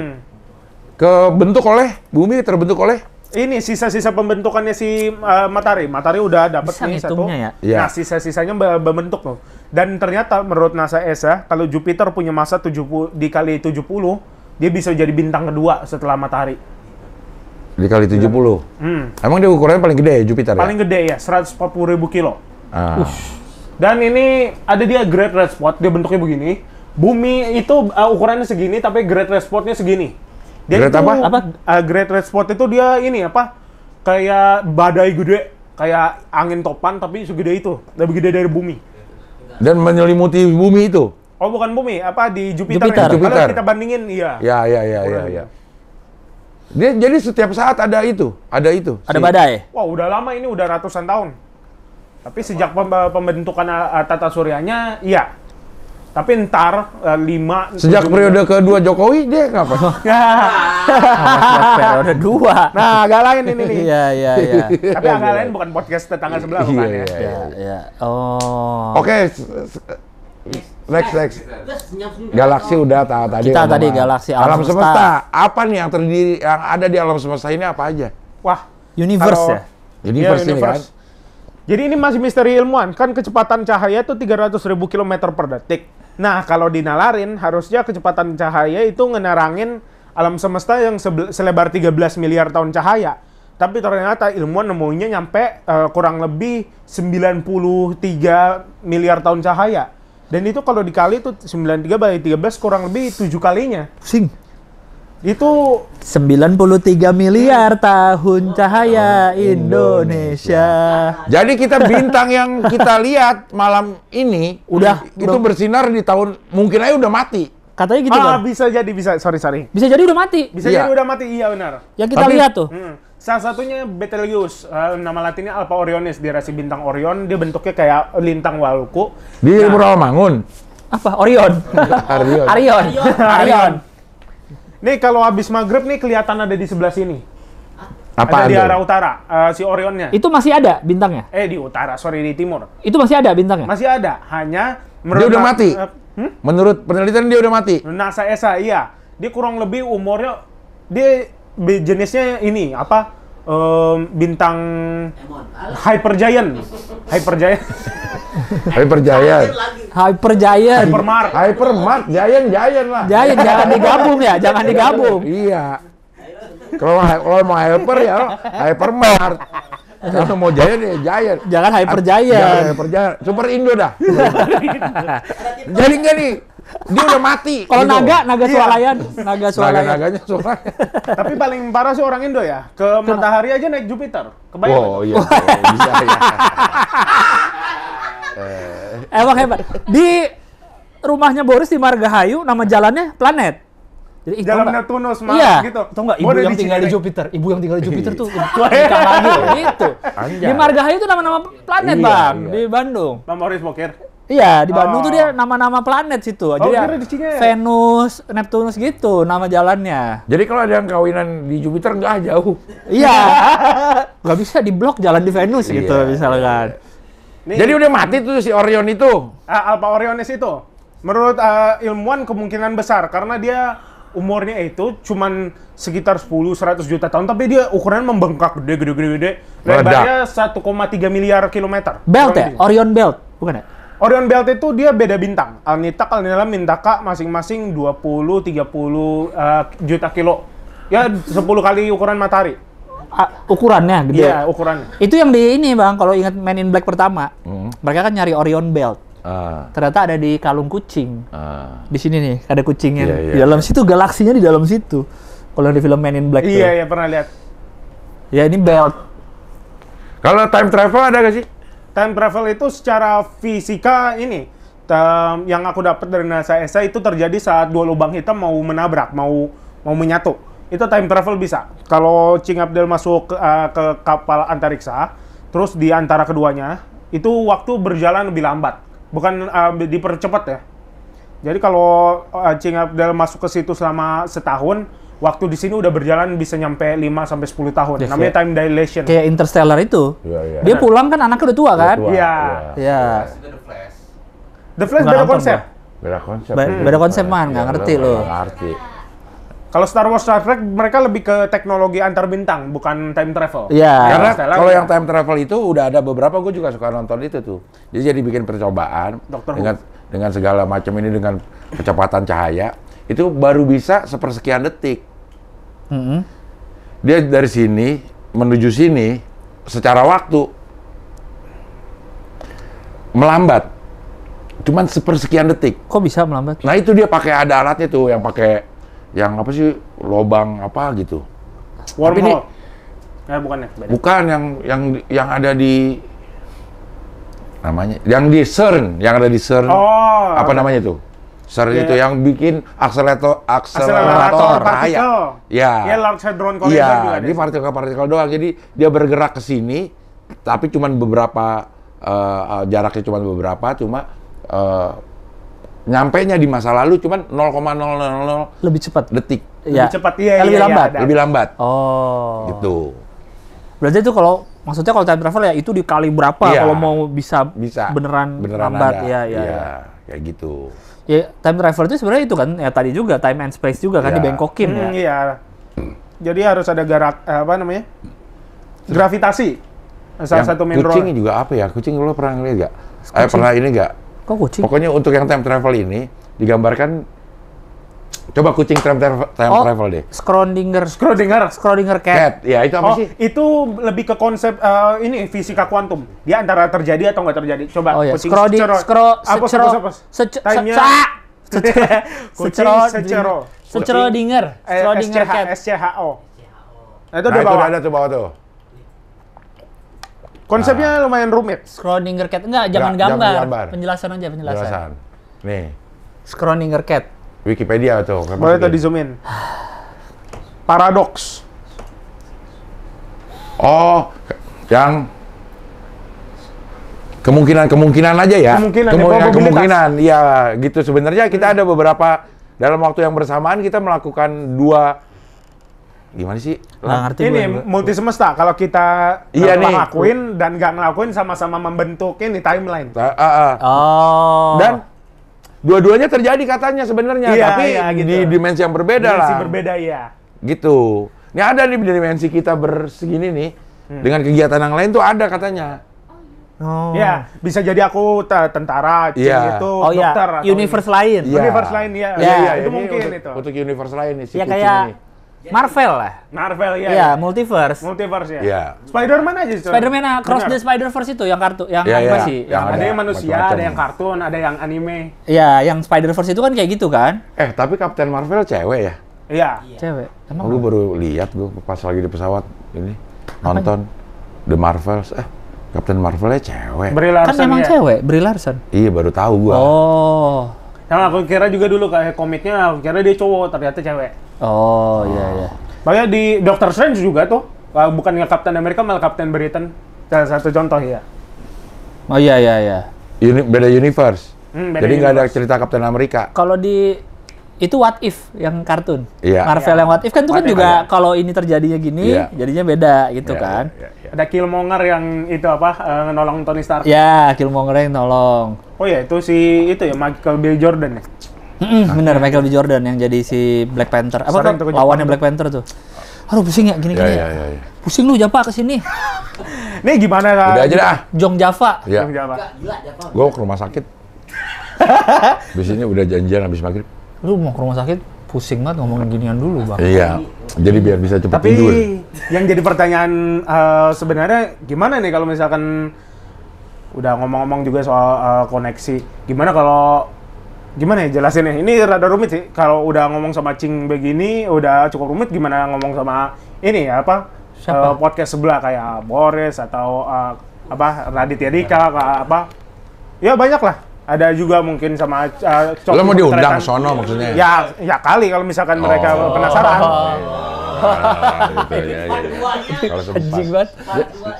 Kebentuk oleh bumi terbentuk oleh Ini sisa-sisa pembentukannya si matahari. Matahari udah dapat Bisa nih satu. ngitungnya ya? Iya. Nah, sisa-sisanya berbentuk loh. Dan ternyata menurut NASA ESA, kalau Jupiter punya massa 70 dikali 70, dia bisa jadi bintang kedua setelah matahari. Dikali 70. Emang dia ukurannya paling gede ya Jupiter ya? Paling gede ya, 140.000 kilo. Ah. Dan ini ada dia Great Red Spot, dia bentuknya begini. Bumi itu ukurannya segini, tapi Great Red Spot-nya segini. Dia Great itu, apa? Great Red Spot itu dia ini apa? Kayak badai gede, kayak angin topan, tapi segede itu, lebih gede dari bumi. Dan menyelimuti bumi itu? Oh bukan bumi, apa di Jupiter? Jupiter. Ya? Jupiter. Kalau kita bandingin, iya. Ya. Dia jadi setiap saat ada itu. Ada badai. Wah udah lama ini, udah ratusan tahun. Tapi sejak pembentukan tata suryanya, iya. Tapi ntar 5... Sejak periode kedua Jokowi, dia ngapain? Periode 2. Nah, agak lain ini nih. Iya. Tapi agak lain bukan podcast tetangga sebelah bukan ya. Iya. Oh. Oke, next. Terus senyap sendiri. Galaksi udah tadi. Kita tadi omongan. galaksi, Alam semesta. Apa nih yang terdiri, yang ada di alam semesta ini apa aja? Wah, Universe Kalau- ya? Universe ini kan? Jadi ini masih misteri ilmuwan, kan kecepatan cahaya itu 300.000 km per detik. Nah, kalau dinalarin, harusnya kecepatan cahaya itu ngenerangin alam semesta yang selebar 13 miliar tahun cahaya. Tapi ternyata ilmuwan nemuinya nyampe kurang lebih 93 miliar tahun cahaya. Dan itu kalau dikali itu 93 kali 13 kurang lebih 7 kalinya. Sing. Itu 93 miliar tahun cahaya Indonesia. Jadi kita bintang yang kita lihat malam ini itu bersinar di tahun mungkin aja udah mati. Katanya gitu kan? bisa jadi, sorry. Bisa jadi udah mati. Bisa Iya. jadi udah mati, iya benar. Yang kita Tapi- lihat tuh. Salah satunya Betelgeuse, nama latinnya Alpha Orionis, di rasi bintang Orion, dia bentuknya kayak lintang Waluku. Di Rawamangun. Apa? Orion. Arion. Nih kalau habis maghrib nih kelihatan ada di sebelah sini. Apa ada di tuh? arah utara, si Orionnya. Itu masih ada bintangnya? Di utara, sorry di timur. Itu masih ada bintangnya? Masih ada, hanya Dia udah mati. Menurut penelitian dia udah mati. NASA ESA, iya. Dia kurang lebih umurnya, dia jenisnya ini, apa, bintang Emon. Alah. Hypergiant. Hypergiant. Lagi. Hypergiant. Hypermart. Hypermart, Giant lah. Jangan digabung ya, jangan digabung. Iya. Kalau mau hyper ya Hypermart. Kalau mau Giant ya Giant. Jangan Hypergiant. Jangan Hypergiant. Super Indo dah. Jadi enggak nih? Dia udah mati. Kalau gitu. naga swalayan, naga swalayan. Naga-naganya soalnya. Tapi paling parah sih orang Indo ya. Ke matahari aja naik Jupiter. Kebayang nggak? Wow, iya. Bisa ya. Emang hebat. Di rumahnya Boris di Margahayu, nama jalannya Planet. Jadi Jalan tau nggak? Neptunus, Mars Iya. gitu. Tau nggak ibu Boleh yang di tinggal di Cinere. Jupiter? Ibu yang tinggal di Jupiter tuh nikah lagi gitu. Anjay. Di Margahayu itu nama-nama planet, Iya, Bang, iya. di Bandung. Bang Boris Bokir. Iya, di Bandung Oh. tuh dia nama-nama planet situ. Jadi kira di Cinere. Venus, Neptunus gitu nama jalannya. Jadi kalau ada yang kawinan di Jupiter nggak jauh. Iya. Nggak bisa diblok jalan di Venus gitu Iya. misalkan. Nih, Jadi udah mati tuh si Orion itu. Alpha Orionis itu. Menurut ilmuwan kemungkinan besar karena dia umurnya itu cuman sekitar 10-100 juta tahun, tapi dia ukurannya membengkak gede. Lebarnya 1,3 miliar kilometer. Belt Kurang ya? lebih. Orion Belt, bukan ya? Orion Belt itu dia beda bintang. Alnitak, Alnilam, Mintaka masing-masing 20-30 juta kilo. Ya 10 kali ukuran matahari. Ukurannya gede. Iya, ukurannya. Itu yang di ini Bang, kalau ingat Men in Black pertama, mereka kan nyari Orion Belt. Ternyata ada di kalung kucing. Di sini nih, ada kucingnya. Iya, iya. Di dalam situ, galaksinya di dalam situ. Kalau di film Men in Black tuh. Iya, pernah lihat. Ya ini belt. Kalau time travel ada gak sih? Time travel itu secara fisika ini yang aku dapat dari NASA ESA itu terjadi saat dua lubang hitam mau menabrak, mau menyatu. Itu time travel bisa. Kalau King Abdel masuk ke kapal antariksa, terus di antara keduanya, itu waktu berjalan lebih lambat. Bukan dipercepat ya. Jadi kalau King Abdel masuk ke situ selama setahun, waktu di sini udah berjalan bisa nyampe 5-10 tahun. Ya, Namanya time dilation. Kayak Interstellar itu. Iya. Dia pulang kan anaknya udah tua kan? Tua. Iya. Iya. Itu The Flash. The Flash Nggak beda nonton, konsep. Bang. Beda konsep. Beda konsep, Man. Nggak ngerti lo. Nggak ngerti. Kalau Star Wars, Star Trek, mereka lebih ke teknologi antar bintang, bukan time travel. Iya. Karena Stellar, kalau ya. yang time travel itu udah ada beberapa, gue juga suka nonton itu tuh. Jadi bikin percobaan Doctor Who. dengan segala macam ini dengan kecepatan cahaya itu baru bisa sepersekian detik. Dia dari sini menuju sini secara waktu melambat. Cuman sepersekian detik. Kok bisa melambat? Nah itu dia pakai ada alatnya tuh yang pakai yang apa sih lobang apa gitu. Wormhole. Bukan ya. Beda. Bukan yang ada di namanya yang di CERN, yang ada di CERN. Oh. Apa namanya tuh? CERN Iya. itu yang bikin akselerator Akselerator partikel. Ya. Ya, Large Hadron Collider Iya, juga ada. dia partikel-partikel doang. Jadi dia bergerak ke sini, tapi cuman beberapa jaraknya cuman beberapa, nyampenya di masa lalu cuman 0,000 Lebih cepat. detik. Lebih cepat, iya, Lebih iya, lambat. ada. Lebih lambat. Oh. Gitu. Berarti itu kalau maksudnya kalau time travel ya itu dikali berapa Iya. kalau mau bisa Bisa. beneran lambat ada. ya. Kayak gitu. Ya time travel itu sebenarnya itu kan ya tadi juga time and space juga kan Iya. dibengkokin ya. Iya. Jadi harus ada apa namanya? Gravitasi. Salah Yang satu main kucing role. juga apa ya? Kucing lo pernah ngeliat nggak? Pernah ini nggak? Kok kucing? Pokoknya untuk yang time travel ini digambarkan. Coba kucing time travel deh. Schrödinger Schrödinger. cat. Cat, ya itu apa Oh, sih? itu lebih ke konsep ini fisika kuantum. Dia antara terjadi atau nggak terjadi. Coba Oh ya, kucing secero. Time-nya kucing secero. Schrödinger cat. SCHO. Nah, itu Nah, udah itu bawa. udah ada tuh bawah tuh. Konsepnya lumayan rumit. Schrödinger cat. Enggak, jangan Jangan gambar. gambar. Penjelasan aja, penjelasan. Penjelasan. Nih, Schrödinger cat. Wikipedia tuh. Boleh tuh di zoom in. Paradoks. Oh, yang kemungkinan aja ya. Kemungkinan. Iya, gitu. Sebenarnya kita ada beberapa dalam waktu yang bersamaan kita melakukan dua gimana sih? Nggak ngerti Ini gue. multi semesta. Kalau kita Iya nih. ngelakuin dan nggak ngelakuin sama-sama membentuk ini timeline. Oh. Dan dua-duanya terjadi katanya sebenarnya, Iya, tapi iya, gitu. di dimensi yang berbeda Dimensi lah. berbeda ya. Gitu. Ini ada nih dimensi kita bersegini nih. Dengan kegiatan yang lain tuh ada katanya. Oh. Ya, bisa jadi aku tentara, Cing Iya. itu Oh ya, dokter atau universe lain. Iya. universe lain ya. Iya, itu ini mungkin untuk, itu. Untuk universe lain nih si Ya kucing kayak ini. Marvel lah. Marvel ya. Iya, multiverse. Multiverse ya. Iya. Spider-Man aja sih. Spider-Man Across Benar. the Spider-Verse itu yang kartu, yang Iya, iya. animasi. Yang Ada ada yang manusia, macam-macam. ada yang kartun, ada yang anime. Iya, yang Spider-Verse itu kan kayak gitu kan? Tapi Captain Marvel cewek ya? Iya. Cewek. Emang Gue baru lihat gue pas lagi di pesawat ini nonton The Marvels. Captain Marvelnya cewek. Brie kan Larson emang ya. cewek, Brie Larson. Iya baru tahu gua. Oh. Sama aku kira juga dulu kayak komiknya, aku kira dia cowok, ternyata cewek. Oh, iya iya. Makanya di Doctor Strange juga tuh, bukannya Captain America malah Captain Britain. Salah satu contoh ya. Oh iya iya iya. Beda universe. Beda Jadi nggak ada universe. cerita Captain America. Kalau di itu What If yang kartun. Iya. Marvel Iya. yang What If kan itu kan What If, juga iya. kalau ini terjadinya gini, Iya. jadinya beda gitu Iya, kan. iya, iya. Ada Killmonger yang itu apa, nolong Tony Stark. Ya, Killmonger yang nolong. Oh ya, itu si itu ya Michael B. Jordan ya. Bener, Michael B. Jordan yang jadi si Black Panther. Apa Sering tuh tuh ke lawannya Jepang Black Panther tuh? Aduh pusing ya gini-gini. Iya, ya. iya. Pusing lu Japa kesini. Nih gimana kak? Udah aja dah. Jong Java. Iya. Yang jawab. Gila, Java. Gua ke rumah sakit. Biasanya udah janjian habis maghrib. Lu mau ke rumah sakit pusing banget ngomongin ginian dulu, Bang. Iya. Jadi biar bisa cepet Tapi tidur. yang jadi pertanyaan sebenarnya gimana nih kalau misalkan udah ngomong-ngomong juga soal koneksi, gimana kalau gimana ya jelasinnya? Ini rada rumit sih. Kalau udah ngomong sama Cing begini, udah cukup rumit. Gimana ngomong sama ini ya apa? Siapa? Podcast sebelah kayak Boris atau apa Raditya Dika, apa? Ya banyak lah. Ada juga mungkin sama Lo mau diundang Tretan. sono maksudnya? Ya kali kalau misalkan mereka Oh. penasaran. Gitu, ya, ya, ya. Kalau sempat. Anjing banget.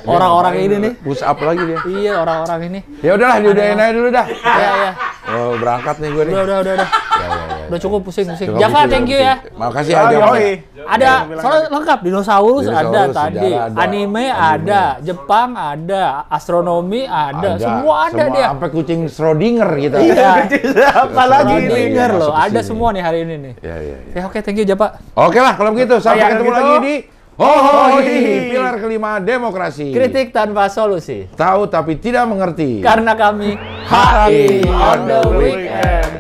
Orang-orang ini nih. Push up lagi dia. Iya, orang-orang ini. Ya udahlah, diudahin aja dulu dah. Iya, iya. Oh, berangkat nih gue nih. Udah. Ya, ya, ya. Udah cukup pusing. Cukup Java, pusing, thank you ya. Makasih ya. Yoi, Java. yoi. Ada, soalnya lengkap. Dinosaurus ada Dinosaurus, tadi. sejarah ada. Anime Anime. ada. Jepang ada. Astronomi ada. Semua ada dia. Sampai kucing Schrödinger kita. Iya. Apa lagi ini? Schrödinger loh. Masuk ke Ada sini. semua nih hari ini nih. Ya, ya, ya. Ya oke, thank you Japa. Oke lah kalau begitu. Sampai Kayak ketemu gitu. lagi di Hohohi, pilar kelima demokrasi. Kritik tanpa solusi. Tahu tapi tidak mengerti. Karena kami HI on the weekend.